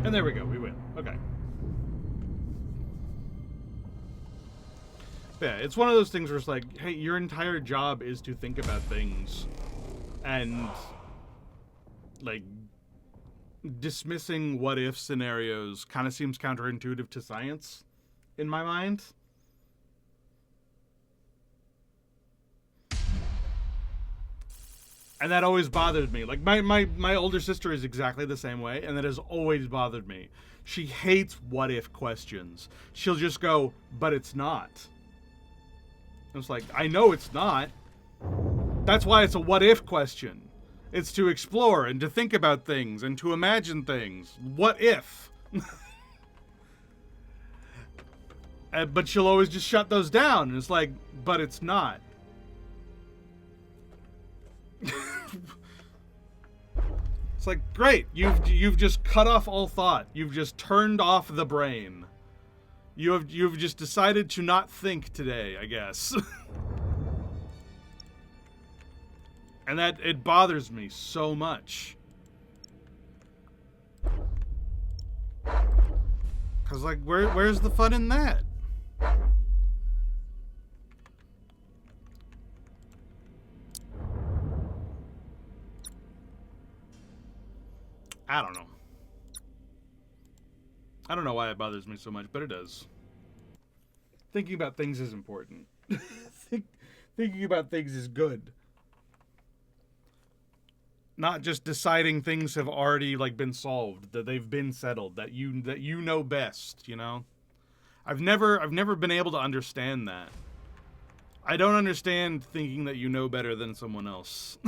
And there we go, we win. Okay. Yeah, it's one of those things where it's like, hey, your entire job is to think about things. And, like, dismissing what-if scenarios kind of seems counterintuitive to science, in my mind. And that always bothered me. Like, my older sister is exactly the same way, and that has always bothered me. She hates what-if questions. She'll just go, but it's not. And it's like, I know it's not. That's why it's a what-if question. It's to explore and to think about things and to imagine things. What if? But she'll always just shut those down. And it's like, but it's not. It's like, great, you've just cut off all thought. You've just turned off the brain. You've just decided to not think today, I guess. And that it bothers me so much. 'Cause like where's the fun in that? I don't know. I don't know why it bothers me so much, but it does. Thinking about things is important. Thinking about things is good. Not just deciding things have already like been solved, that they've been settled, that you know best, you know? I've never been able to understand that. I don't understand thinking that you know better than someone else.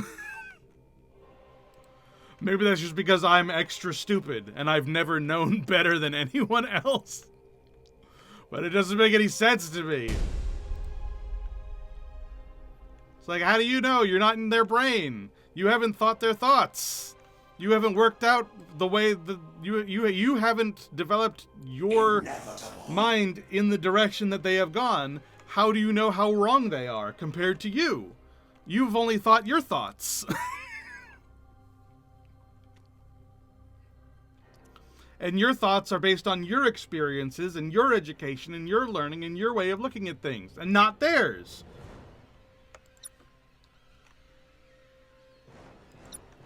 Maybe that's just because I'm extra stupid and I've never known better than anyone else. But it doesn't make any sense to me. It's like, how do you know? You're not in their brain. You haven't thought their thoughts. You haven't worked out the way that you haven't developed your mind in the direction that they have gone. How do you know how wrong they are compared to you? You've only thought your thoughts. And your thoughts are based on your experiences and your education and your learning and your way of looking at things, and not theirs.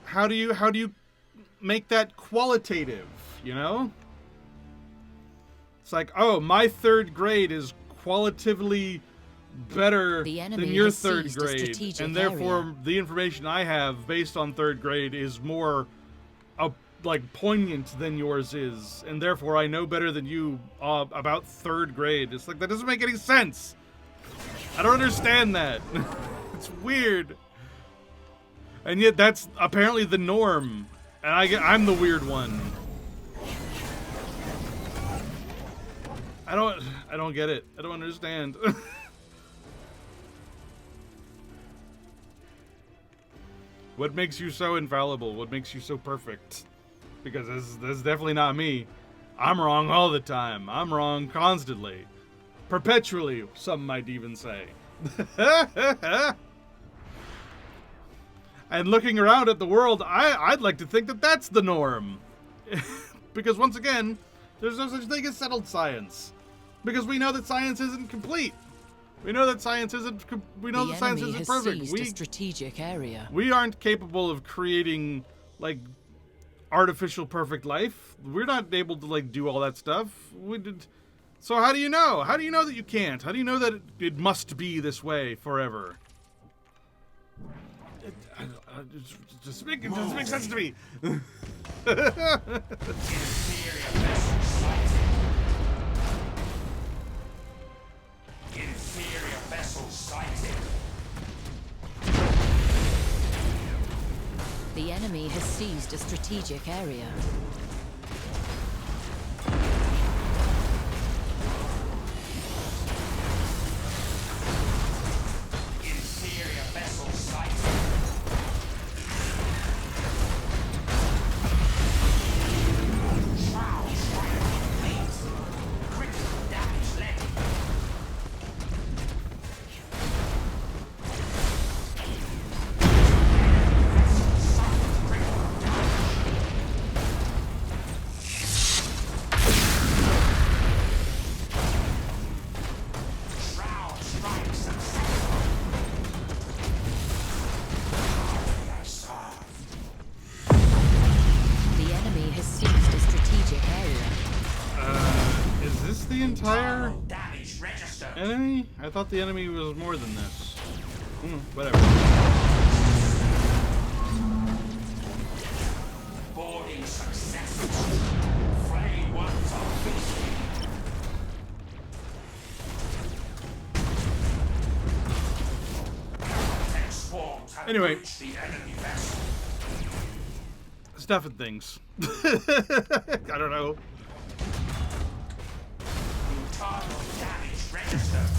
How do you make that qualitative, you know? It's like, oh, my third grade is qualitatively better than your third grade, and therefore the information I have based on third grade is more like poignant than yours is, and therefore I know better than you about third grade. It's like, that doesn't make any sense. I don't understand that. It's weird. And yet that's apparently the norm. And I'm the weird one. I don't get it. I don't understand. What makes you so infallible? What makes you so perfect? Because this is definitely not me. I'm wrong all the time. I'm wrong constantly. Perpetually, some might even say. And looking around at the world, I'd like to think that that's the norm. Because once again, there's no such thing as settled science. Because we know that science isn't complete. We know that science isn't. We know that science isn't perfect.
The enemy has seized a strategic area.
We aren't capable of creating like artificial perfect life. We're not able to like do all that stuff. We did. So how do you know? How do you know that you can't? How do you know that it must be this way forever? It doesn't make sense to me.
Inferior vessel sighted.
The enemy has seized a strategic area.
Inferior vessel sighted. Shroud strike complete. Critical damage led. Shroud strike successful.
The enemy has seized a strategic area.
Is this the entire
Damage registered.
enemy? I thought the enemy was more than this. Whatever.
Boarding successful. Frayed ones are feasting. Tech swarms have
Anyway.
reached the enemy vessel.
Stuff and things. I don't know.
Internal damage registered.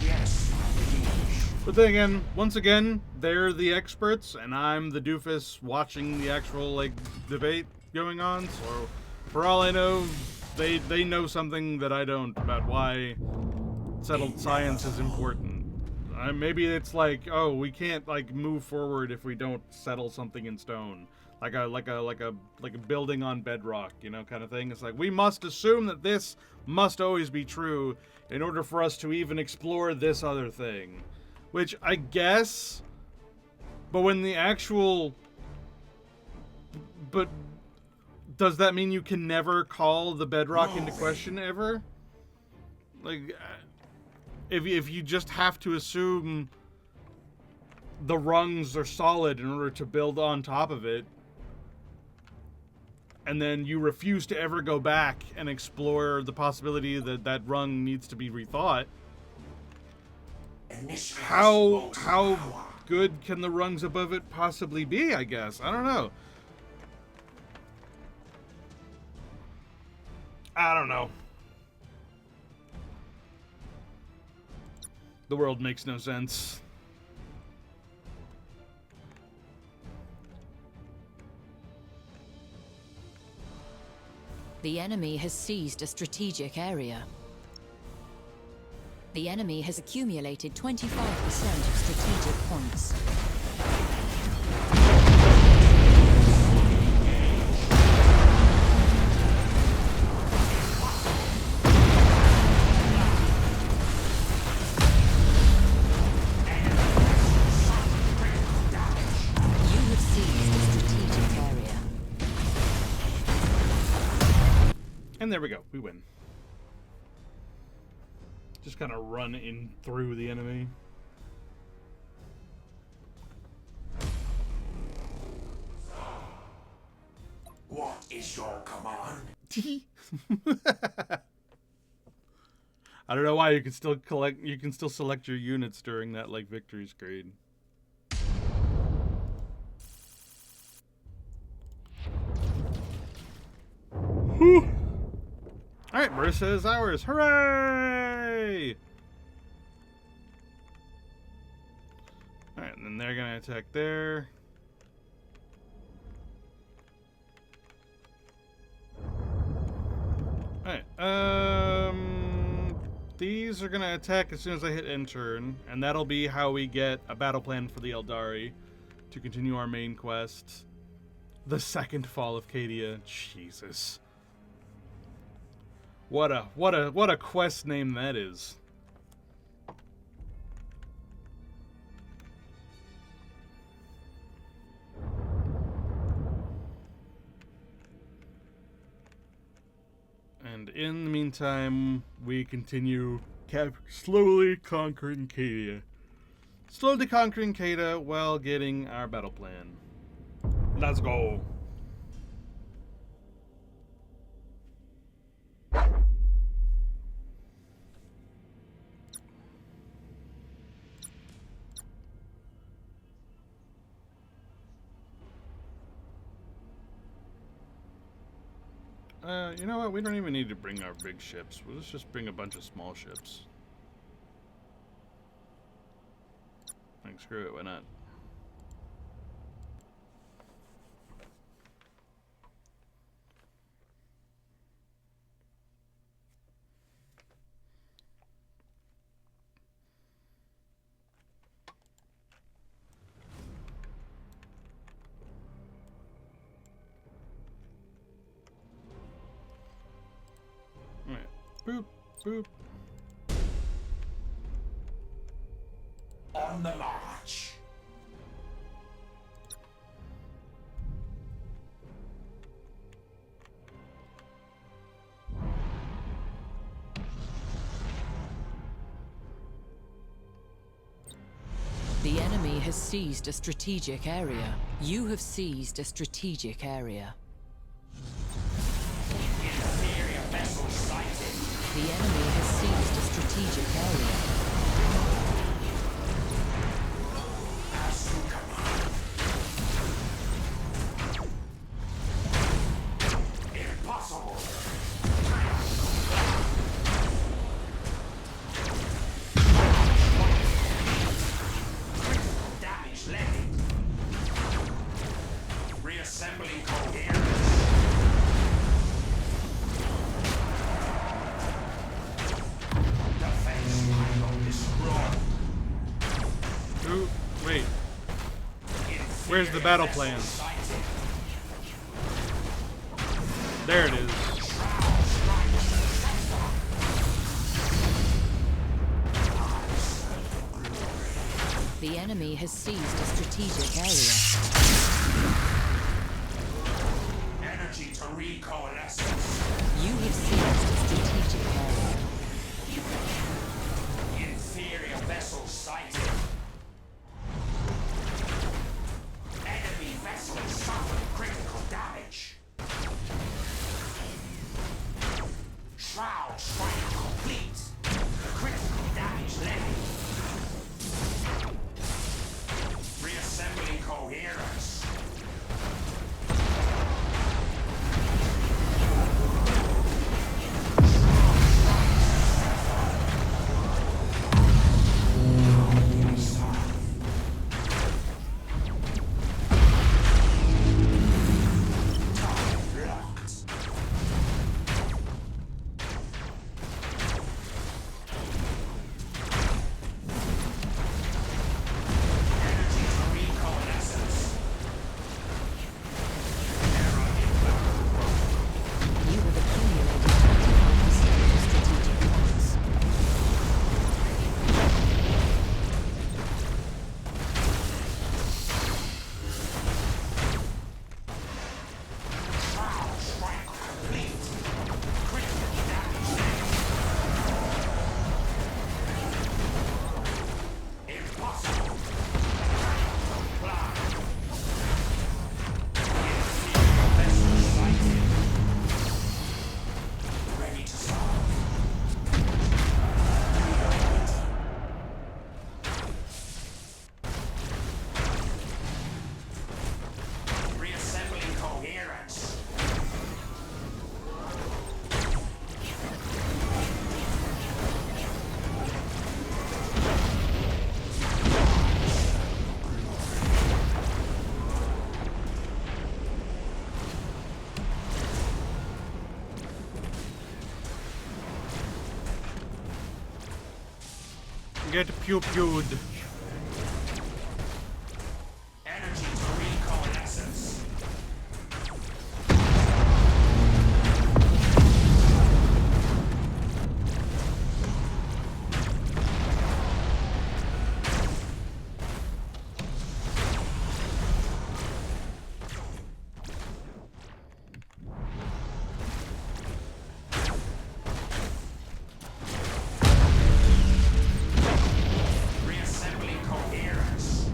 Yes, liege.
But then again, once again, they're the experts, and I'm the doofus watching the actual like debate going on. So, for all I know, they know something that I don't about why settled science is important. Maybe it's like, oh, we can't like move forward if we don't settle something in stone, like a building on bedrock, you know, kind of thing. It's like we must assume that this must always be true in order for us to even explore this other thing. Which I guess, but when the actual, but does that mean you can never call the bedrock into question ever? Like, if you just have to assume the rungs are solid in order to build on top of it, and then you refuse to ever go back and explore the possibility that that rung needs to be rethought, how good can the rungs above it possibly be, I guess? I don't know. I don't know. The world makes no sense.
The enemy has seized a strategic area. The enemy has accumulated 25% of strategic points. You have seized a strategic area.
And there we go. We win. Just kind of run in through the enemy.
What is your command?
I don't know why you can still select your units during that like victory screen. Whew. Alright, Marissa is ours. Hooray! Alright, and then they're gonna attack there. Alright, these are gonna attack as soon as I hit end turn, and that'll be how we get a battle plan for the Eldari to continue our main quest. The second fall of Cadia. Jesus. What a quest name that is. And in the meantime, we continue slowly conquering Cadia. Slowly conquering Cadia while getting our battle plan. Let's go. You know what? We don't even need to bring our big ships. Let's just bring a bunch of small ships. Like, screw it, why not? Boop, boop.
On the march.
The enemy has seized a strategic area. You have seized a strategic area. The enemy has seized a strategic area.
Impossible. Damage levied. Reassembling coherence.
Ooh, wait. Where's the battle plan? There it is.
The enemy has seized a strategic area.
Energy to recoalesce.
You have seized a strategic area.
Inferior vessel sighted. Enemy vessel suffered critical damage. Shroud strike complete. Critical damage levied. Reassembling coherence.
get pew-pewed.
Energy to recoalescence. Reassembling coherence.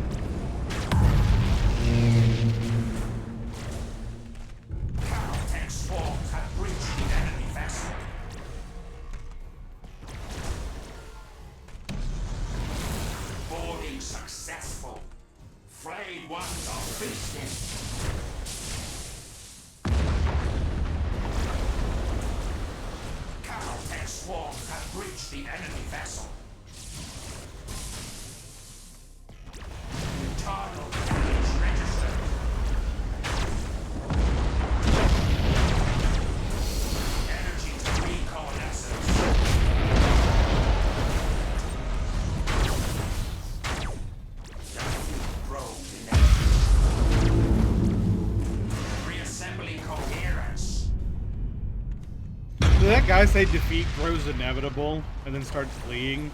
Caltech swarms have breached the enemy vessel. Boarding successful. Flayed ones are feasting. Caltech swarms have breached the enemy vessel. Internal damage registered. Energy to recoalescence. Rogue inevitable. Reassembling coherence.
Did that guy say defeat grows inevitable and then start fleeing?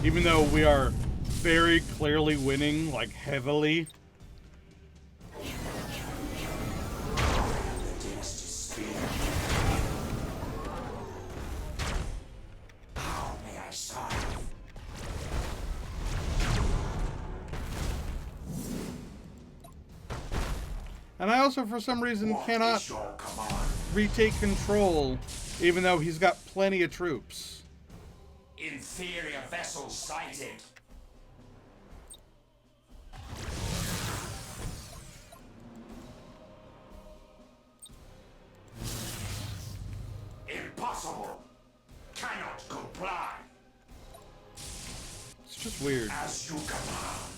Even though we are very clearly winning, like heavily.
How may I serve?
And I also, for some reason,
What
cannot
is your command?
retake control, even though he's got plenty of troops.
Inferior vessel sighted. Impossible. Cannot comply.
It's just weird.
As you command.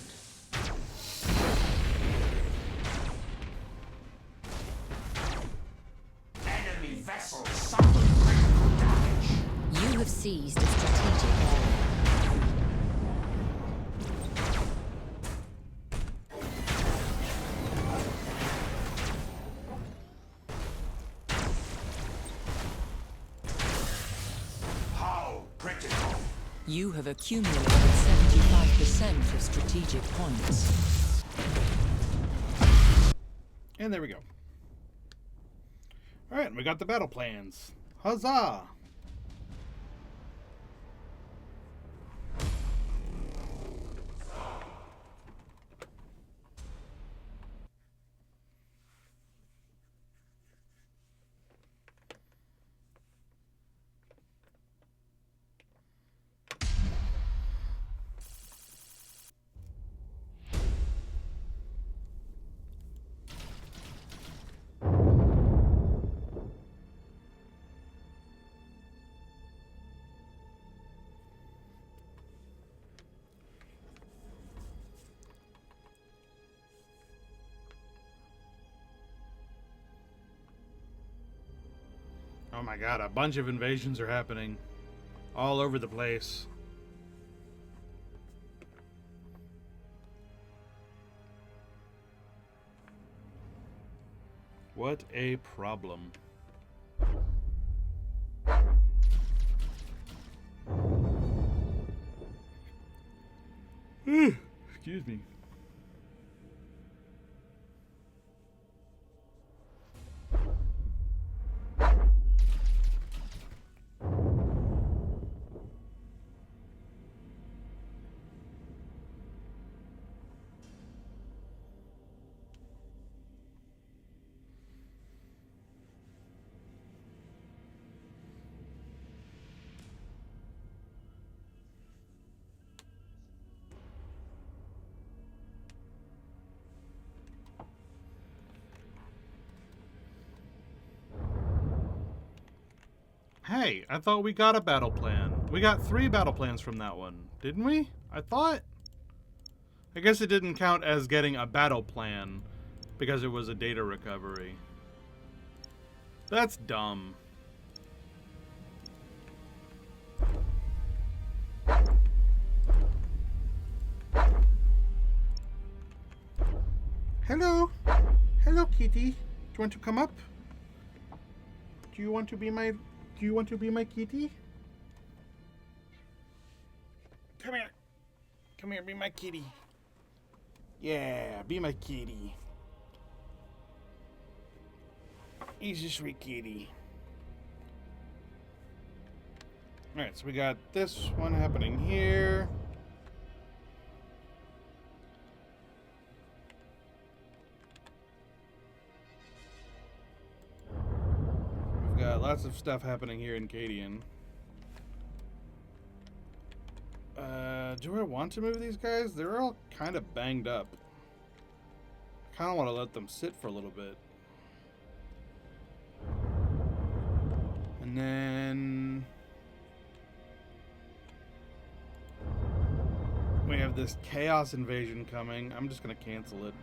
Enemy vessel suffered critical damage.
You have seized a strategic area.
How critical.
You have accumulated 75% of strategic points.
And there we go. Alright, we got the battle plans. Huzzah! Oh my god, a bunch of invasions are happening all over the place. What a problem. Excuse me. Hey, I thought we got a battle plan. We got 3 battle plans from that one, didn't we? I thought. I guess it didn't count as getting a battle plan because it was a data recovery. That's dumb. Hello. Hello, kitty. Do you want to come up? Do you want to be my kitty? Come here. Come here, be my kitty. Yeah, be my kitty. He's a sweet kitty. Alright, so we got this one happening here. We've got lots of stuff happening here in Cadian. Do I want to move these guys? They're all kind of banged up. I kind of want to let them sit for a little bit. And then we have this chaos invasion coming. I'm just going to cancel it.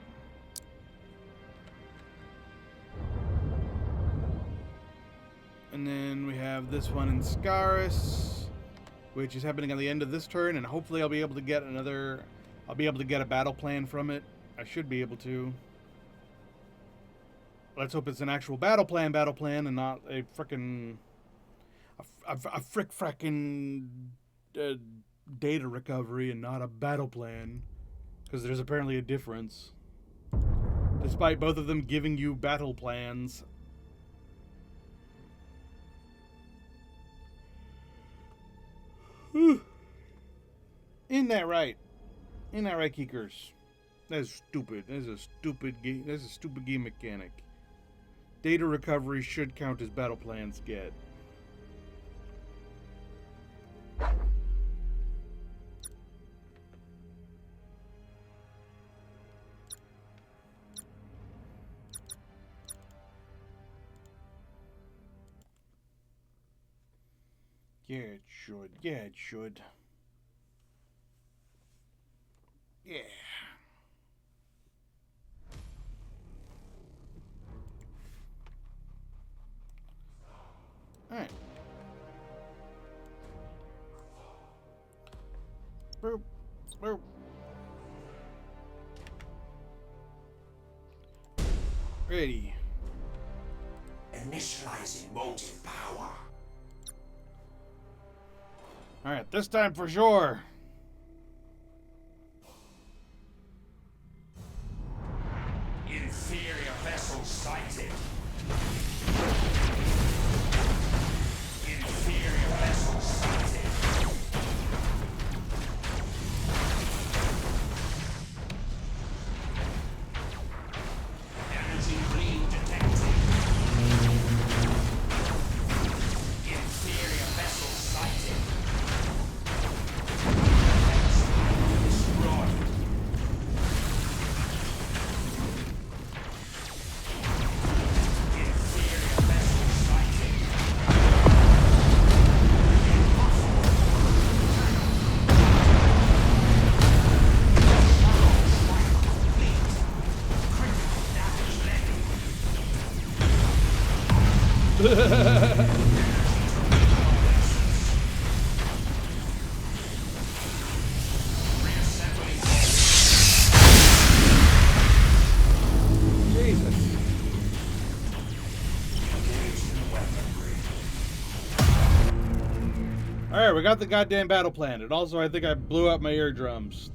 And then we have this one in Scaris, which is happening at the end of this turn, and hopefully I'll be able to get a battle plan from it. I should be able to. Let's hope it's an actual battle plan, and not a frickin' data recovery and not a battle plan, because there's apparently a difference. Despite both of them giving you battle plans. Isn't that right? Isn't that right, Keekers? That's stupid. That's a stupid game. That's a stupid game mechanic. Data recovery should count as battle plans get. Yeah, it should. Yeah, it should. Yeah. Alright. Boop. Boop. Ready.
Initializing motive power.
Alright, this time for sure.
Inferior vessel sighted. Inferior vessel sighted. Damaging green detected. Inferior vessel sighted. Destroyed.
Alright, we got the goddamn battle plan. And also, I think I blew up my eardrums.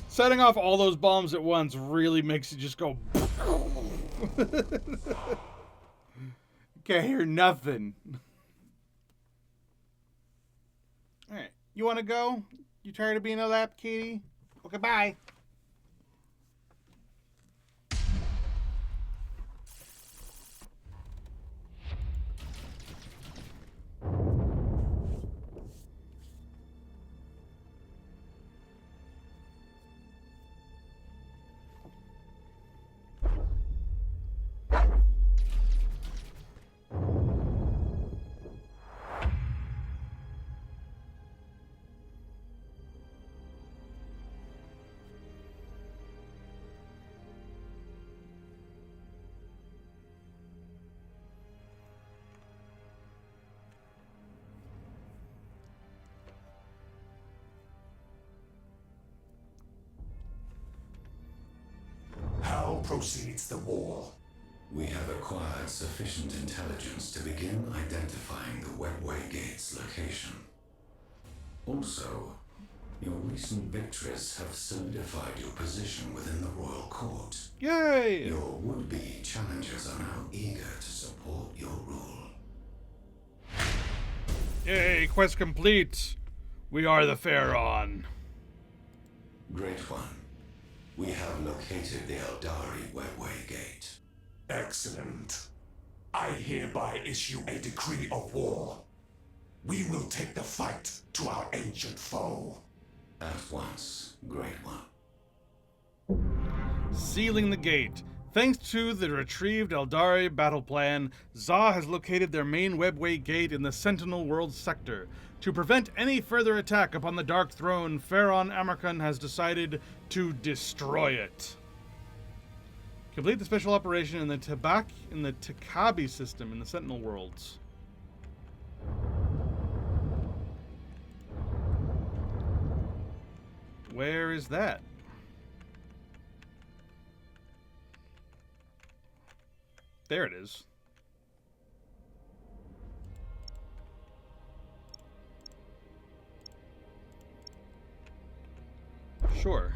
Setting off all those bombs at once really makes it just go... Can't hear nothing. Alright, you want to go? You tired of being a lap kitty? Okay, bye.
proceeds the war?
We have acquired sufficient intelligence to begin identifying the Webway Gate's location. Also, your recent victories have solidified your position within the royal court.
Yay!
Your would-be challengers are now eager to support your rule.
Yay, quest complete. We are the Pharaon.
Great One, we have located the Eldari Webway Gate.
Excellent. I hereby issue a decree of war. We will take the fight to our ancient foe.
At once, Great One.
Sealing the gate. Thanks to the retrieved Eldari battle plan, Za has located their main webway gate in the Sentinel World sector. To prevent any further attack upon the Dark Throne, Pharaon Amarkand has decided to destroy it. Complete the special operation in the Takabi system in the Sentinel Worlds. Where is that? There it is. Sure.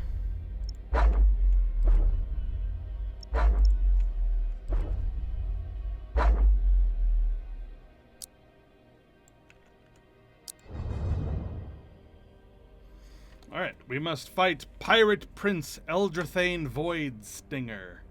Alright, we must fight Pirate Prince Eldrathane Void Stinger.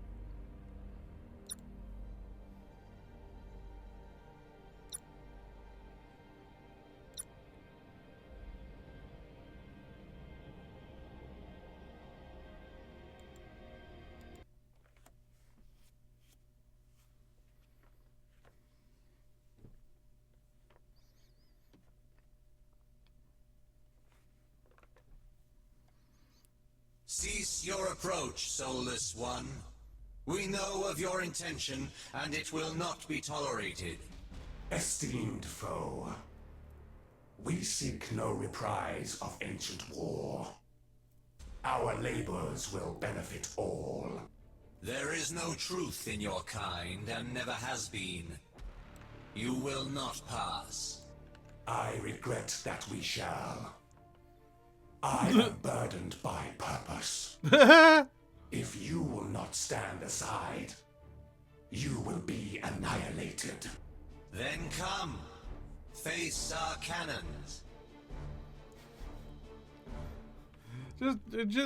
Cease your approach, soulless one. We know of your intention, and it will not be tolerated.
Esteemed foe, we seek no reprise of ancient war. Our labors will benefit all.
There is no truth in your kind, and never has been. You will not pass.
I regret that we shall. I am burdened by purpose. If you will not stand aside, you will be annihilated.
Then come. Face our cannons.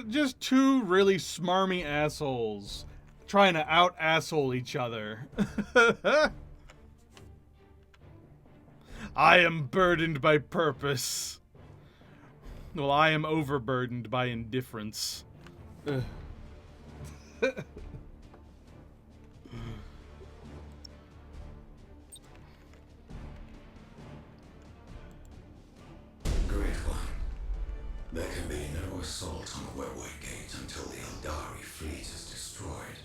Just two really smarmy assholes trying to out-asshole each other. I am burdened by purpose. Well, I am overburdened by indifference. Ugh.
Great One, there can be no assault on the Webway Gate until the Eldari fleet is destroyed.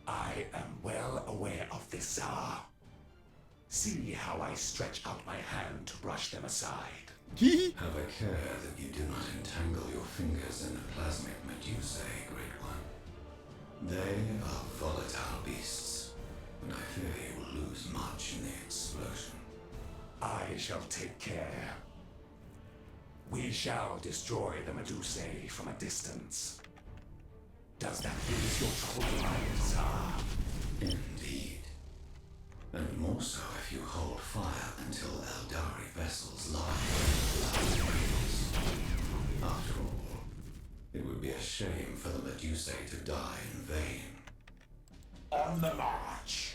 I am well aware of this, Tsar. See how I stretch out my hand to brush them aside.
Have a care that you do not entangle your fingers in the plasmic medusae, Great One. They are volatile beasts, and I fear you will lose much in the explosion.
I shall take care. We shall destroy the medusae from a distance. Does that ease your troubled mind, Tsar?
Indeed. And more so if you hold fire until Eldari vessels lie in the last rails. After all, it would be a shame for the medusae to die in vain.
On the march.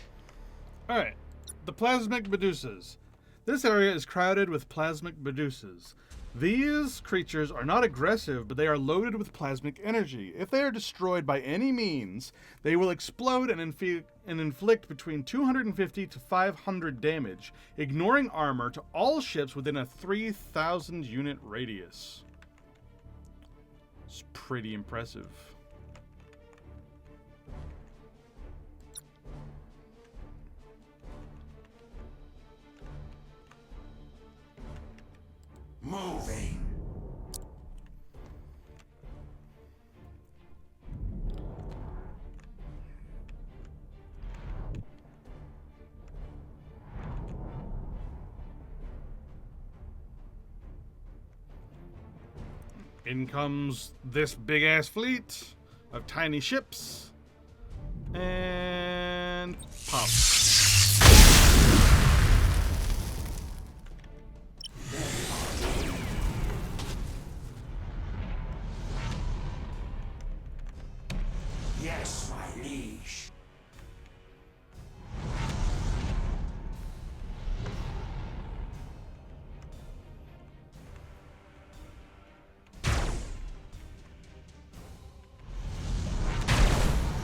Alright, the Plasmic Medusas. This area is crowded with Plasmic Medusas. These creatures are not aggressive, but they are loaded with plasmic energy. If they are destroyed by any means, they will explode and inflict between 250 to 500 damage, ignoring armor to all ships within a 3,000 unit radius. It's pretty impressive.
Moving.
In comes this big-ass fleet of tiny ships. And pop.
Yes, my liege.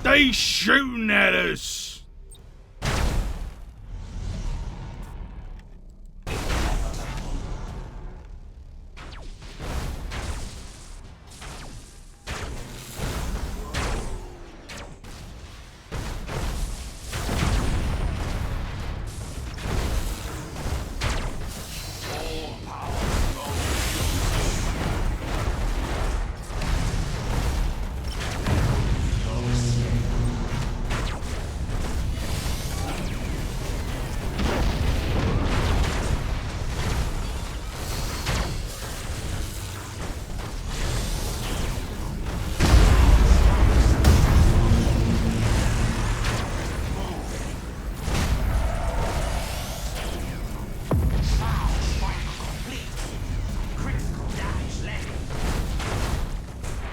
They shooting at us!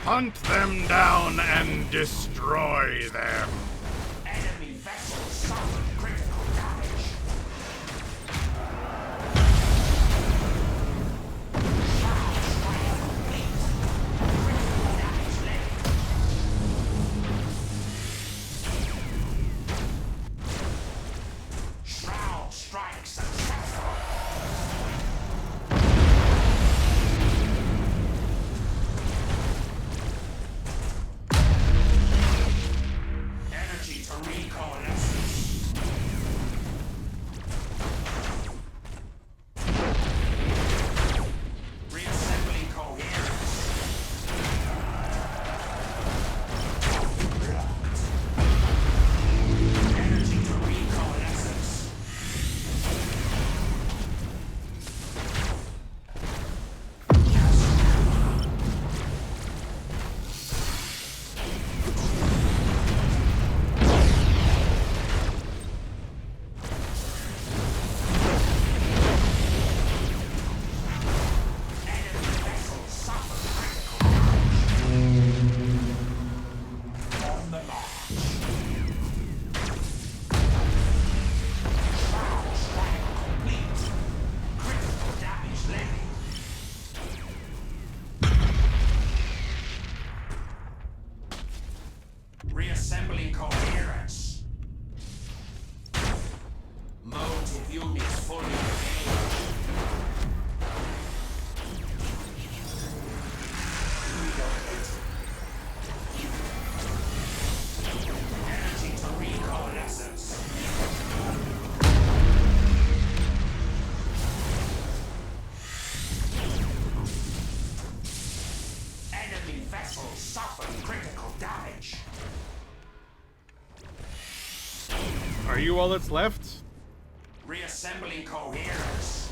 Hunt them down and destroy them.
Enemy vessels suffered critical damage. Shroud strike successful. Energy to recoalescence. Reassembling coherence. Energy to recoalescence. Enemy vessels suffer critical damage. On the march. Shroud strike complete. Critical damage levied. Reassembling coherence. Motive units fully engaged. Energy to recoalescence. Enemy vessels suffer critical damage.
Are you all that's left?
Reassembling coherence.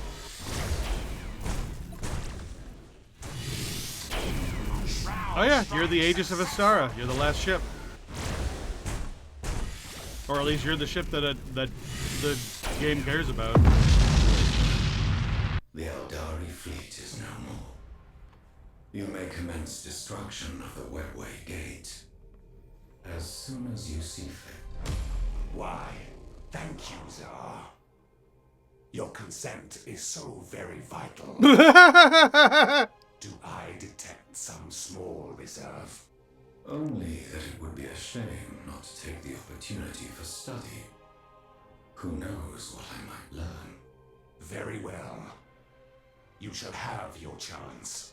Shroud
Oh yeah,
strike
you're the Aegis of
successful.
Astara. You're the last ship. Or at least you're the ship that the game cares about.
The Eldari fleet is no more. You may commence destruction of the Webway Gate as soon as you see fit.
Why, thank you, Tsar. Your consent is so very vital. Do I detect some small reserve?
Only that it would be a shame not to take the opportunity for study. Who knows what I might learn?
Very well. You shall have your chance.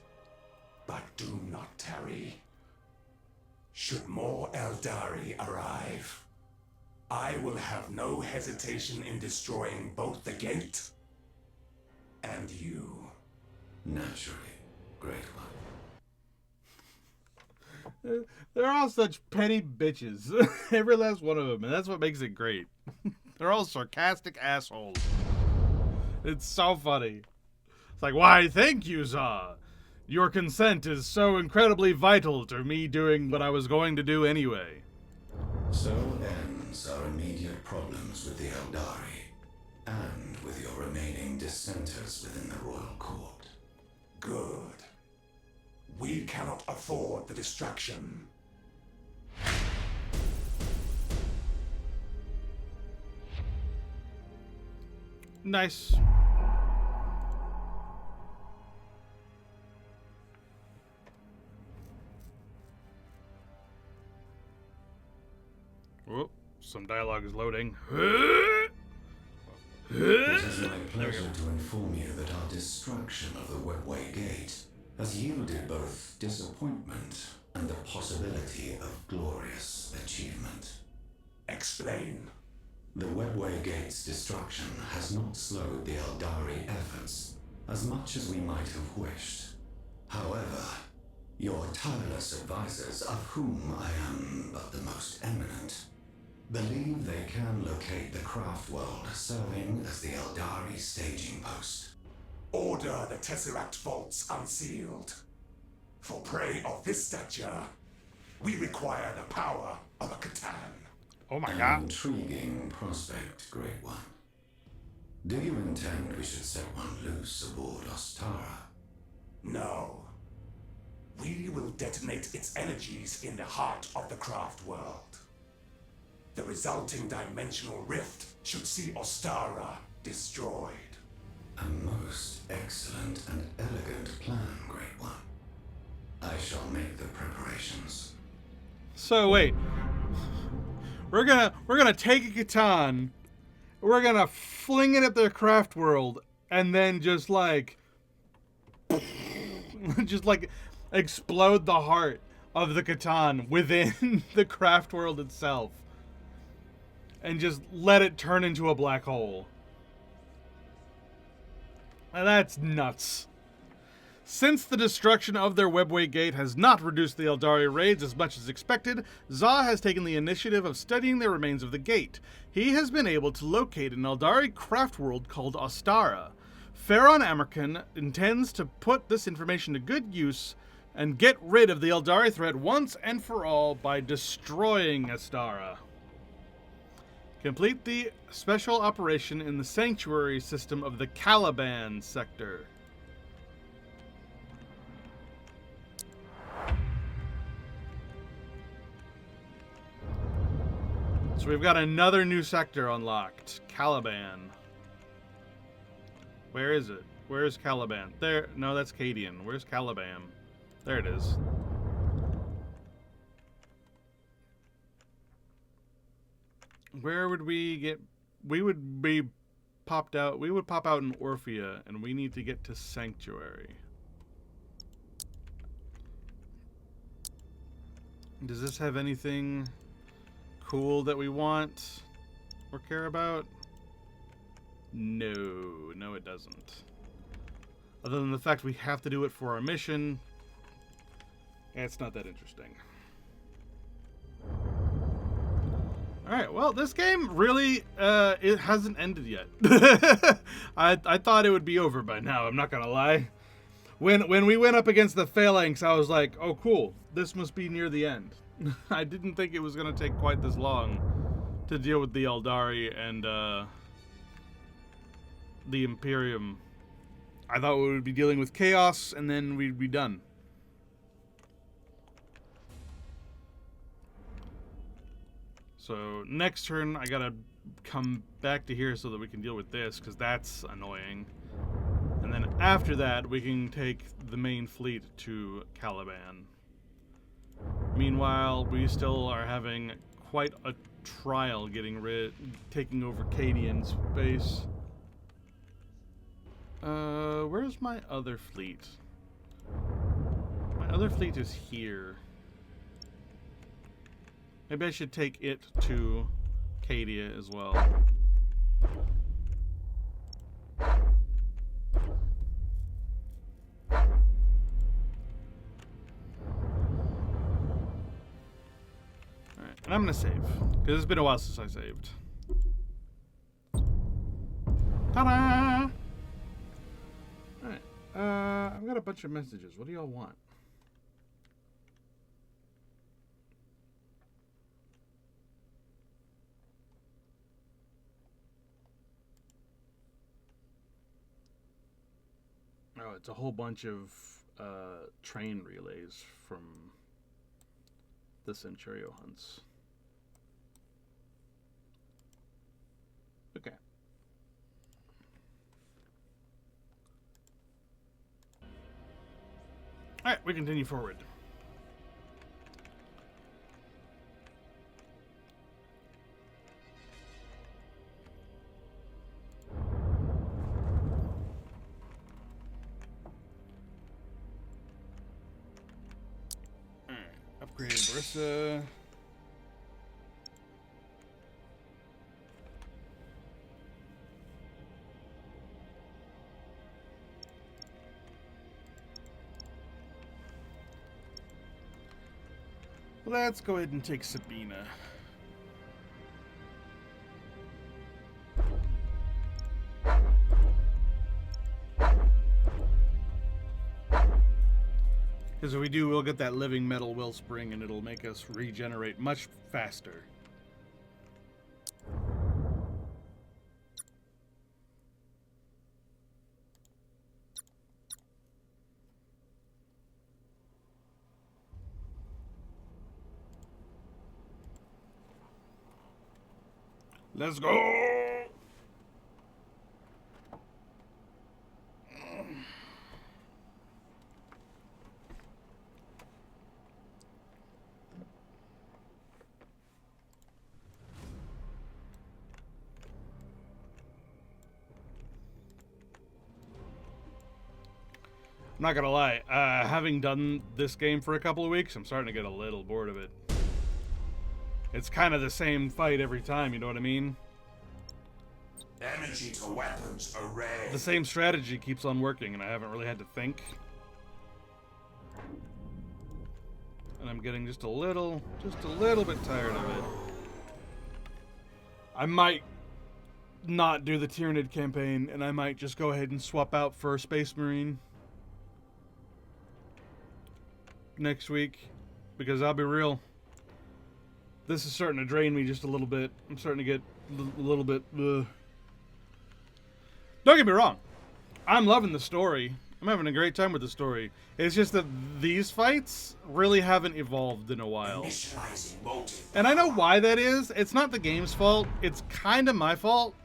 But do not tarry. Should more Eldari arrive, I will have no hesitation in destroying both the gate and you.
Naturally, Great One.
They're all such petty bitches. Every last one of them, and that's what makes it great. They're all sarcastic assholes. It's so funny. It's like, why, thank you, Za. Your consent is so incredibly vital to me doing what I was going to do anyway.
So ends our immediate problems with the Eldari, and with your remaining dissenters within the royal court.
Good. We cannot afford the distraction.
Nice. Whoop, some dialogue is loading.
It is my pleasure to inform you that our destruction of the Webway Gate has yielded both disappointment and the possibility of glorious achievement.
Explain.
The Webway Gate's destruction has not slowed the Eldari efforts as much as we might have wished. However, your tireless advisors, of whom I am but the most eminent, believe they can locate the craft world serving as the Eldari staging post.
Order the Tesseract vaults unsealed. For prey of this stature, we require the power of a Catan.
Oh my
An
god.
intriguing prospect, Great One. Do you intend we should set one loose aboard Ostara?
No. We will detonate its energies in the heart of the craft world. The resulting dimensional rift should see Ostara destroyed.
A most excellent and elegant plan, Great One. I shall make the preparations.
So wait. We're gonna take a Catan, we're gonna fling it at their craft world, and then just like explode the heart of the Catan within the craft world itself. And just let it turn into a black hole. Now that's nuts. Since the destruction of their Webway Gate has not reduced the Eldari raids as much as expected, Za has taken the initiative of studying the remains of the gate. He has been able to locate an Eldari craft world called Ostara. Pharaon Amerkin intends to put this information to good use and get rid of the Eldari threat once and for all by destroying Ostara. Complete the special operation in the sanctuary system of the Caliban sector. So we've got another new sector unlocked. Caliban. Where is it? Where is Caliban? There. No, that's Cadian. Where's Caliban? There it is. Where would we get... We would be popped out... We would pop out in Orphea, and we need to get to Sanctuary. Does this have anything cool that we want or care about? No, it doesn't. Other than the fact we have to do it for our mission, it's not that interesting. Alright, well, this game really, it hasn't ended yet. I thought it would be over by now, I'm not gonna lie. When we went up against the Phalanx, I was like, oh cool, this must be near the end. I didn't think it was gonna take quite this long to deal with the Eldari and, the Imperium. I thought we would be dealing with chaos and then we'd be done. So next turn I gotta come back to here so that we can deal with this, because that's annoying. And then after that we can take the main fleet to Caliban. Meanwhile, we still are having quite a trial taking over Cadian's base. Where's my other fleet? My other fleet is here. Maybe I should take it to Cadia as well. Alright, and I'm gonna save, because it's been a while since I saved. Ta-da! Alright. I've got a bunch of messages. What do y'all want? Oh, it's a whole bunch of train relays from the Centurio hunts. Okay. Alright, we continue forward. Alright, upgrade Barissa. Let's go ahead and take Sabina. Because if we do, we'll get that living metal wellspring and it'll make us regenerate much faster. Let's go! I'm not gonna lie, having done this game for a couple of weeks, I'm starting to get a little bored of it. It's kind of the same fight every time, you know what I mean?
Energy to weapons array.
The same strategy keeps on working, and I haven't really had to think. And I'm getting just a little bit tired of it. I might not do the Tyranid campaign, and I might just go ahead and swap out for Space Marine next week, because I'll be real, this is starting to drain me just a little bit. I'm starting to get a little bit Don't get me wrong, I'm loving the story. I'm having a great time with the story. It's just that these fights really haven't evolved in a while. And I know why that is. It's not the game's fault. It's kind of my fault.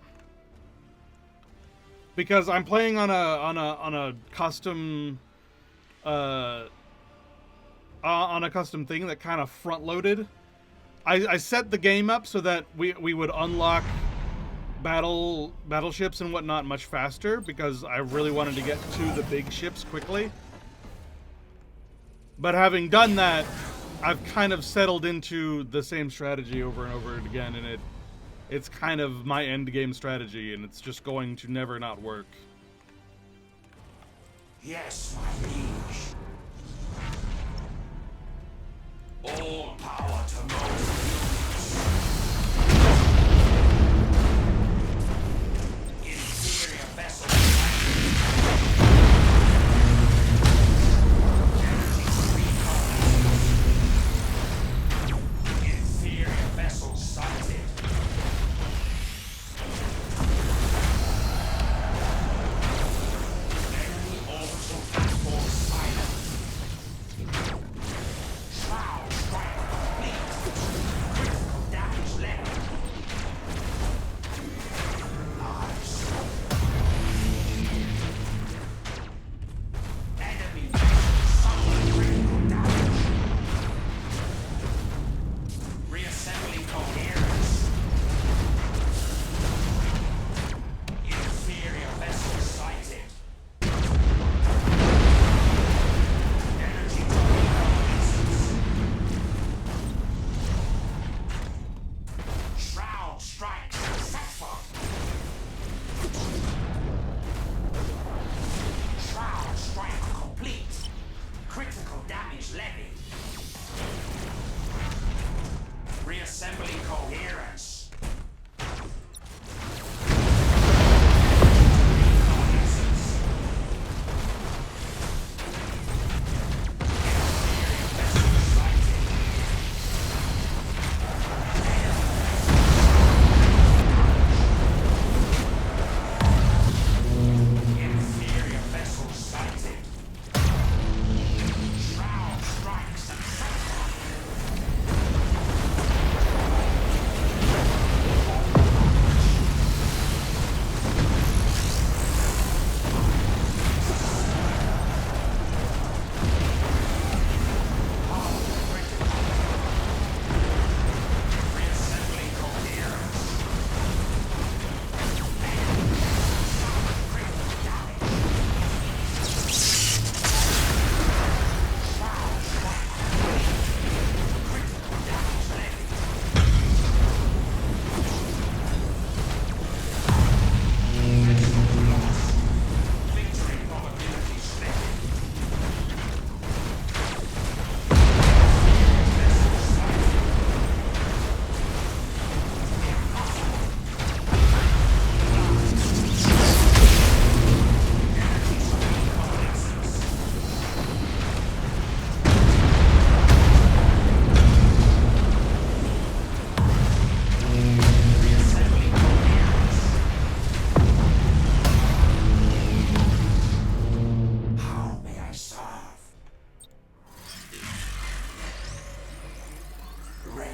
Because I'm playing on a custom on a custom thing that kind of front loaded. I set the game up so that we would unlock battleships and whatnot much faster, because I really wanted to get to the big ships quickly. But having done that, I've kind of settled into the same strategy over and over again, and it's kind of my end game strategy, and it's just going to never not work.
Yes, my liege. All power to Moses. Inferior vessels. Inferior vessels sighted. Enemy orbital platform silent. Shroud strike complete. Critical damage left. Nice. Enemy vessels suffer critical damage. Reassembling coherence. Inferior vessel sighted. Energy reconnaissance. Shroud strike successful. Shroud strike complete. Critical damage levied. Reassembling coherence. Reconnaissance.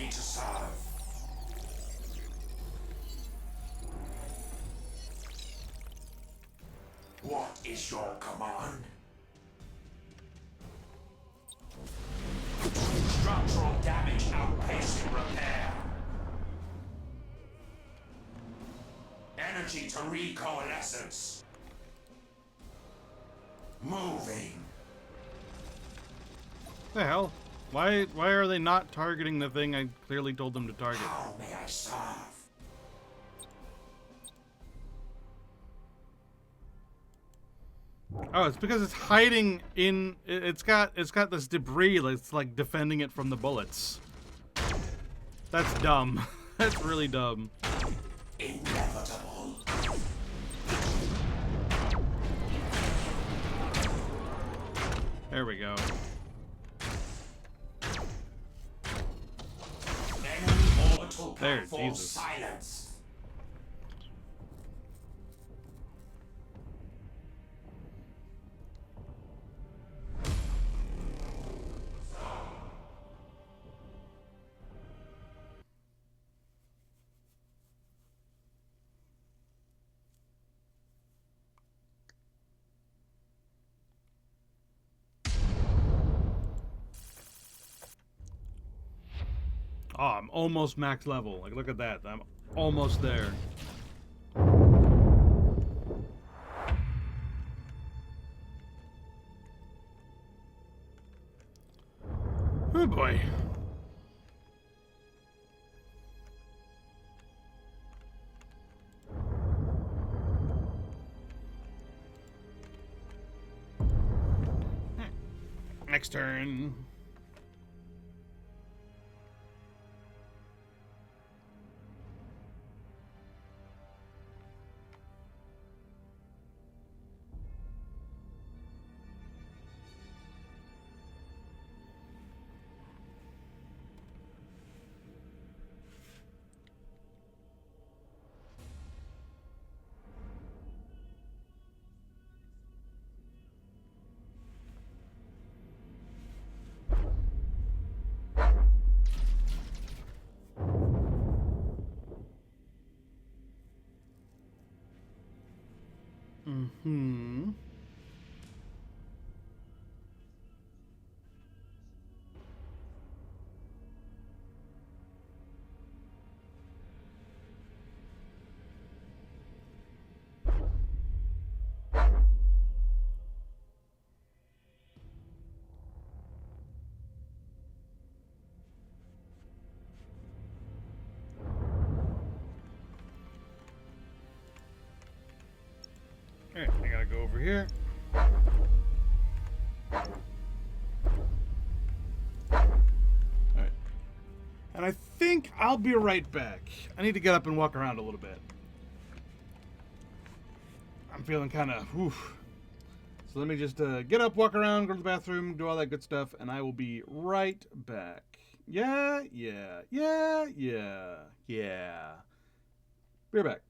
me to serve. What is your command? Structural damage outpacing repair. Energy to recoalescence. Moving.
The hell? Why are they not targeting the thing I clearly told them to target?
How may I serve?
Oh, it's because it's hiding in. It's got this debris that's like defending it from the bullets. That's dumb. That's really dumb.
Inevitable.
There we go.
Enemy orbital
There,
platform
Jesus.
silence.
Oh, I'm almost max level. Like, look at that. I'm almost there. Oh boy. Next turn. Mm-hmm. Alright, I gotta go over here. Alright. And I think I'll be right back. I need to get up and walk around a little bit. I'm feeling kind of, So let me just get up, walk around, go to the bathroom, do all that good stuff, and I will be right back. Yeah. Be right back.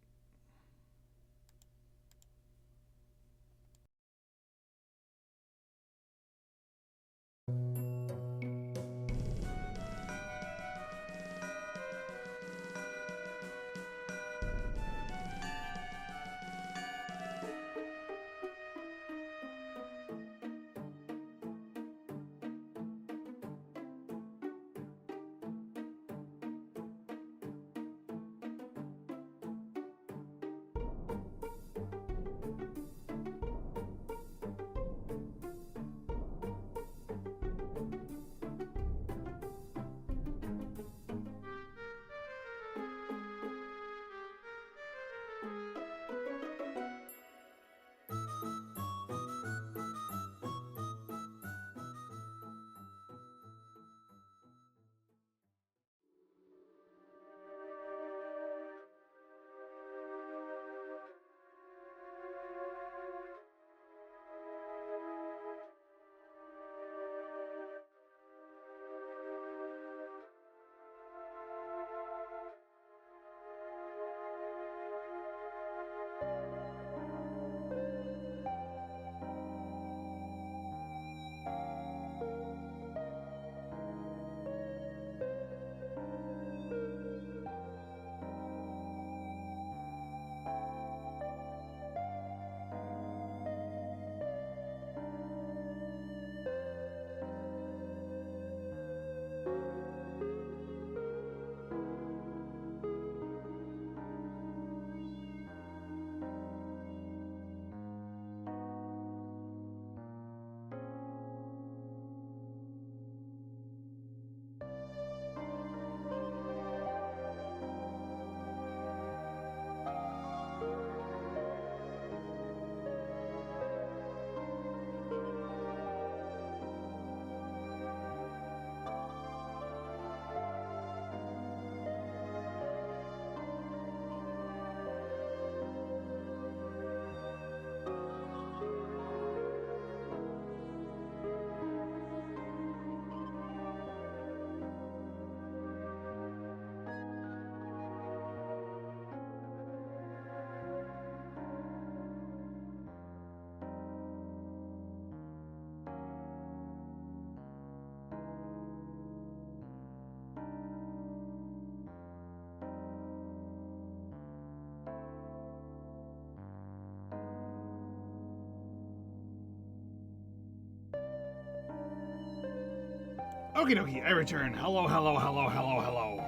Okie dokie, I return. Hello, hello, hello, hello, hello.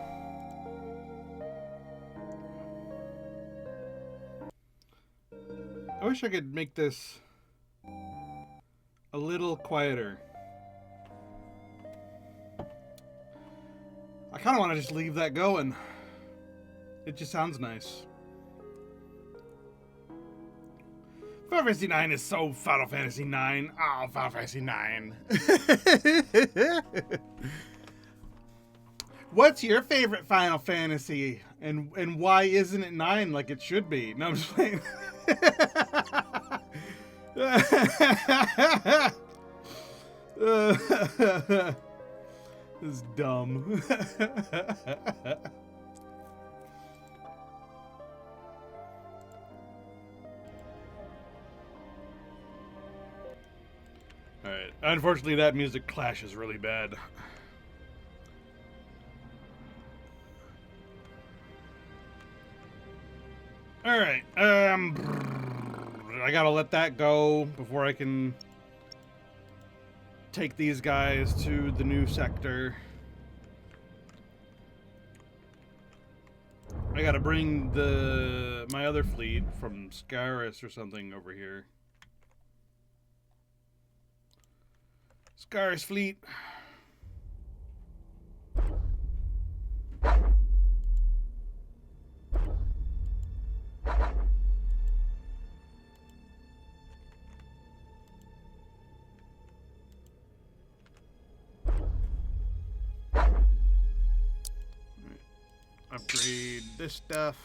I wish I could make this a little quieter. I kind of want to just leave that going. It just sounds nice. Final Fantasy IX is so Final Fantasy IX. Oh, Final Fantasy IX. What's your favorite Final Fantasy? And why isn't it 9 like it should be? No, I'm just playing. This is dumb. Alright. Unfortunately, that music clashes really bad. Alright. I gotta let that go before I can take these guys to the new sector. I gotta bring my other fleet from Scaris or something over here. Scaris fleet. Upgrade this stuff.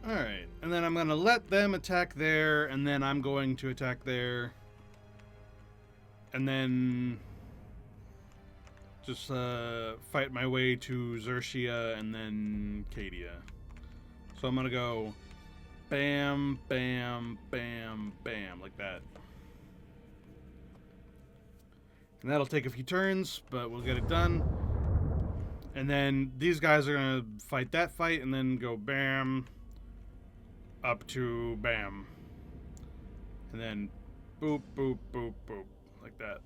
Alright, and then I'm going to let them attack there, and then I'm going to attack there. And then just fight my way to Xerxia and then Cadia. So I'm going to go bam, bam, bam, bam, like that. And that'll take a few turns, but we'll get it done. And then these guys are going to fight that fight and then go bam, up to bam. And then boop, boop, boop, boop, like that.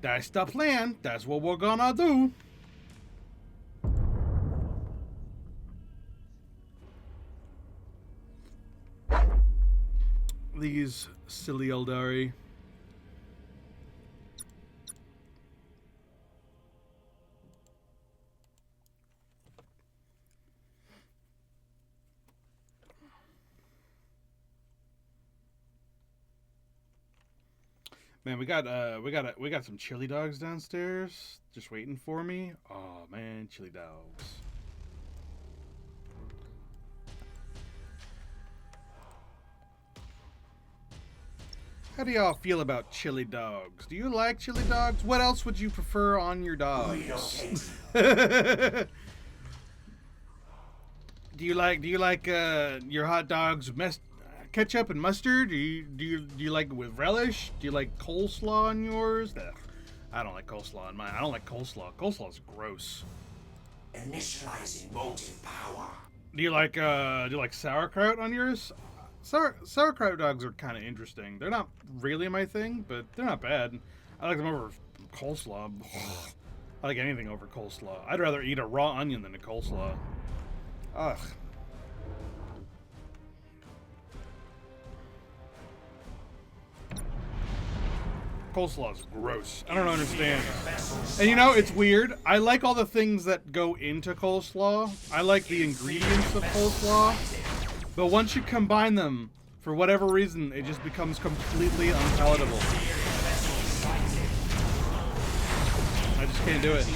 That's the plan. That's what we're gonna do. These silly Eldari. Man, we got some chili dogs downstairs just waiting for me. Oh man, chili dogs. How do y'all feel about chili dogs? Do you like chili dogs? What else would you prefer on your dogs? Do you like your hot dogs with ketchup and mustard? Do you like it with relish? Do you like coleslaw on yours? Ugh, I don't like coleslaw on mine. I don't like coleslaw. Coleslaw's gross.
Initializing motive power.
Do you like sauerkraut on yours? Sauerkraut dogs are kind of interesting. They're not really my thing, but they're not bad. I like them over coleslaw. I like anything over coleslaw. I'd rather eat a raw onion than a coleslaw. Ugh. Coleslaw's gross. I don't understand. And you know, it's weird. I like all the things that go into coleslaw. I like the ingredients of coleslaw. But once you combine them, for whatever reason, it just becomes completely unpalatable. I just can't do it.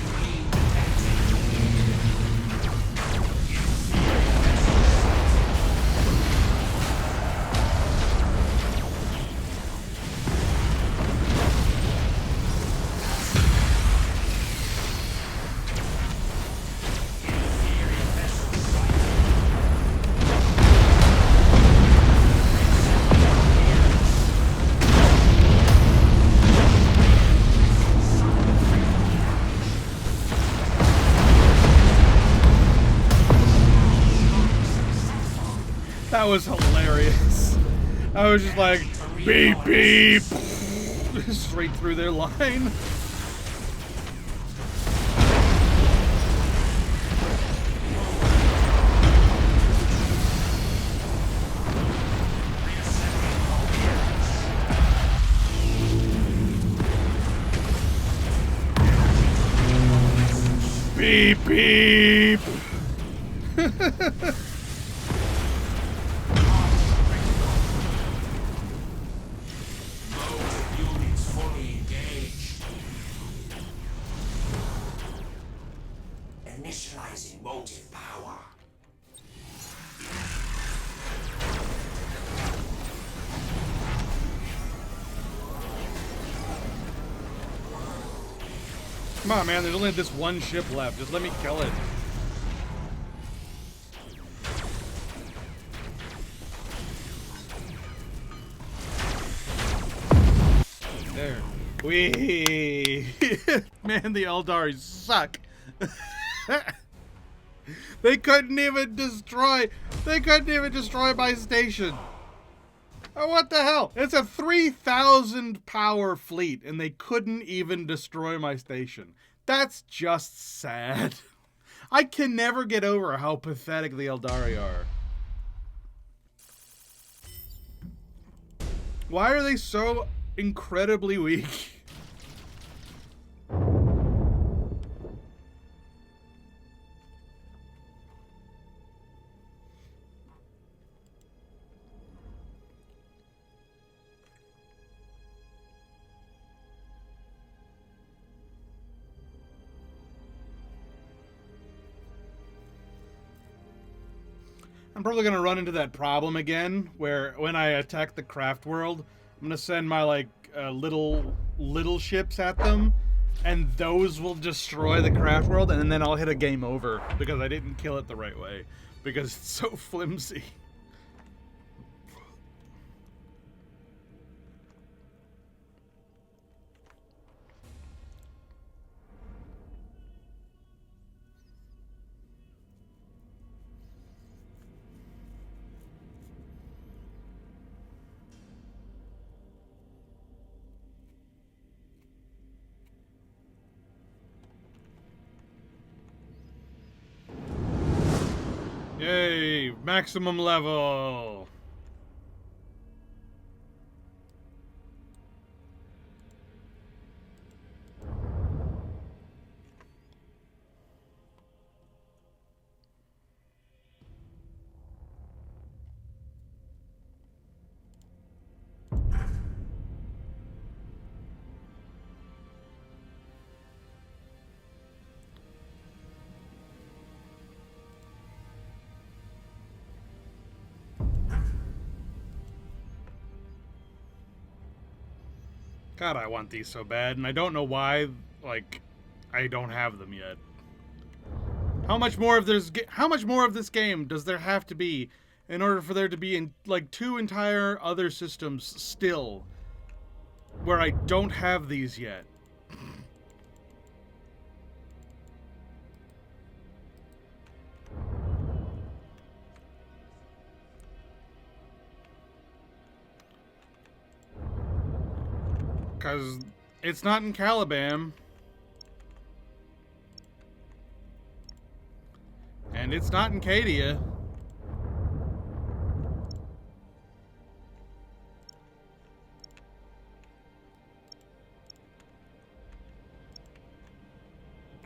That was hilarious. I was just like, beep, beep. Straight through their line. Beep, beep.
Initializing motive power.
Come on, man. There's only this one ship left. Just let me kill it. There. Wee. Man, the Eldari suck. They couldn't even destroy my station. Oh, what the hell? It's a 3,000 power fleet and they couldn't even destroy my station. That's just sad. I can never get over how pathetic the Eldari are. Why are they so incredibly weak? I'm probably gonna run into that problem again, where when I attack the craft world, I'm gonna send my like little ships at them, and those will destroy the craft world, and then I'll hit a game over because I didn't kill it the right way because it's so flimsy. Yay, maximum level. God, I want these so bad, and I don't know why, like, I don't have them yet. How much more of this game does there have to be in order for there to be in like 2 entire other systems still where I don't have these yet? Because it's not in Caliban. And it's not in Cadia.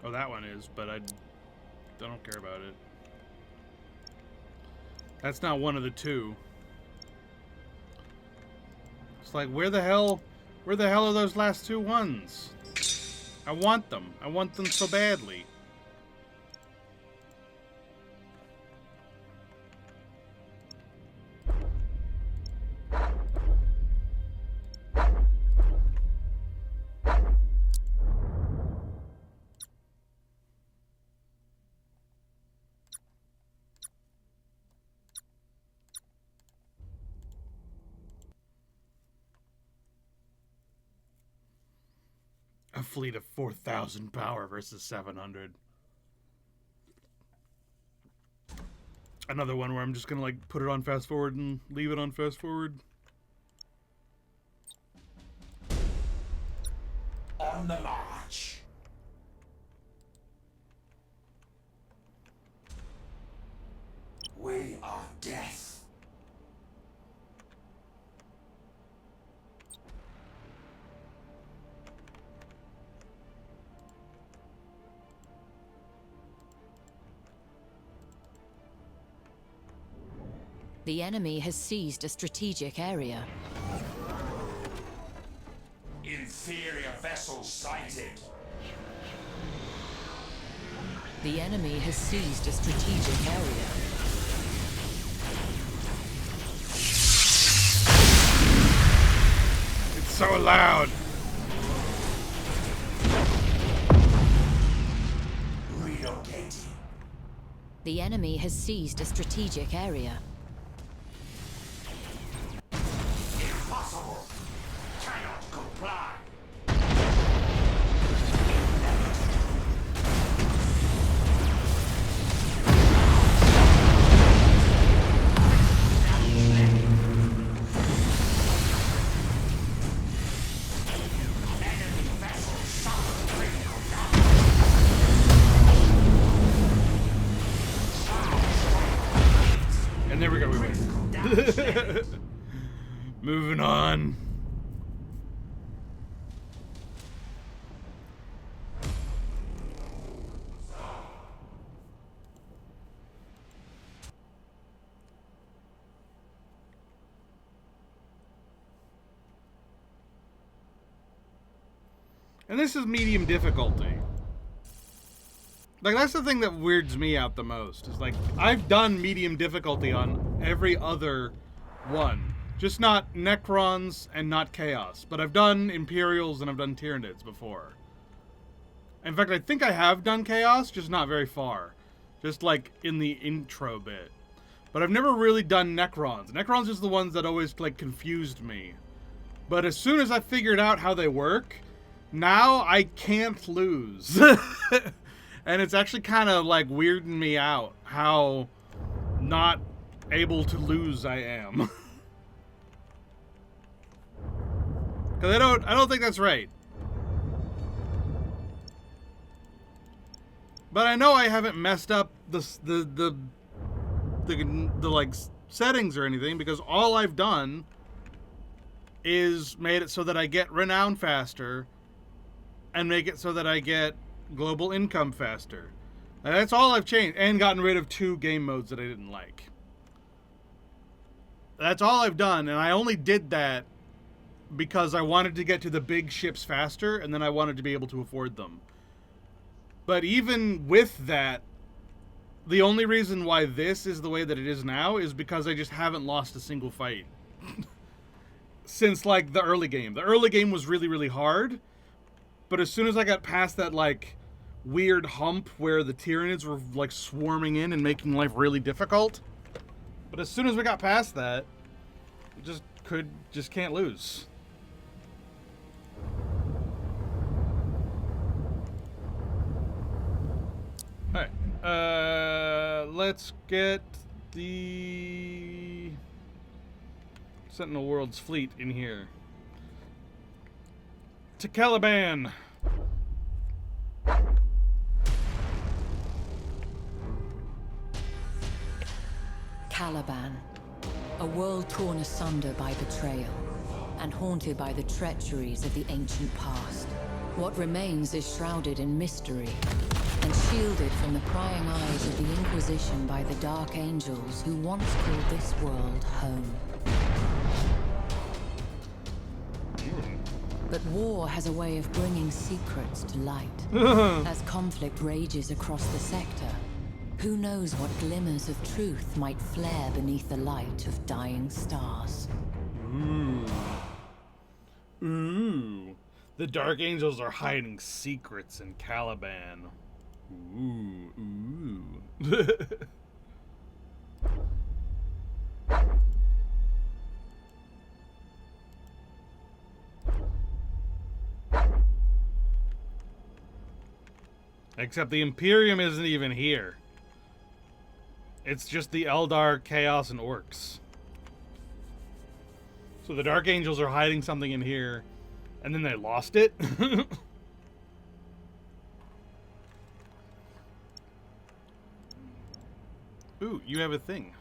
Oh, that one is, but I don't care about it. That's not one of the 2. It's like, where the hell are those last 2 ones? I want them. I want them so badly. A fleet of 4,000 power versus 700. another one where I'm just gonna like put it on fast forward and leave it on fast forward.
On the march. We are death.
The enemy has seized a strategic area.
Inferior vessels sighted.
The enemy has seized a strategic area.
It's so loud.
Relocating.
The enemy has seized a strategic area.
Impossible. Cannot comply. Enemy vessels suffer critical damage.
And there we go. We win. Moving on. And this is medium difficulty. Like, that's the thing that weirds me out the most. Is like, I've done medium difficulty on every other one. Just not Necrons and not Chaos. But I've done Imperials and I've done Tyranids before. In fact, I think I have done Chaos, just not very far. Just like in the intro bit. But I've never really done Necrons. Necrons is the ones that always like confused me. But as soon as I figured out how they work, now I can't lose. And it's actually kind of like weirding me out how not able to lose I am. Because I don't think that's right. But I know I haven't messed up the like settings or anything, because all I've done is made it so that I get renown faster and make it so that I get global income faster. And that's all I've changed, and gotten rid of 2 game modes that I didn't like. That's all I've done, and I only did that because I wanted to get to the big ships faster, and then I wanted to be able to afford them. But even with that, the only reason why this is the way that it is now is because I just haven't lost a single fight. Since, like, the early game. The early game was really, really hard, but as soon as I got past that, like, weird hump where the Tyranids were, like, swarming in and making life really difficult, but as soon as we got past that, just can't lose. Alright, let's get the Sentinel World's fleet in here. To Caliban!
Caliban, a world torn asunder by betrayal, and haunted by the treacheries of the ancient past. What remains is shrouded in mystery, and shielded from the prying eyes of the Inquisition by the Dark Angels who once called this world home. But war has a way of bringing secrets to light. As conflict rages across the sector, who knows what glimmers of truth might flare beneath the light of dying stars.
Ooh. The Dark Angels are hiding secrets in Caliban. Ooh. Except the Imperium isn't even here. It's just the Eldar, Chaos, and Orcs. So the Dark Angels are hiding something in here, and then they lost it. Ooh, you have a thing.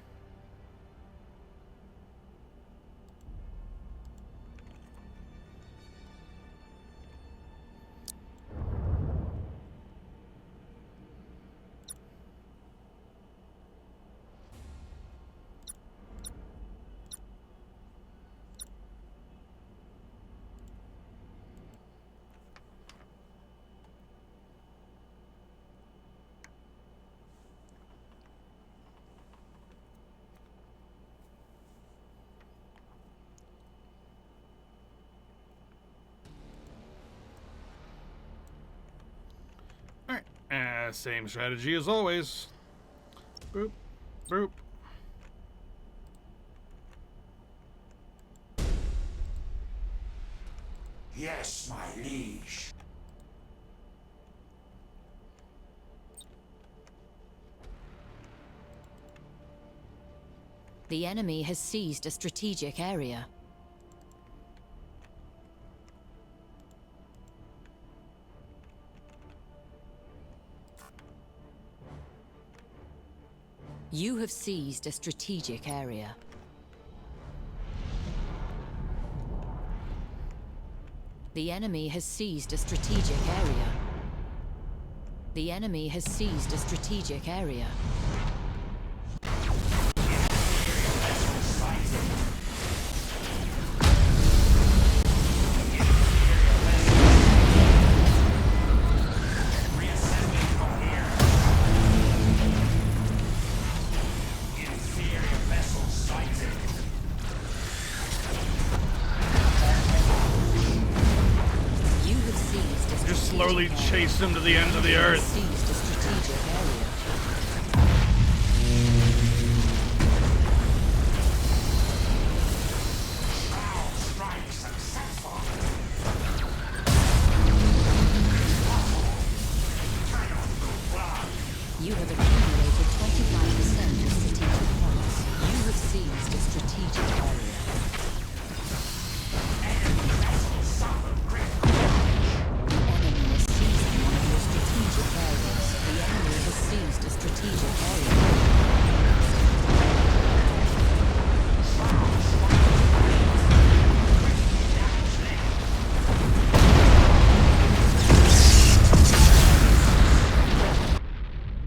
Same strategy as always. Boop, boop.
Yes, my liege.
The enemy has seized a strategic area. You have seized a strategic area. The enemy has seized a strategic area. The enemy has seized a strategic area.
Slowly chase them to the ends of the earth.
Seized a strategic area. You have accumulated 25% of strategic points. You have seized a strategic area. Seized a strategic area.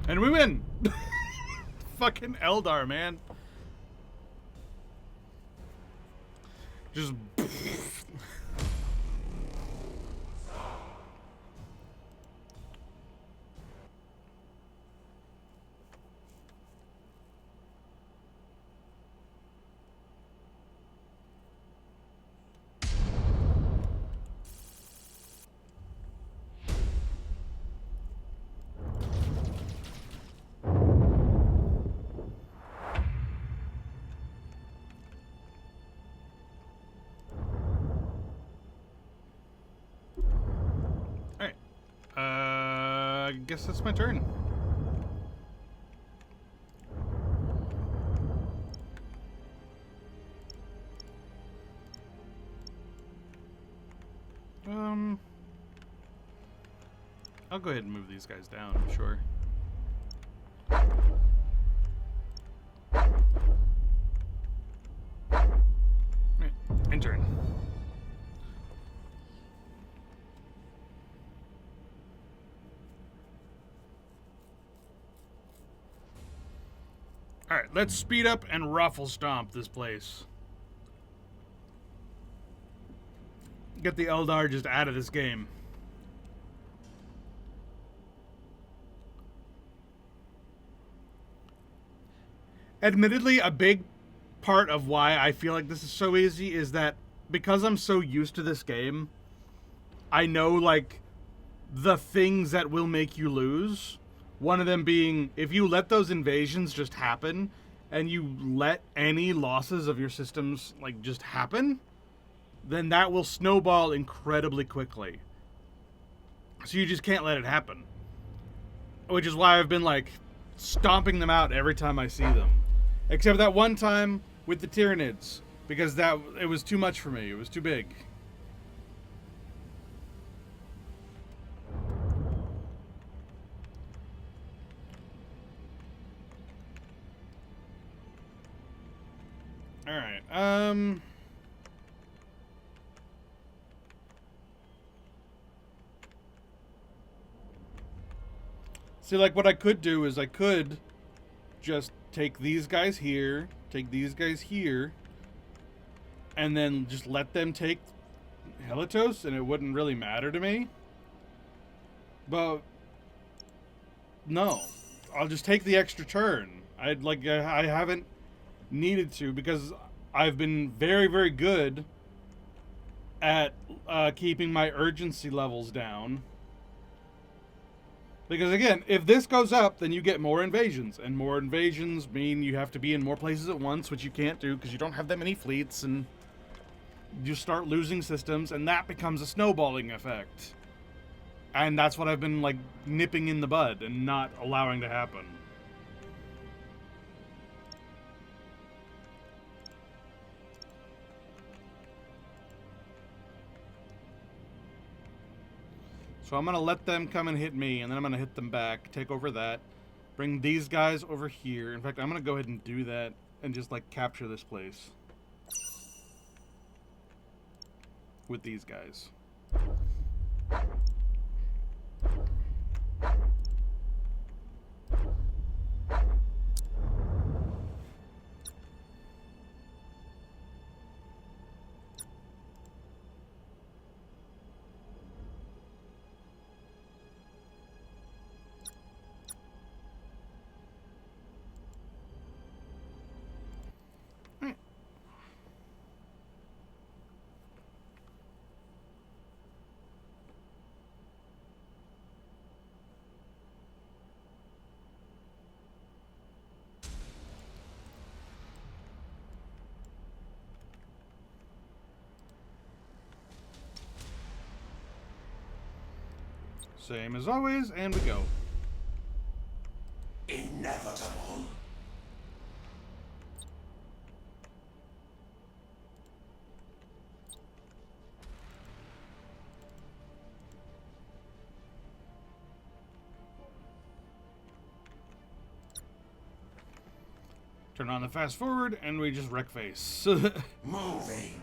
And we win! Fucking Eldar, man. Just... I guess that's my turn. I'll go ahead and move these guys down, sure. Alright, end turn. Alright, let's speed up and ruffle stomp this place. Get the Eldar just out of this game. Admittedly, a big part of why I feel like this is so easy is that because I'm so used to this game, I know, like, the things that will make you lose. One of them being, if you let those invasions just happen, and you let any losses of your systems, like, just happen, then that will snowball incredibly quickly. So you just can't let it happen. Which is why I've been, like, stomping them out every time I see them. Except that one time with the Tyranids, because it was too much for me. It was too big. All right. See, like, what I could do is I could just take these guys here, take these guys here, and then just let them take Helios, and it wouldn't really matter to me. But no, I'll just take the extra turn. I haven't needed to, because I've been very, very good at keeping my urgency levels down. Because again, if this goes up, then you get more invasions, and more invasions mean you have to be in more places at once, which you can't do because you don't have that many fleets, and you start losing systems, and that becomes a snowballing effect. And that's what I've been, like, nipping in the bud and not allowing to happen. So I'm going to let them come and hit me, and then I'm going to hit them back, take over that, bring these guys over here. In fact, I'm going to go ahead and do that and just, like, capture this place with these guys. Same as always, and we go.
Inevitable.
Turn on the fast forward, and we just wreck face.
Moving.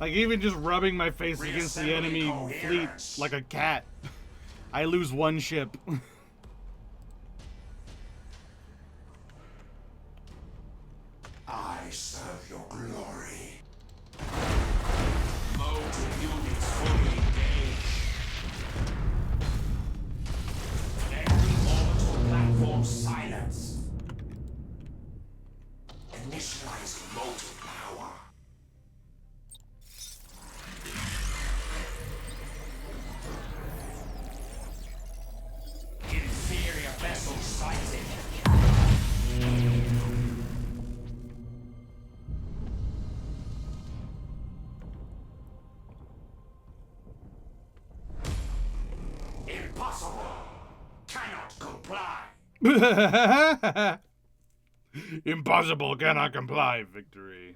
Like, even just rubbing my face against the enemy fleet like a cat, I lose one ship.
I serve your glory. Motor units fully engaged. Enemy orbital platform silenced. Initializing motor power.
Impossible, cannot comply, victory.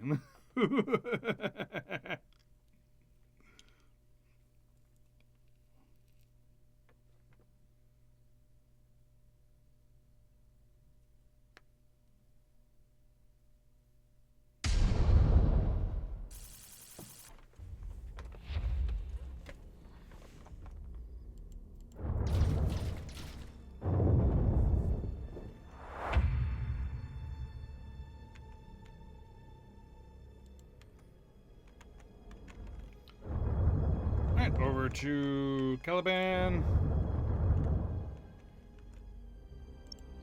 Alright, over to Caliban.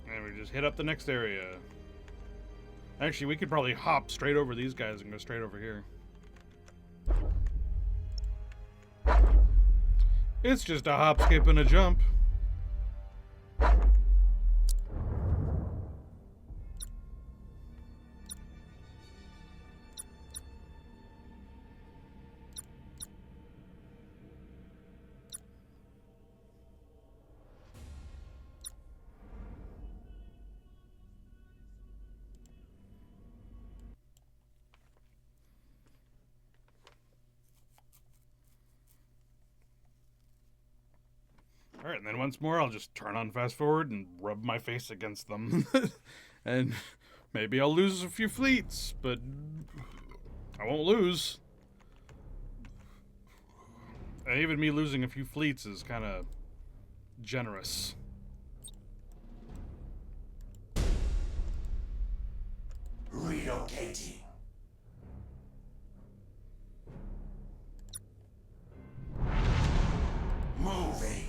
And we just hit up the next area. Actually, we could probably hop straight over these guys and go straight over here. It's just a hop, skip, and a jump. Alright, and then once more I'll just turn on fast forward and rub my face against them. And maybe I'll lose a few fleets, but I won't lose. And even me losing a few fleets is kind of generous.
Relocating. Moving.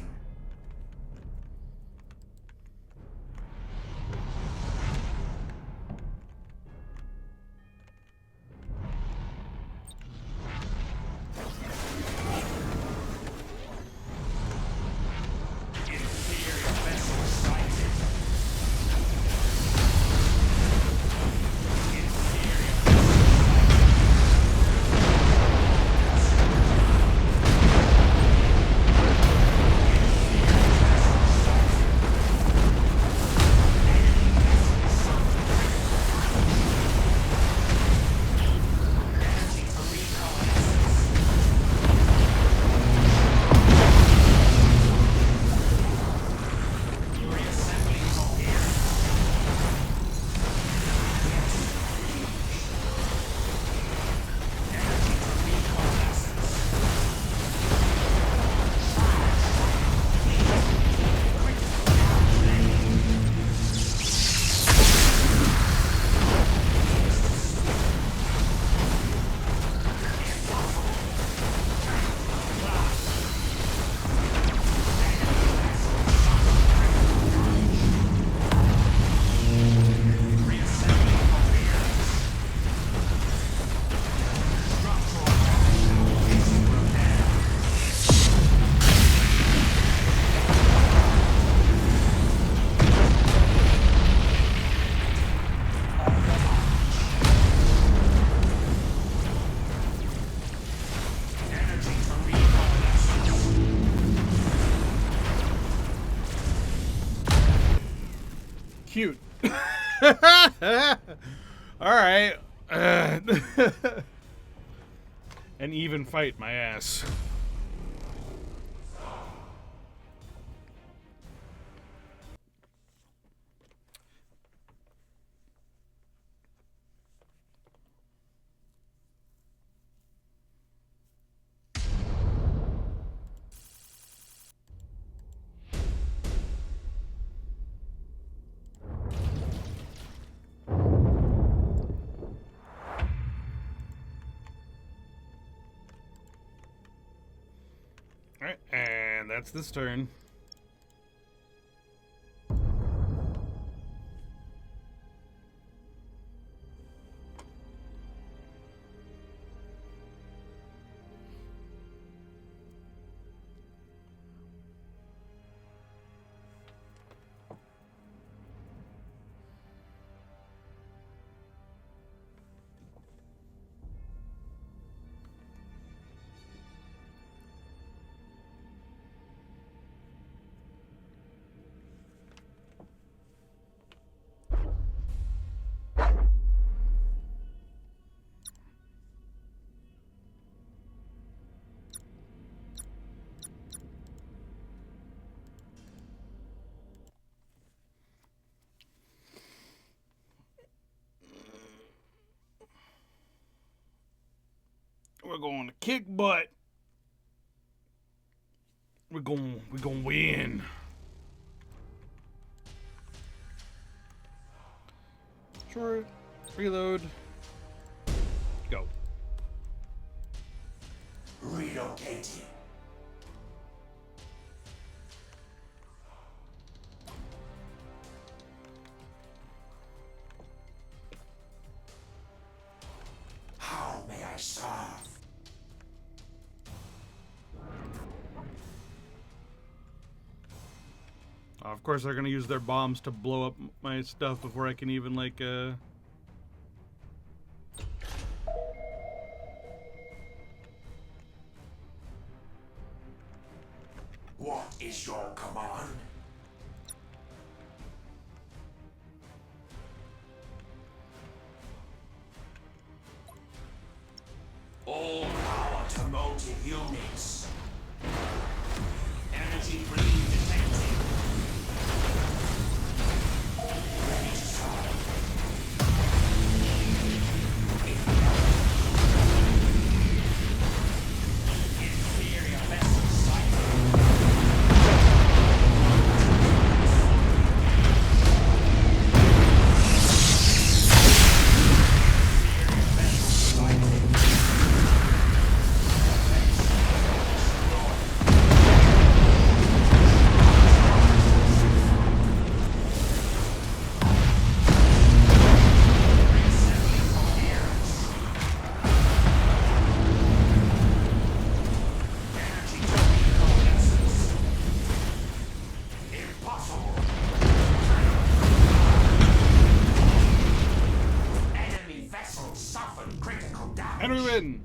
Cute. Alright. An even fight, my ass. Alright, and that's this turn. We're going to kick butt. We're going to win. Short. Reload. Go.
Relocating. How may I serve?
Of course, they're gonna use their bombs to blow up my stuff before I can even, like,
What is your command? All power to motive units. Energy breed detected. Ready to serve. Inferior vessel sighted. Impossible. Enemy vessel suffered critical damage.
and we win.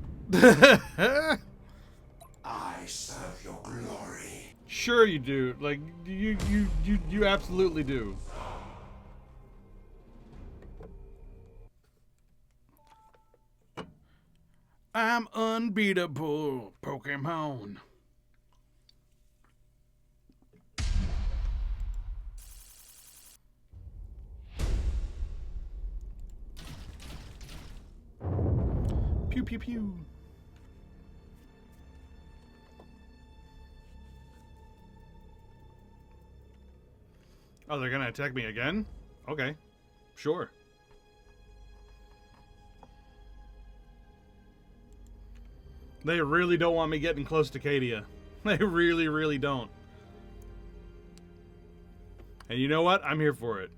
I serve your glory.
Sure you do. Like, you absolutely do. I'm unbeatable, Pokemon. Pew pew pew. Oh, they're gonna attack me again? Okay. Sure. They really don't want me getting close to Cadia. They really, really don't. And you know what? I'm here for it.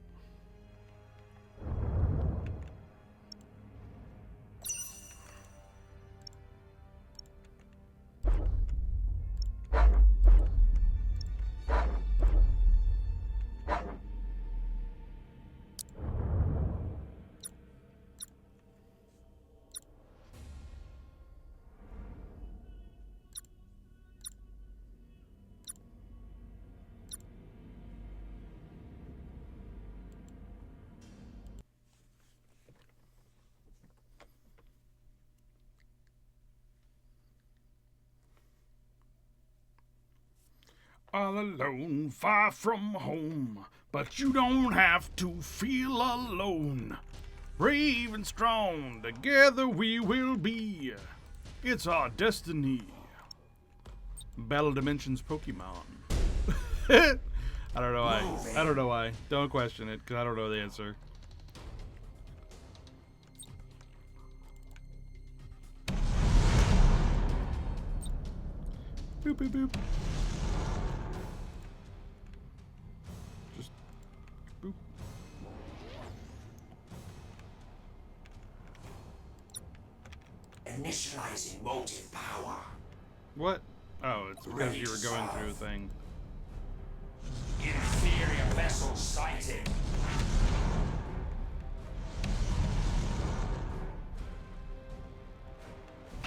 All alone, far from home, but you don't have to feel alone. Brave and strong, together we will be. It's our destiny. Battle Dimensions Pokemon. I don't know why. I don't know why. Don't question it, because I don't know the answer. Boop, boop, boop. Just boop.
Initializing motive power.
What? Oh, it's because you were going through a thing.
Inferior vessel sighted.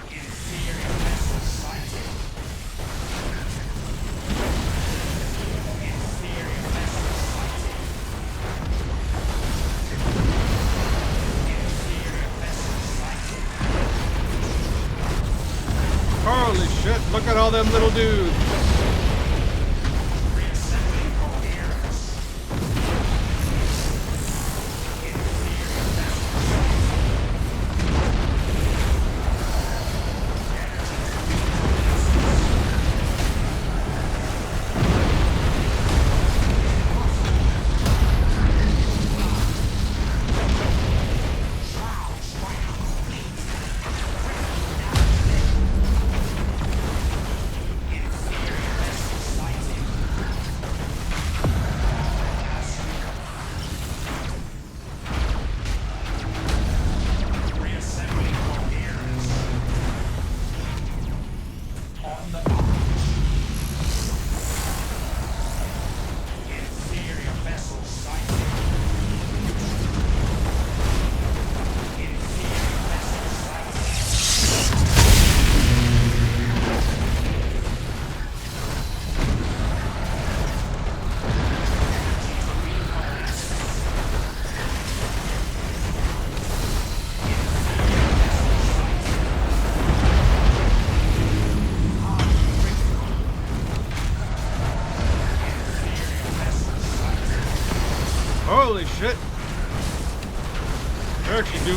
Inferior vessel sighted. Inferior vessel sighted. Inferior vessel sighted.
Holy shit, look at all them little dudes.
Reassembling coherence. Inferior vessel sighted.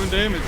doing damage.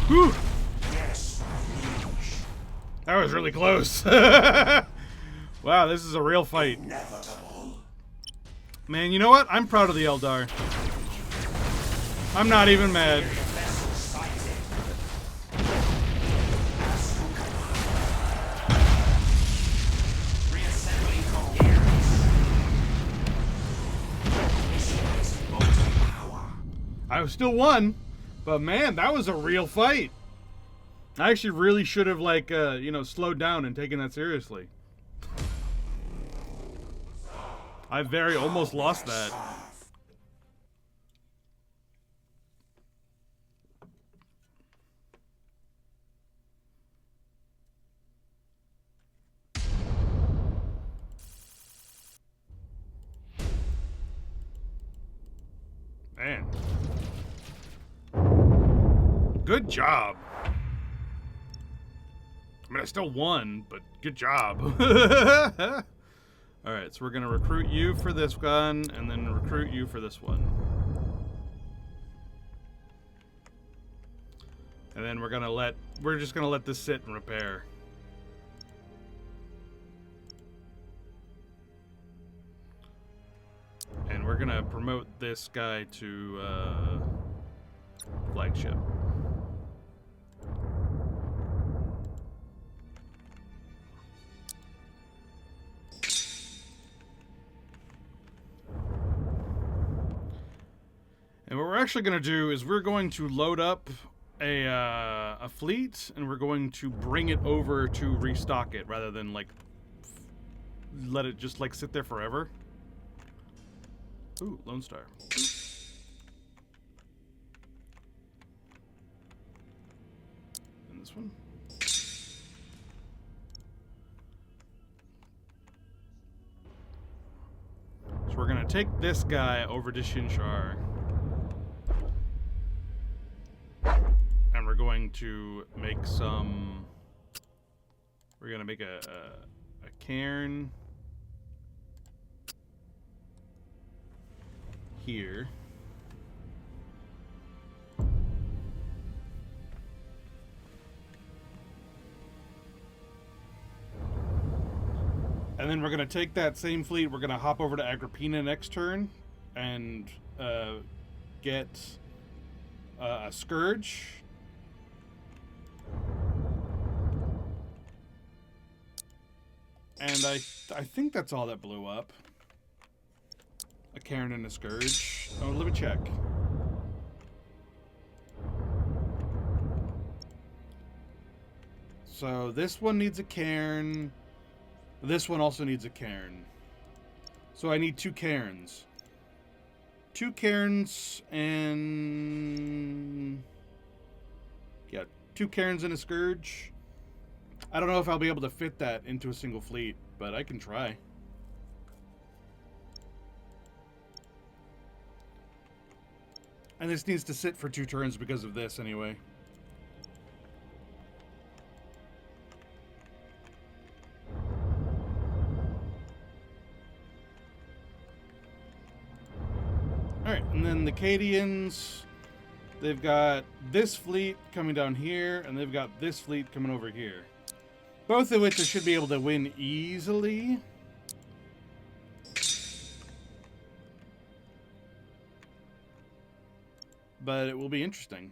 Whew. That was really close. Wow, this is a real fight. Man, you know what? I'm proud of the Eldar. I'm not even mad. I still won, but man, that was a real fight. I actually really should have, like, you know, slowed down and taken that seriously. I very almost lost that. Man. Good job. I mean, I still won, but good job. Alright, so we're going to recruit you for this gun, and then recruit you for this one. And then we're just going to let this sit and repair. And we're going to promote this guy to flagship. And what we're actually going to do is we're going to load up a fleet, and we're going to bring it over to restock it rather than, like, let it just, like, sit there forever. Ooh, Lone Star. And this one. So we're going to take this guy over to Shinshar. And we're going to make some... We're going to make a cairn here. And then we're going to take that same fleet, we're going to hop over to Agrippina next turn and get a Scourge. And I think that's all that blew up. A cairn and a Scourge. Oh, let me check. So this one needs a cairn. This one also needs a cairn. So I need 2 cairns. 2 cairns and... Yeah, 2 cairns and a Scourge. I don't know if I'll be able to fit that into a single fleet, but I can try. And this needs to sit for 2 turns because of this anyway. Acadians. They've got this fleet coming down here, and they've got this fleet coming over here. Both of which I should be able to win easily. But it will be interesting.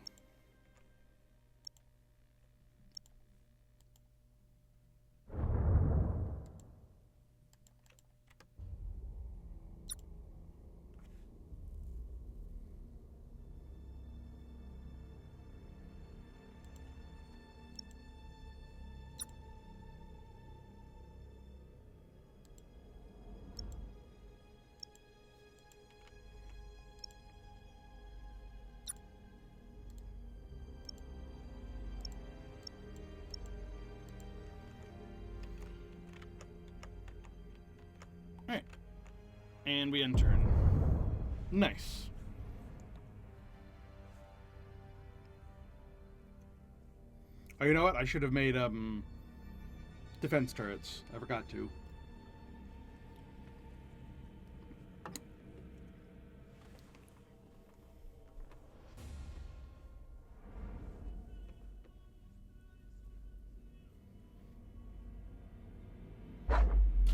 Alright. And we end turn. Nice. Oh, you know what? I should have made defense turrets. I forgot to.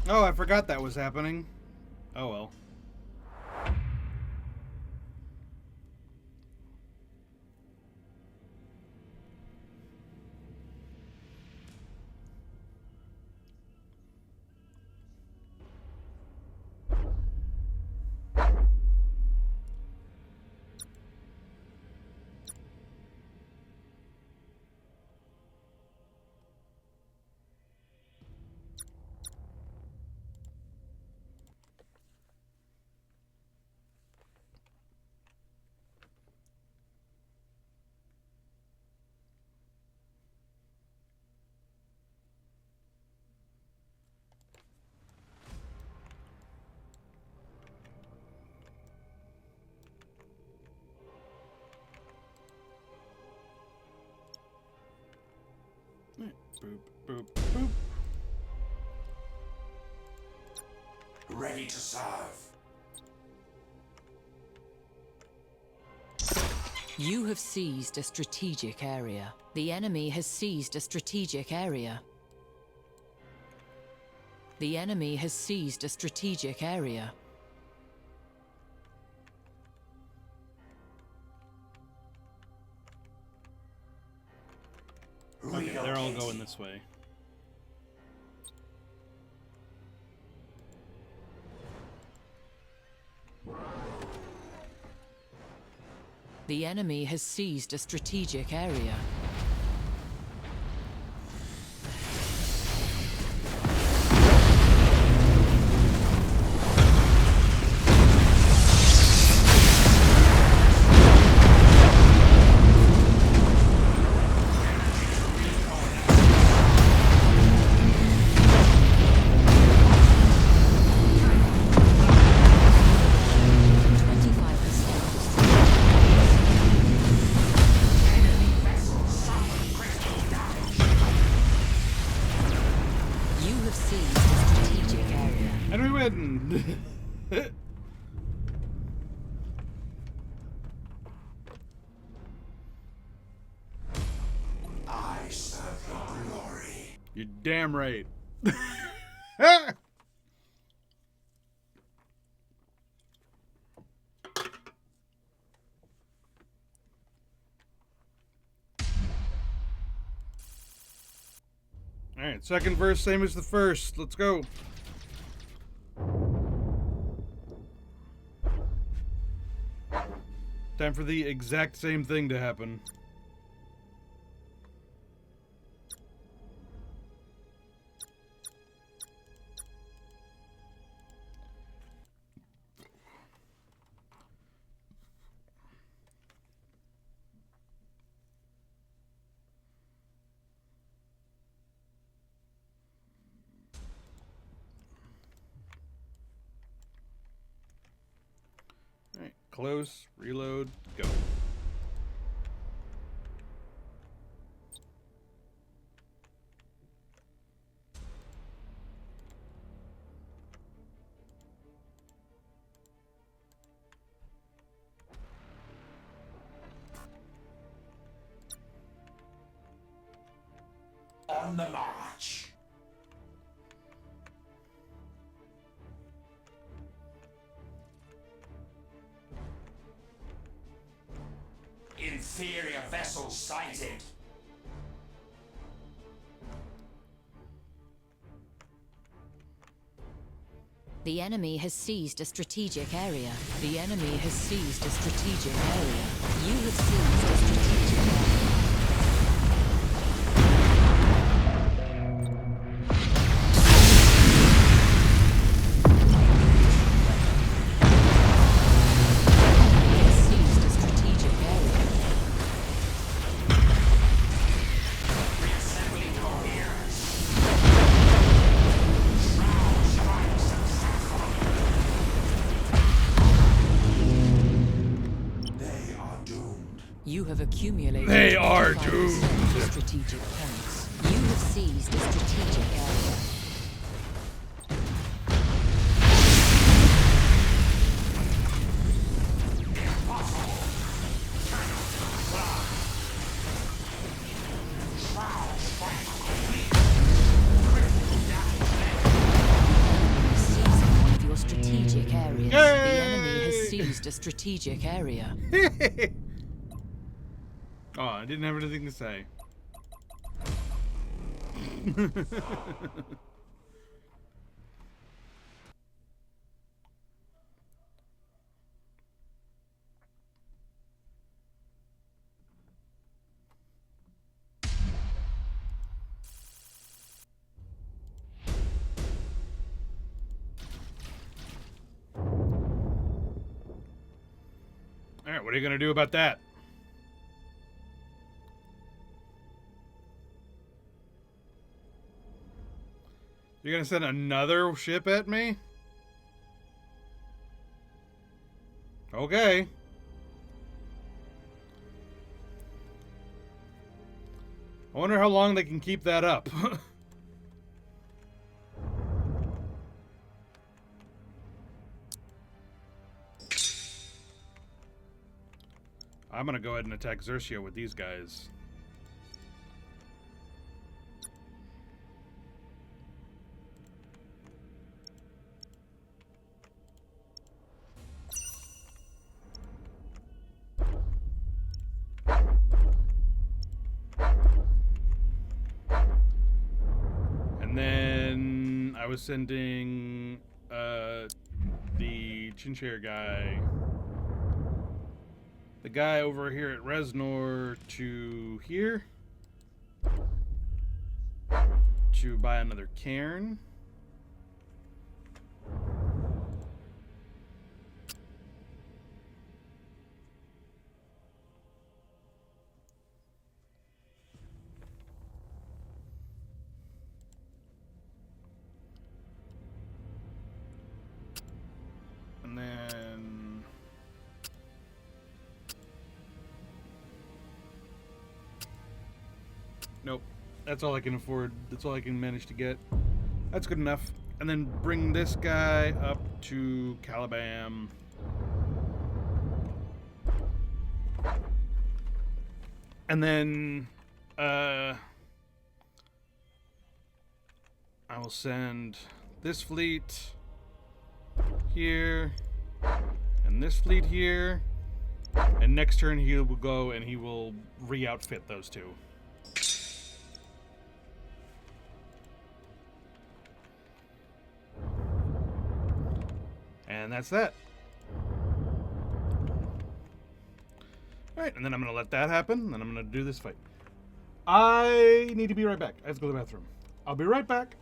Oh, I forgot that was happening. Oh well. Boop, boop, boop.
Ready to serve.
You have seized a strategic area. The enemy has seized a strategic area. The enemy has seized a strategic area.
Okay, they're all going this way.
The enemy has seized a strategic area.
I serve your glory.
You're damn right. Alright, second verse, same as the first. Let's go. Time for the exact same thing to happen. Alright, close, reload, go.
on the march. Inferior vessel sighted.
The enemy has seized a strategic area. The enemy has seized a strategic area. You have seized a strategic area. You have seized a strategic area.
Reassembling coherence. They are doomed.
You have accumulated
They are
25%
doomed.
of strategic points. You have seized a strategic area. Seizing one of your strategic areas. The enemy has
Yay!
seized a strategic area.
Oh, I didn't have anything to say. All right, what are you gonna do about that? You're gonna send another ship at me? Okay. I wonder how long they can keep that up. I'm gonna go ahead and attack Xerxia with these guys. And then I was sending the Chinchare guy, the guy over here at Reznor, to here to buy another cairn. And then nope. That's all I can afford. That's all I can manage to get. That's good enough. And then bring this guy up to Calabam. And then I will send this fleet here and this fleet here. And next turn he will go and he will re-outfit those two. And that's that. Alright, and then I'm going to let that happen, and then I'm going to do this fight. I need to be right back. I have to go to the bathroom. I'll be right back.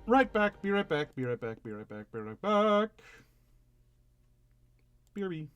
Right back. Be right back. Be right back. Be right back. Be right back. BRB.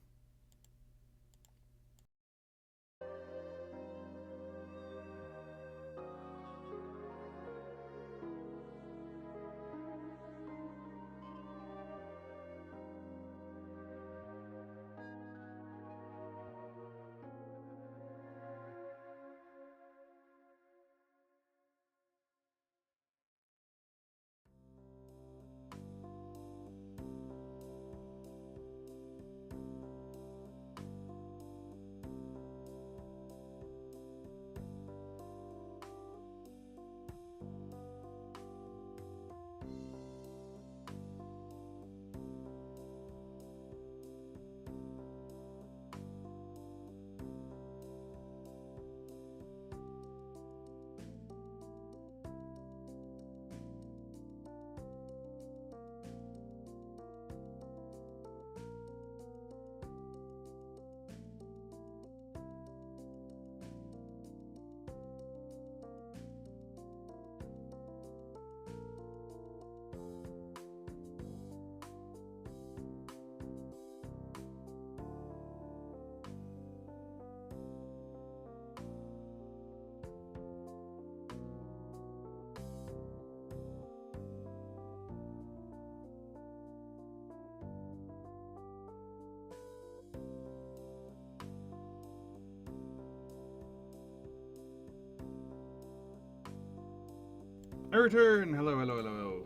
I return. Hello, hello, hello.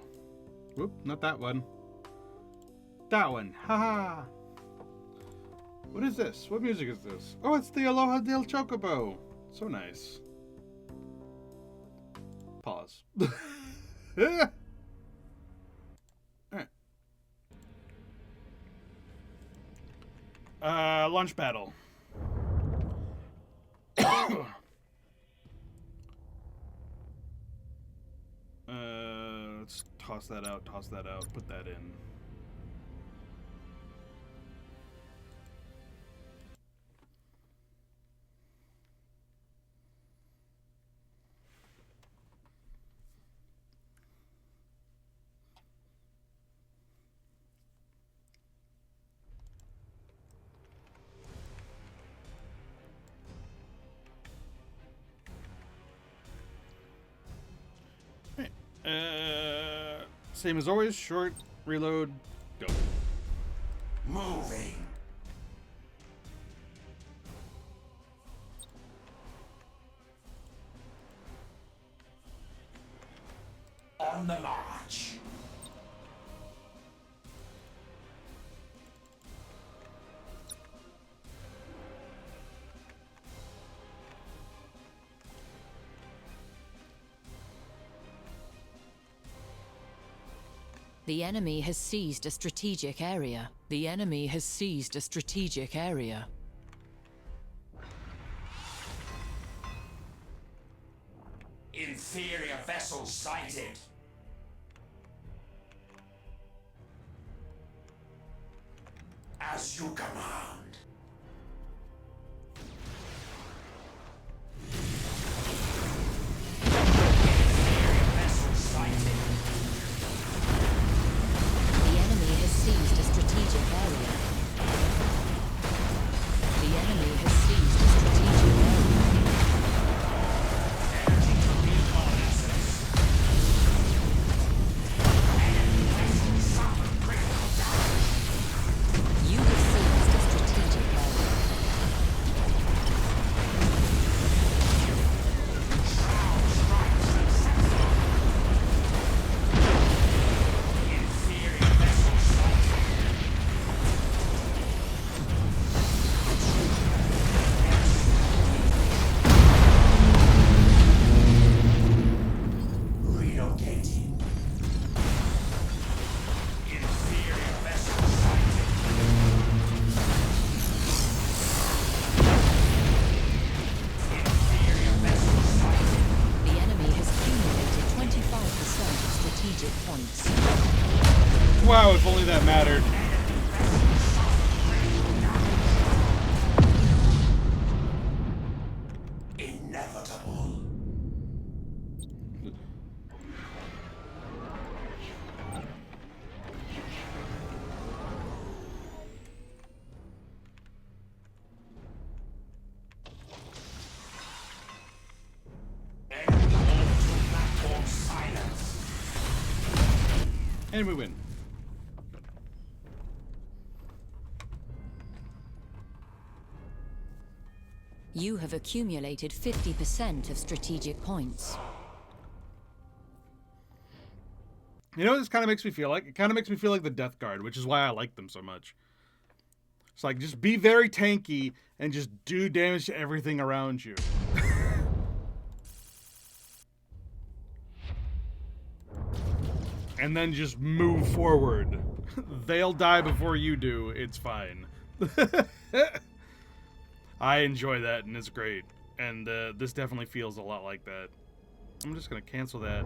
Whoop, not that one. That one. Haha. What is this? What music is this? Oh, it's the Aloha del Chocobo. So nice. Pause. Alright. Launch battle. Let's toss that out, put that in. Same as always, short, reload, go.
Moving. On the march.
The enemy has seized a strategic area. The enemy has seized a strategic area.
Inferior vessel sighted. As you command. Inferior vessel sighted.
The enemy has seized a strategic area. The enemy has seized a strategic area.
Energy to recon assets. Enemy vessel suffered critical damage.
You have seized a strategic area.
Shroud strikes successful. Inferior vessel sighted. Relocating. Inferior vessel sighted. Inferior vessel sighted.
The enemy has accumulated 25% of strategic points.
Wow, if only that mattered.
Inevitable. Enemy orbital platform silence.
And we win.
You have accumulated 50% of strategic points.
You know what this kind of makes me feel like? It kind of makes me feel like the Death Guard, which is why I like them so much. It's like, just be very tanky and just do damage to everything around you. And then just move forward. They'll die before you do. It's fine. I enjoy that, and it's great. And this definitely feels a lot like that. I'm just going to cancel that.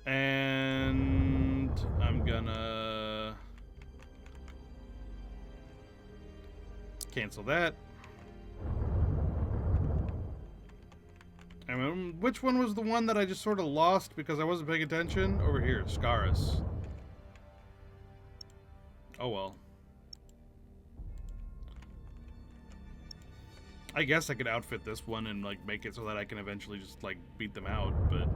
And I'm gonna cancel that. And which one was the one that I just sort of lost because I wasn't paying attention? Over here, Scaris. Oh well. I guess I could outfit this one and like make it so that I can eventually just like beat them out, but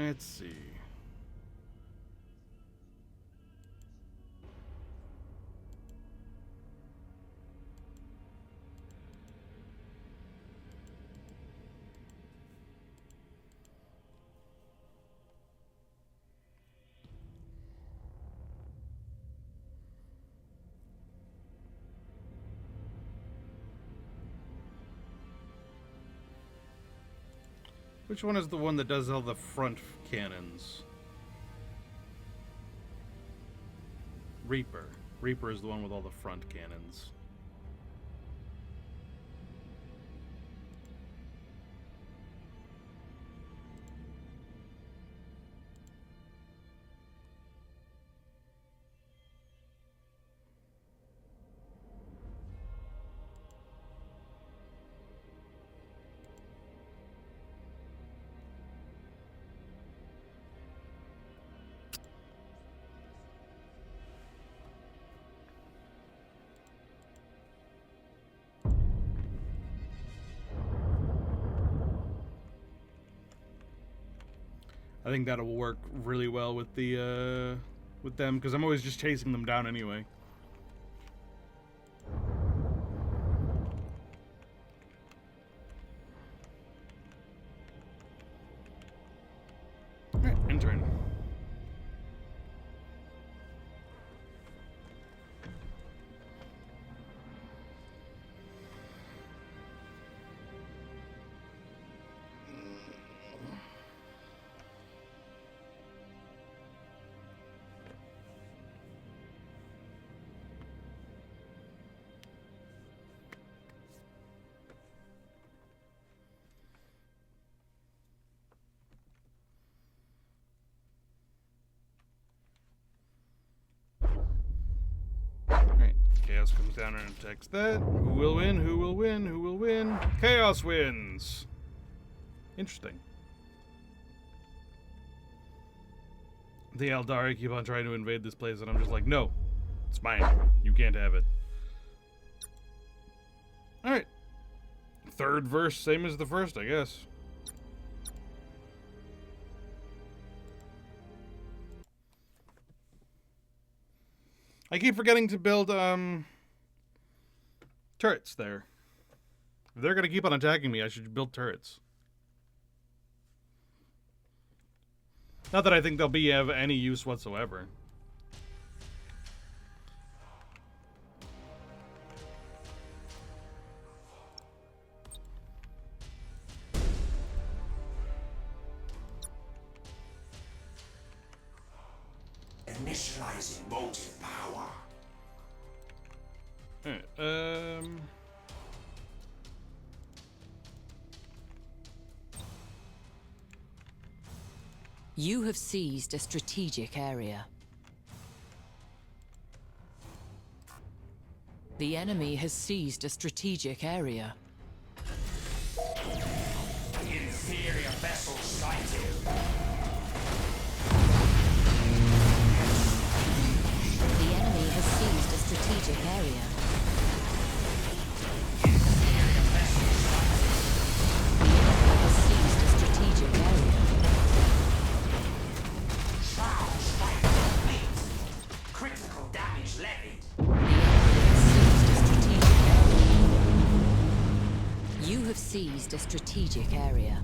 Let's see. Which one is the one that does all the front cannons? Reaper. Reaper is the one with all the front cannons. I think that'll work really well with the with them, because I'm always just chasing them down anyway. Alright, intern. Chaos comes down and attacks that. Who will win? Who will win? Who will win? Chaos wins! Interesting. The Eldari keep on trying to invade this place, and I'm just like, no. It's mine. You can't have it. Alright. Third verse, same as the first, I guess. I keep forgetting to build, turrets there. If they're gonna keep on attacking me, I should build turrets. Not that I think they'll be of any use whatsoever.
Initializing motive power.
Alright,
You have seized a strategic area. The enemy has seized a strategic area.
Inferior vessel sighted.
The enemy has seized a strategic area.
Inferior vessel sighted.
The enemy has seized a strategic area.
Shroud strike complete. Critical damage levied.
The enemy has seized a strategic area. You have seized a strategic area.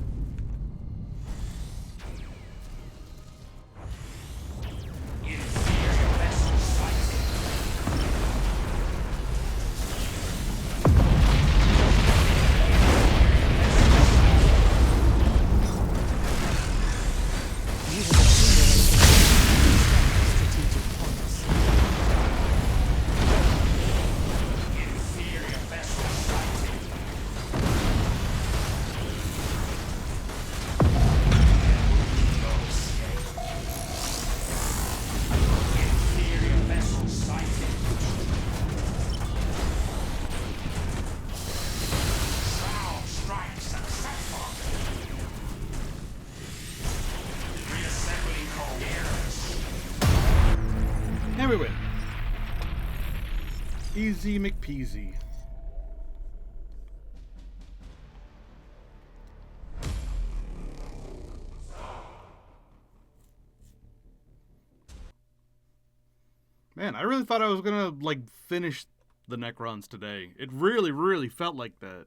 Inferior vessel sighted.
You have accumulated strategic points.
Inferior vessel sighted. No escape. Inferior vessel sighted. Shroud strike successful. Reassembling coherence.
and we win. Easy McPeasy. Man, I really thought I was gonna, like, finish the Necrons today. It really, really felt like that.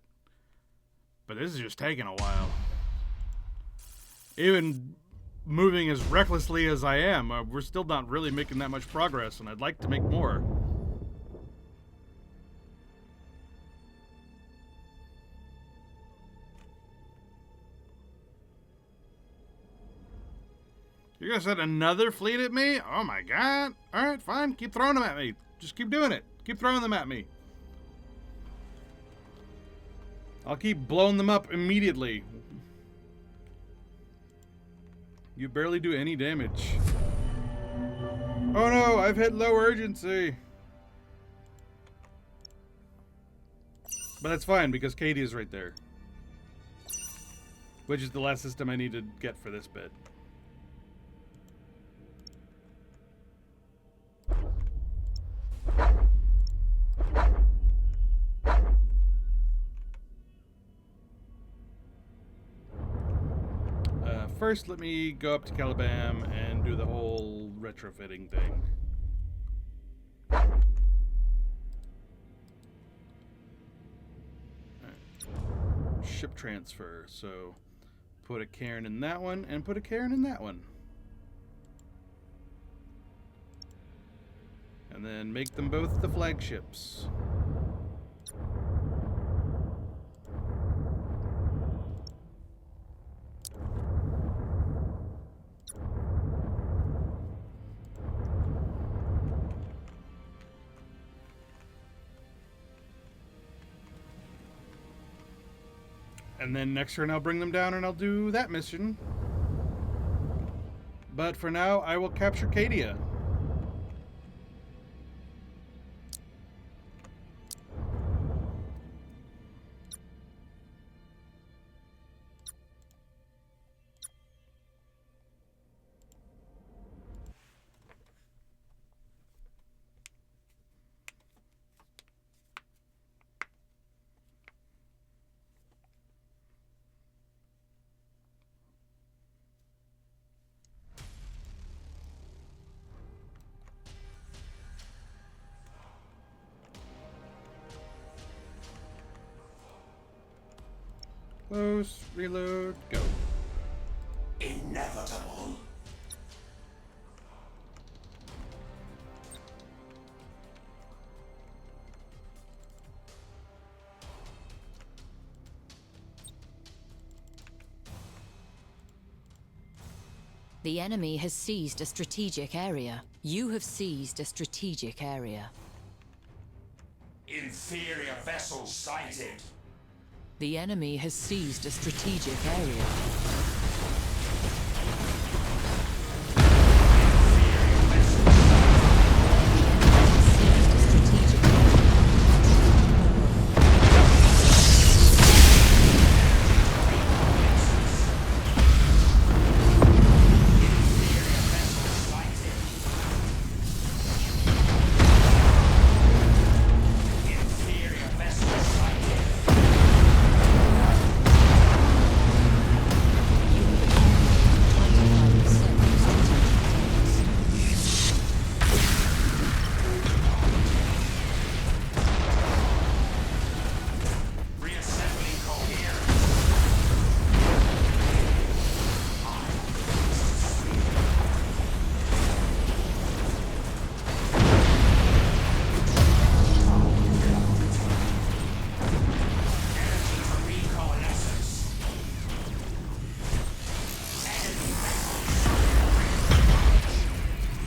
But this is just taking a while. Even moving as recklessly as I am, we're still not really making that much progress, and I'd like to make more. You're gonna send another fleet at me? Oh my god. Alright, fine. Keep throwing them at me. Just keep doing it. Keep throwing them at me. I'll keep blowing them up immediately. You barely do any damage. Oh no, I've hit low urgency. But that's fine because Katie is right there. Which is the last system I need to get for this bit. First, let me go up to Caliban and do the whole retrofitting thing. Right. Ship transfer. So, put a Cairn in that one, and put a Cairn in that one. And then make them both the flagships. And then next turn I'll bring them down and I'll do that mission. But for now, I will capture Cadia. Close, reload, go.
Inevitable.
The enemy has seized a strategic area. You have seized a strategic area.
Inferior vessels sighted.
The enemy has seized a strategic area.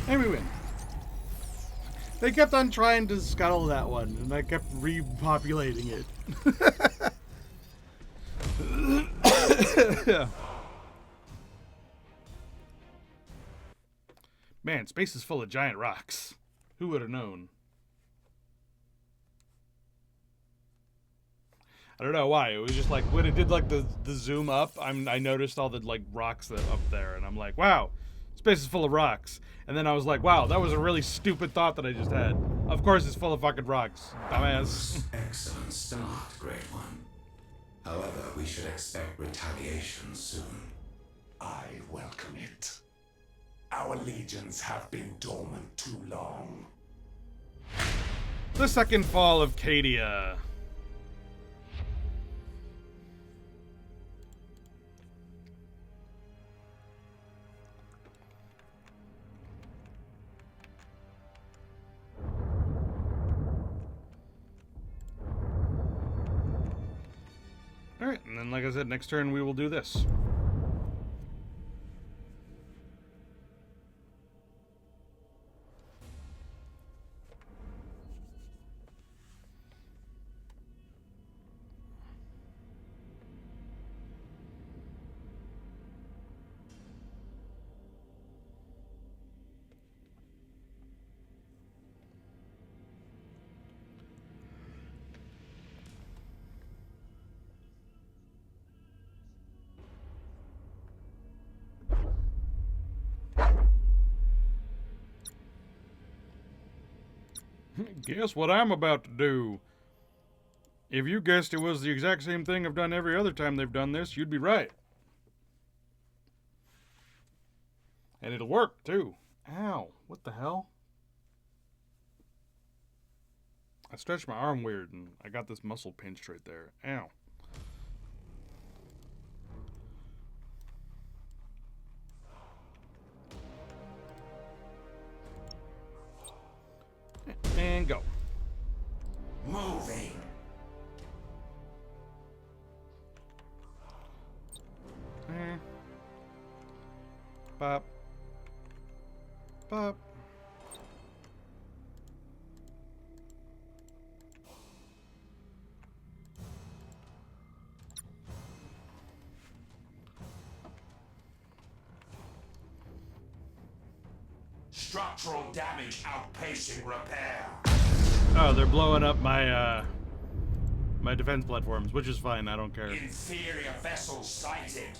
And we win. They kept on trying to scuttle that one, and I kept repopulating it. Man, space is full of giant rocks. Who would have known? I don't know why. It was just like when it did like the zoom up, I noticed all the like rocks that up there, and I'm like, wow, space is full of rocks. And then I was like, wow, that was a really stupid thought that I just had. Of course it's full of fucking rocks, dumbass.
Excellent start, Great One. However, we should expect retaliation soon.
I welcome it. Our legions have been dormant too long.
The second fall of Cadia. Alright, and then like I said, next turn we will do this. Guess what I'm about to do? If you guessed it was the exact same thing I've done every other time they've done this, you'd be right. And it'll work, too. Ow, what the hell? I stretched my arm weird and I got this muscle pinched right there. Ow. And go.
Moving.
Pop. Pop.
Structural damage outpacing repair.
Oh, they're blowing up my my defense platforms, which is fine. I don't care.
Inferior vessels sighted.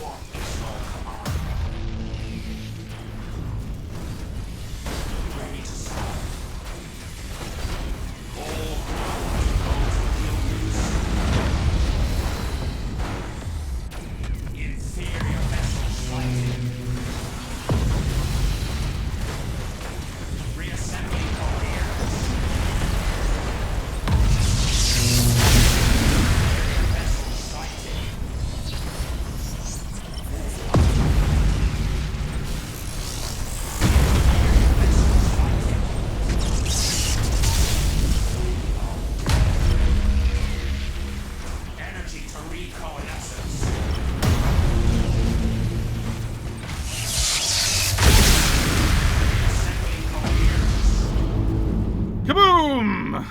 What is your command? Ready to serve. All ground goes inferior vessels sighted. Reassembling couriers. Inferior vessels sighted. Energy to recoalescence. Assembling coheres.
Kaboom!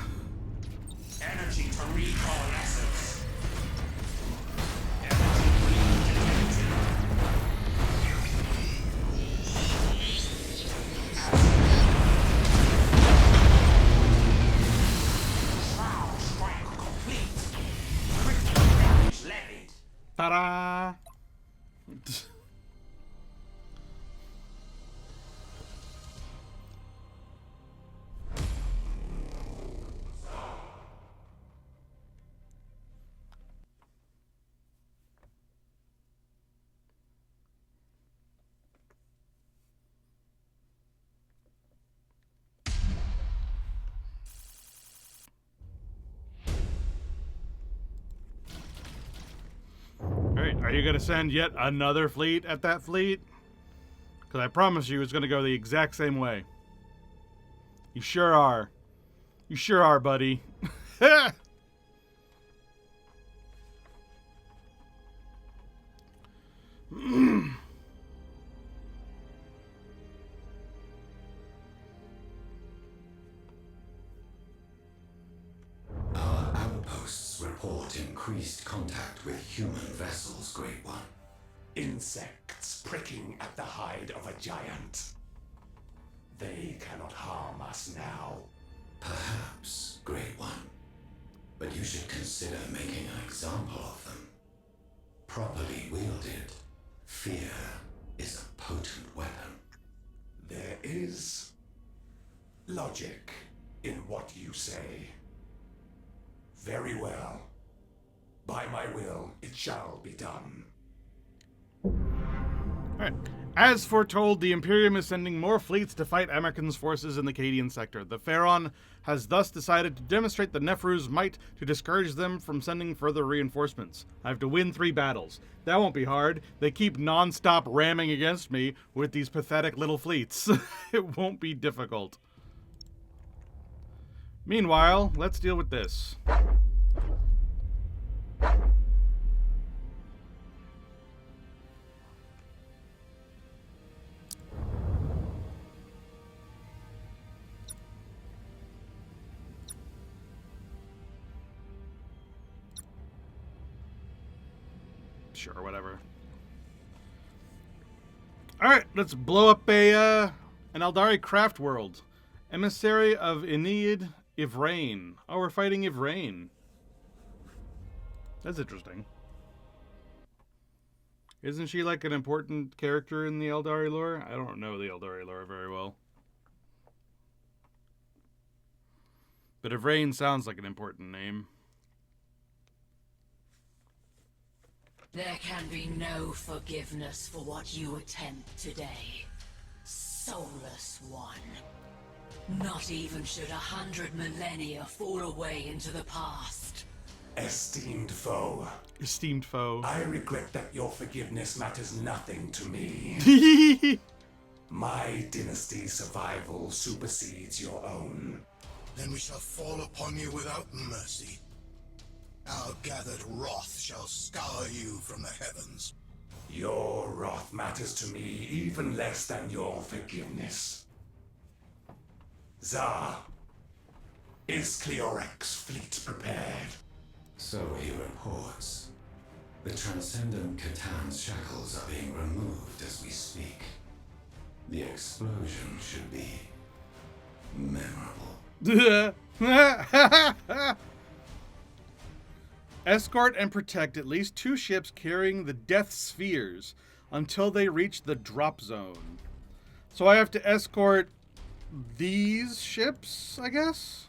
Energy to recoalescence. Energy regenerated. Shroud strike complete. Critical damage levied.
Ta-da! Alright, are you gonna send yet another fleet at that fleet? Because I promise you it's gonna go the exact same way. You sure are. You sure are, buddy.
Our outposts report increased contact with human vessels, Great One.
Insects pricking at the hide of a giant. They cannot harm us now.
Perhaps, Great One. But you should consider making an example of them. Properly wielded, fear is a potent weapon.
There is logic in what you say. Very well. By my will, it shall be done.
Alright. As foretold, the Imperium is sending more fleets to fight Amarkin's forces in the Cadian sector. The Pharaon has thus decided to demonstrate the Nefru's might to discourage them from sending further reinforcements. I have to win 3 battles. That won't be hard. They keep non-stop ramming against me with these pathetic little fleets. It won't be difficult. Meanwhile, let's deal with this. Sure, whatever. Alright, let's blow up an Eldari craft world. Emissary of Aeneid, Ivrain. Oh, we're fighting Ivrain. That's interesting. Isn't she like an important character in the Eldari lore? I don't know the Eldari lore very well. But Ivrain sounds like an important name.
There can be no forgiveness for what you attempt today, soulless one. Not even should 100 millennia fall away into the past.
Esteemed foe.
Esteemed foe.
I regret that your forgiveness matters nothing to me. My dynasty's survival supersedes your own.
Then we shall fall upon you without mercy. Our gathered wrath shall scour you from the heavens.
Your wrath matters to me even less than your forgiveness. Zar, is Cleorek's fleet prepared?
So he reports. The transcendent Catan's shackles are being removed as we speak. The explosion should be memorable.
Escort and protect at least 2 ships carrying the Death Spheres until they reach the drop zone. So I have to escort these ships, I guess?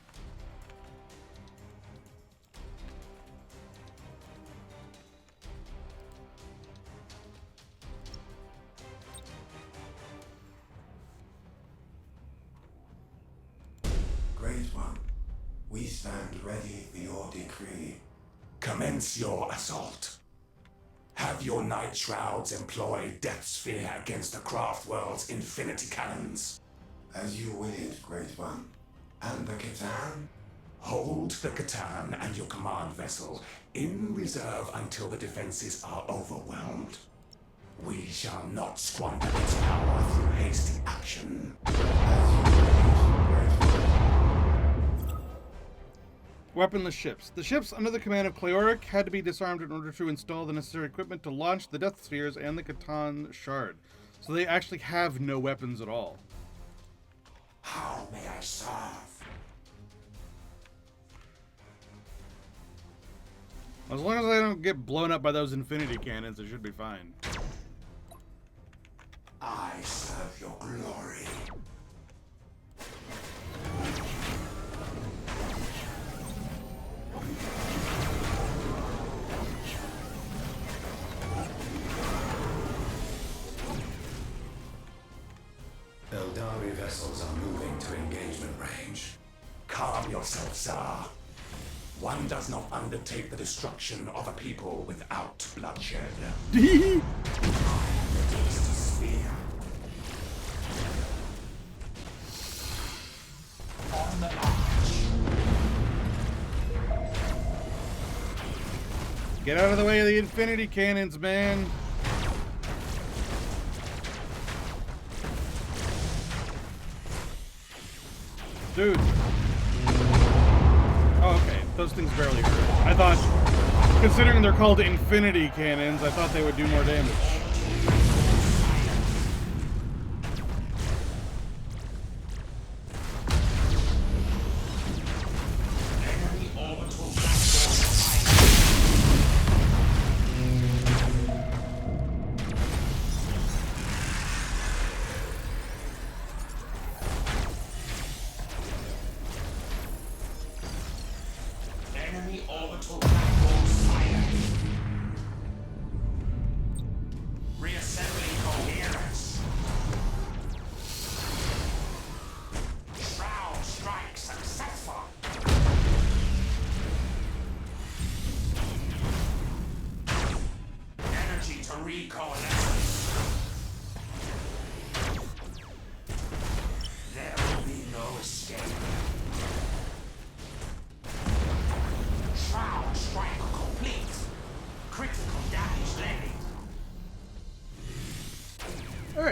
Great one, we stand ready for your decree.
Commence your assault. Have your Night Shrouds employ Death Sphere against the craft world's infinity cannons.
As you will it, Great One. And the Catan?
Hold the Catan and your command vessel in reserve until the defenses are overwhelmed. We shall not squander its power through hasty action.
Weaponless ships. The ships under the command of Cleoric had to be disarmed in order to install the necessary equipment to launch the Death Spheres and the Catan Shard. So they actually have no weapons at all.
How may I serve?
As long as I don't get blown up by those infinity cannons, it should be fine.
I serve your glory.
Eldari vessels are moving to engagement range.
Calm yourself, Tsar. One does not undertake the destruction of a people without bloodshed. Sphere. On the march.
Get out of the way of the infinity cannons, man. Dude. Oh, okay. Those things barely hurt. I thought, considering they're called infinity cannons, I thought they would do more damage.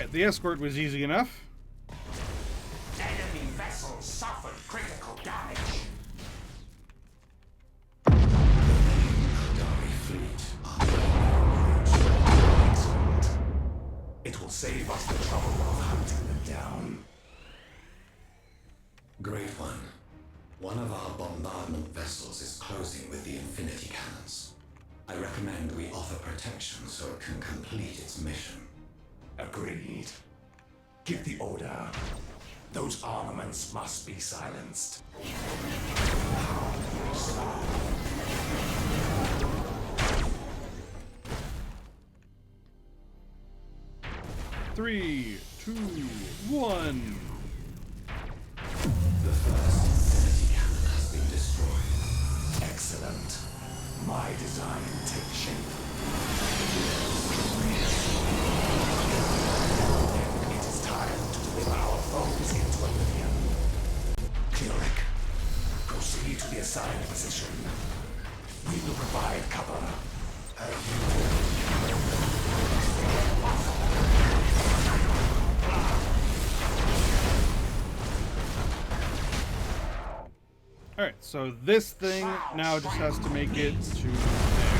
Alright, the escort was easy enough.
Enemy vessels suffered critical damage.
Excellent. It will save us the trouble of hunting them down.
Great One. One of our bombardment vessels is closing with the Infinity Cannons. I recommend we offer protection so it can complete its mission.
Agreed. Give the order. Those armaments must be silenced.
3, 2, 1.
The first Infinity Cannon has been destroyed.
Excellent. My design takes shape. It is time to deliver our foes into oblivion. Cleric, proceed to the assigned position. We will provide cover.
Alright, so this thing now just has to make it to there.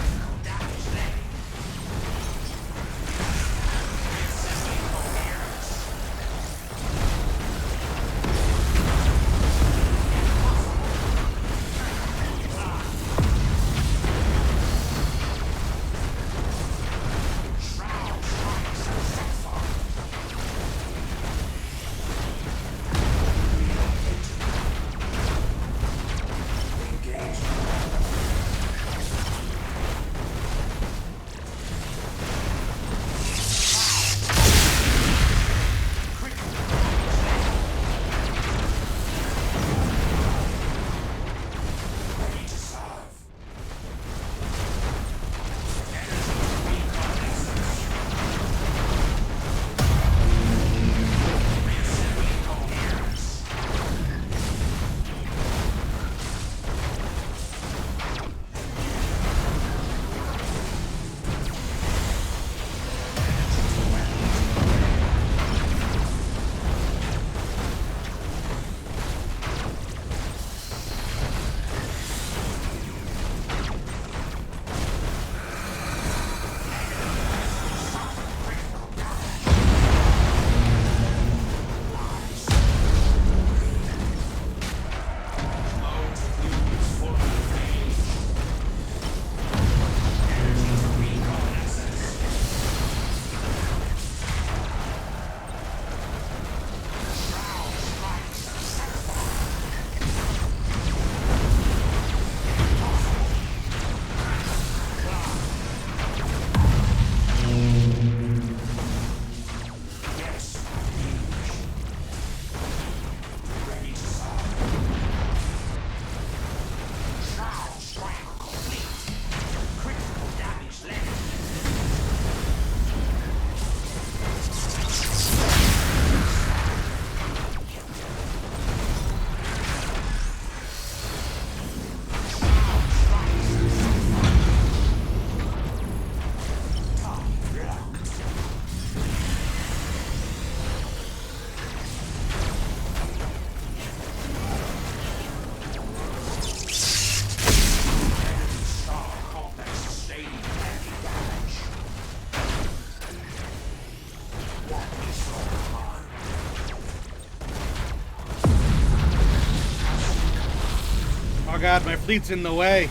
Oh god, my fleet's in the way.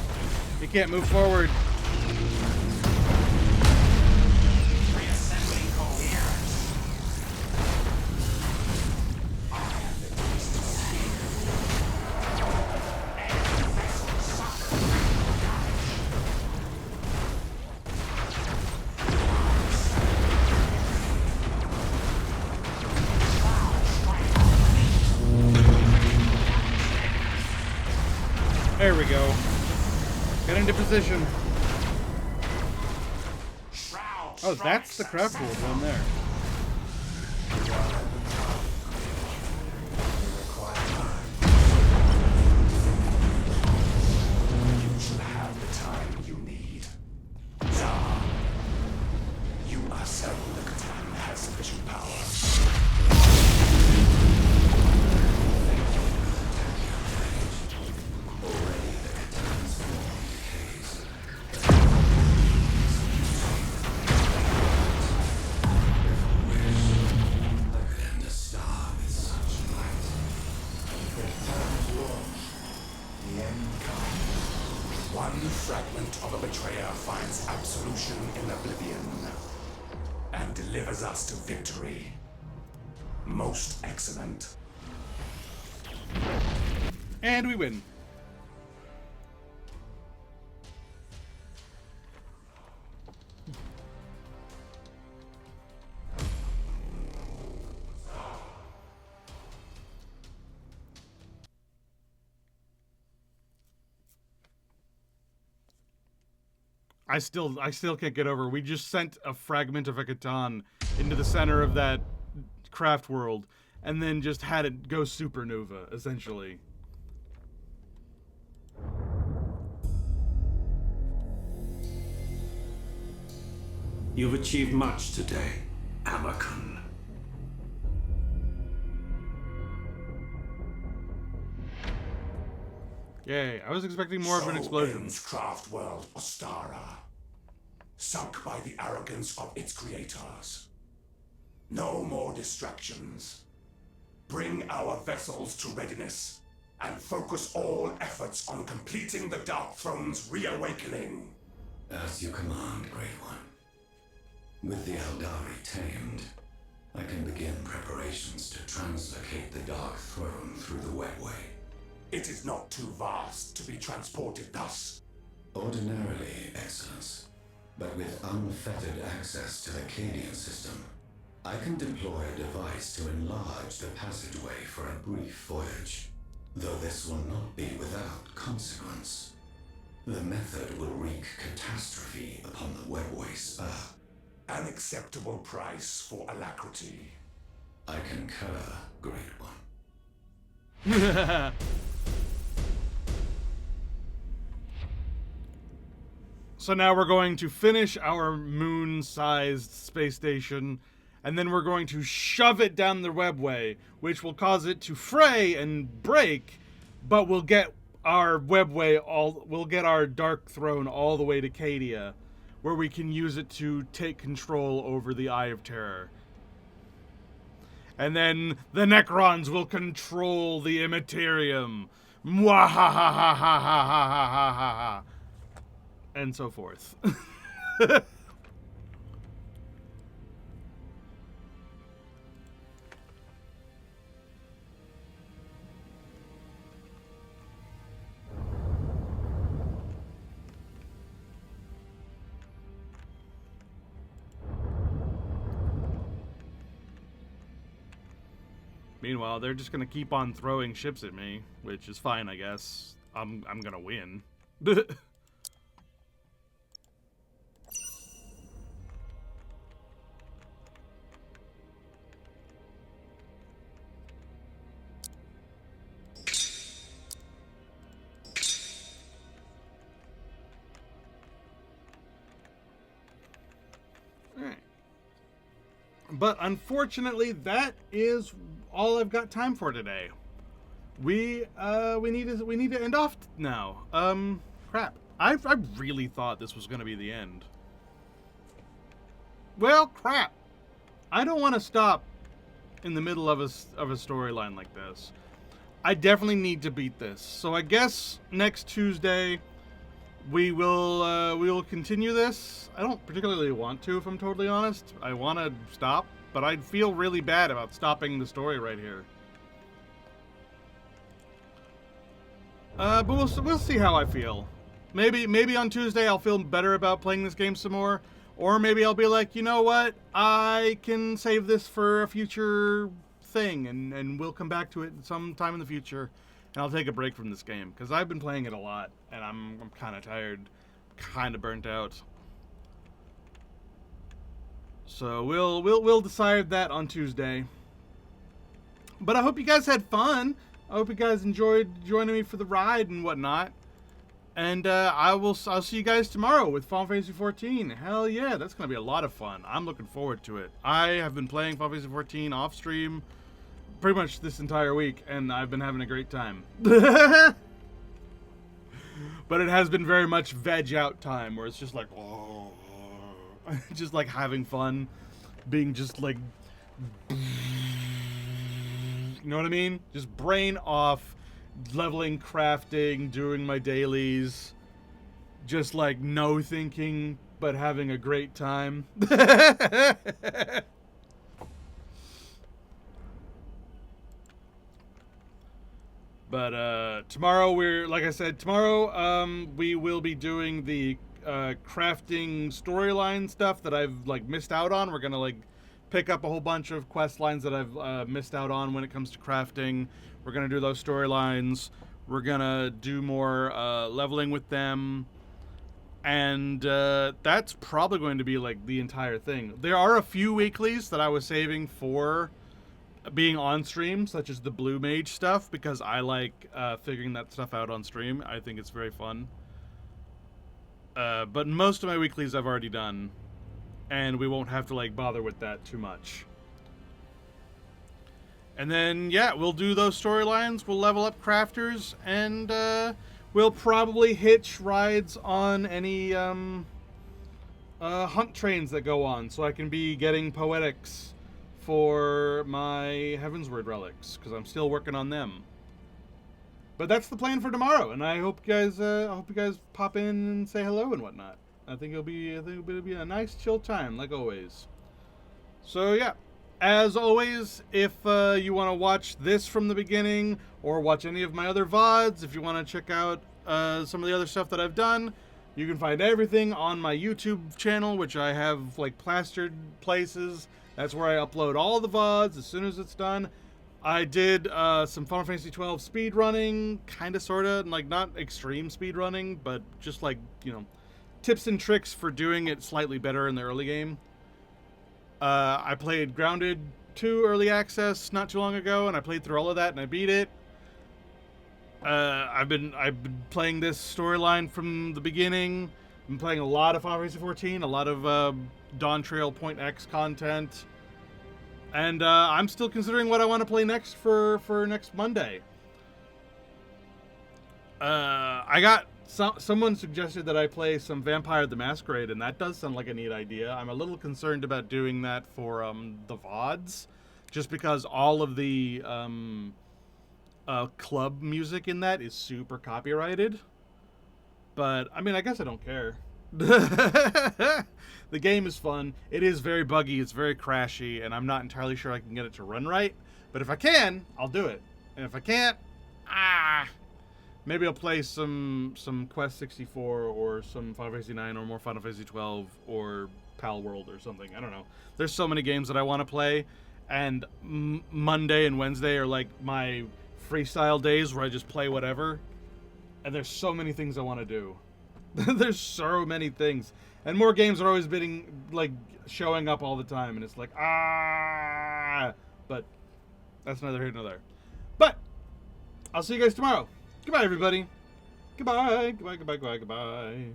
You can't move forward. There we go. Get into position. Oh, that's the craft pool down there.
You should have the time you need. Zah, you are certain the Catan has sufficient power. fragment of a betrayer finds absolution in oblivion and delivers us to victory. Most excellent.
And we win. I still can't get over. We just sent a fragment of a Catan into the center of that craft world, and then just had it go supernova, essentially.
You've achieved much today, Amakun.
Yay, I was expecting more of an explosion.
Ends craft world Ostara, sunk by the arrogance of its creators. No more distractions. Bring our vessels to readiness, and focus all efforts on completing the Dark Throne's reawakening.
As you command, Great One. With the Eldari tamed, I can begin preparations to translocate the Dark Throne through the webway.
It is not too vast to be transported thus.
Ordinarily, Excellence, but with unfettered access to the Cadian system, I can deploy a device to enlarge the passageway for a brief voyage, though this will not be without consequence. The method will wreak catastrophe upon the webway spur.
An acceptable price for alacrity.
I concur, Great One.
So now we're going to finish our moon-sized space station, and then we're going to shove it down the webway, which will cause it to fray and break, but we'll get our we'll get our Dark Throne all the way to Cadia, where we can use it to take control over the Eye of Terror. And then the Necrons will control the Immaterium. Mwahahahahahahaha. And so forth. Meanwhile, they're just gonna keep on throwing ships at me, which is fine, I guess. I'm gonna win. Alright. But unfortunately, that is all I've got time for today. We need to end off now. Crap. I really thought this was gonna be the end. Well, crap. I don't want to stop in the middle of a storyline like this. I definitely need to beat this. So I guess next Tuesday we will continue this. I don't particularly want to, if I'm totally honest. I want to stop, but I'd feel really bad about stopping the story right here. But we'll see how I feel. Maybe on Tuesday I'll feel better about playing this game some more, or maybe I'll be like, you know what, I can save this for a future thing, and we'll come back to it sometime in the future, and I'll take a break from this game because I've been playing it a lot, and I'm kind of tired, kind of burnt out. So we'll decide that on Tuesday. But I hope you guys had fun. I hope you guys enjoyed joining me for the ride and whatnot. And I'll see you guys tomorrow with Final Fantasy XIV. Hell yeah, that's gonna be a lot of fun. I'm looking forward to it. I have been playing Final Fantasy XIV off stream pretty much this entire week, and I've been having a great time. But it has been very much veg out time, where it's just like, oh, just like having fun, being just like, you know what I mean? Just brain off, leveling, crafting, doing my dailies, just like no thinking, but having a great time. But tomorrow like I said, tomorrow we will be doing the crafting storyline stuff that I've like missed out on. We're gonna like pick up a whole bunch of quest lines that I've missed out on when it comes to crafting. We're gonna do those storylines. We're gonna do more leveling with them, and that's probably going to be like the entire thing. There are a few weeklies that I was saving for being on stream, such as the Blue Mage stuff, because I like figuring that stuff out on stream. I think it's very fun. But most of my weeklies I've already done, and we won't have to like bother with that too much. And then, yeah, we'll do those storylines, we'll level up crafters, and we'll probably hitch rides on any hunt trains that go on, so I can be getting poetics for my Heavensward relics, because I'm still working on them. But that's the plan for tomorrow, and I hope you guys pop in and say hello and whatnot. I think it'll be a nice chill time, like always. So yeah, as always, if you want to watch this from the beginning or watch any of my other VODs, if you want to check out some of the other stuff that I've done, you can find everything on my YouTube channel, which I have like plastered places. That's where I upload all the VODs as soon as it's done. I did some Final Fantasy 12 speed running, kind of, sort of, like not extreme speed running, but just like, you know, tips and tricks for doing it slightly better in the early game. I played Grounded 2 early access not too long ago, and I played through all of that and I beat it. I've been playing this storyline from the beginning. I've been playing a lot of Final Fantasy 14, a lot of Dawn Trail Point X content. And I'm still considering what I want to play next for next Monday. I got someone suggested that I play some Vampire the Masquerade, and that does sound like a neat idea. I'm a little concerned about doing that for the VODs, just because all of the club music in that is super copyrighted. But I mean, I guess I don't care. The game is fun. It is very buggy. It's very crashy, and I'm not entirely sure I can get it to run right. But if I can, I'll do it. And if I can't, maybe I'll play some Quest 64 or some Final Fantasy 9 or more Final Fantasy 12 or Pal World or something. I don't know. There's so many games that I want to play, and Monday and Wednesday are like my freestyle days where I just play whatever. And there's so many things I want to do. There's so many things. And more games are always showing up all the time, and it's like, but that's neither here nor there. But I'll see you guys tomorrow. Goodbye, everybody. Goodbye. Goodbye, goodbye, goodbye, goodbye.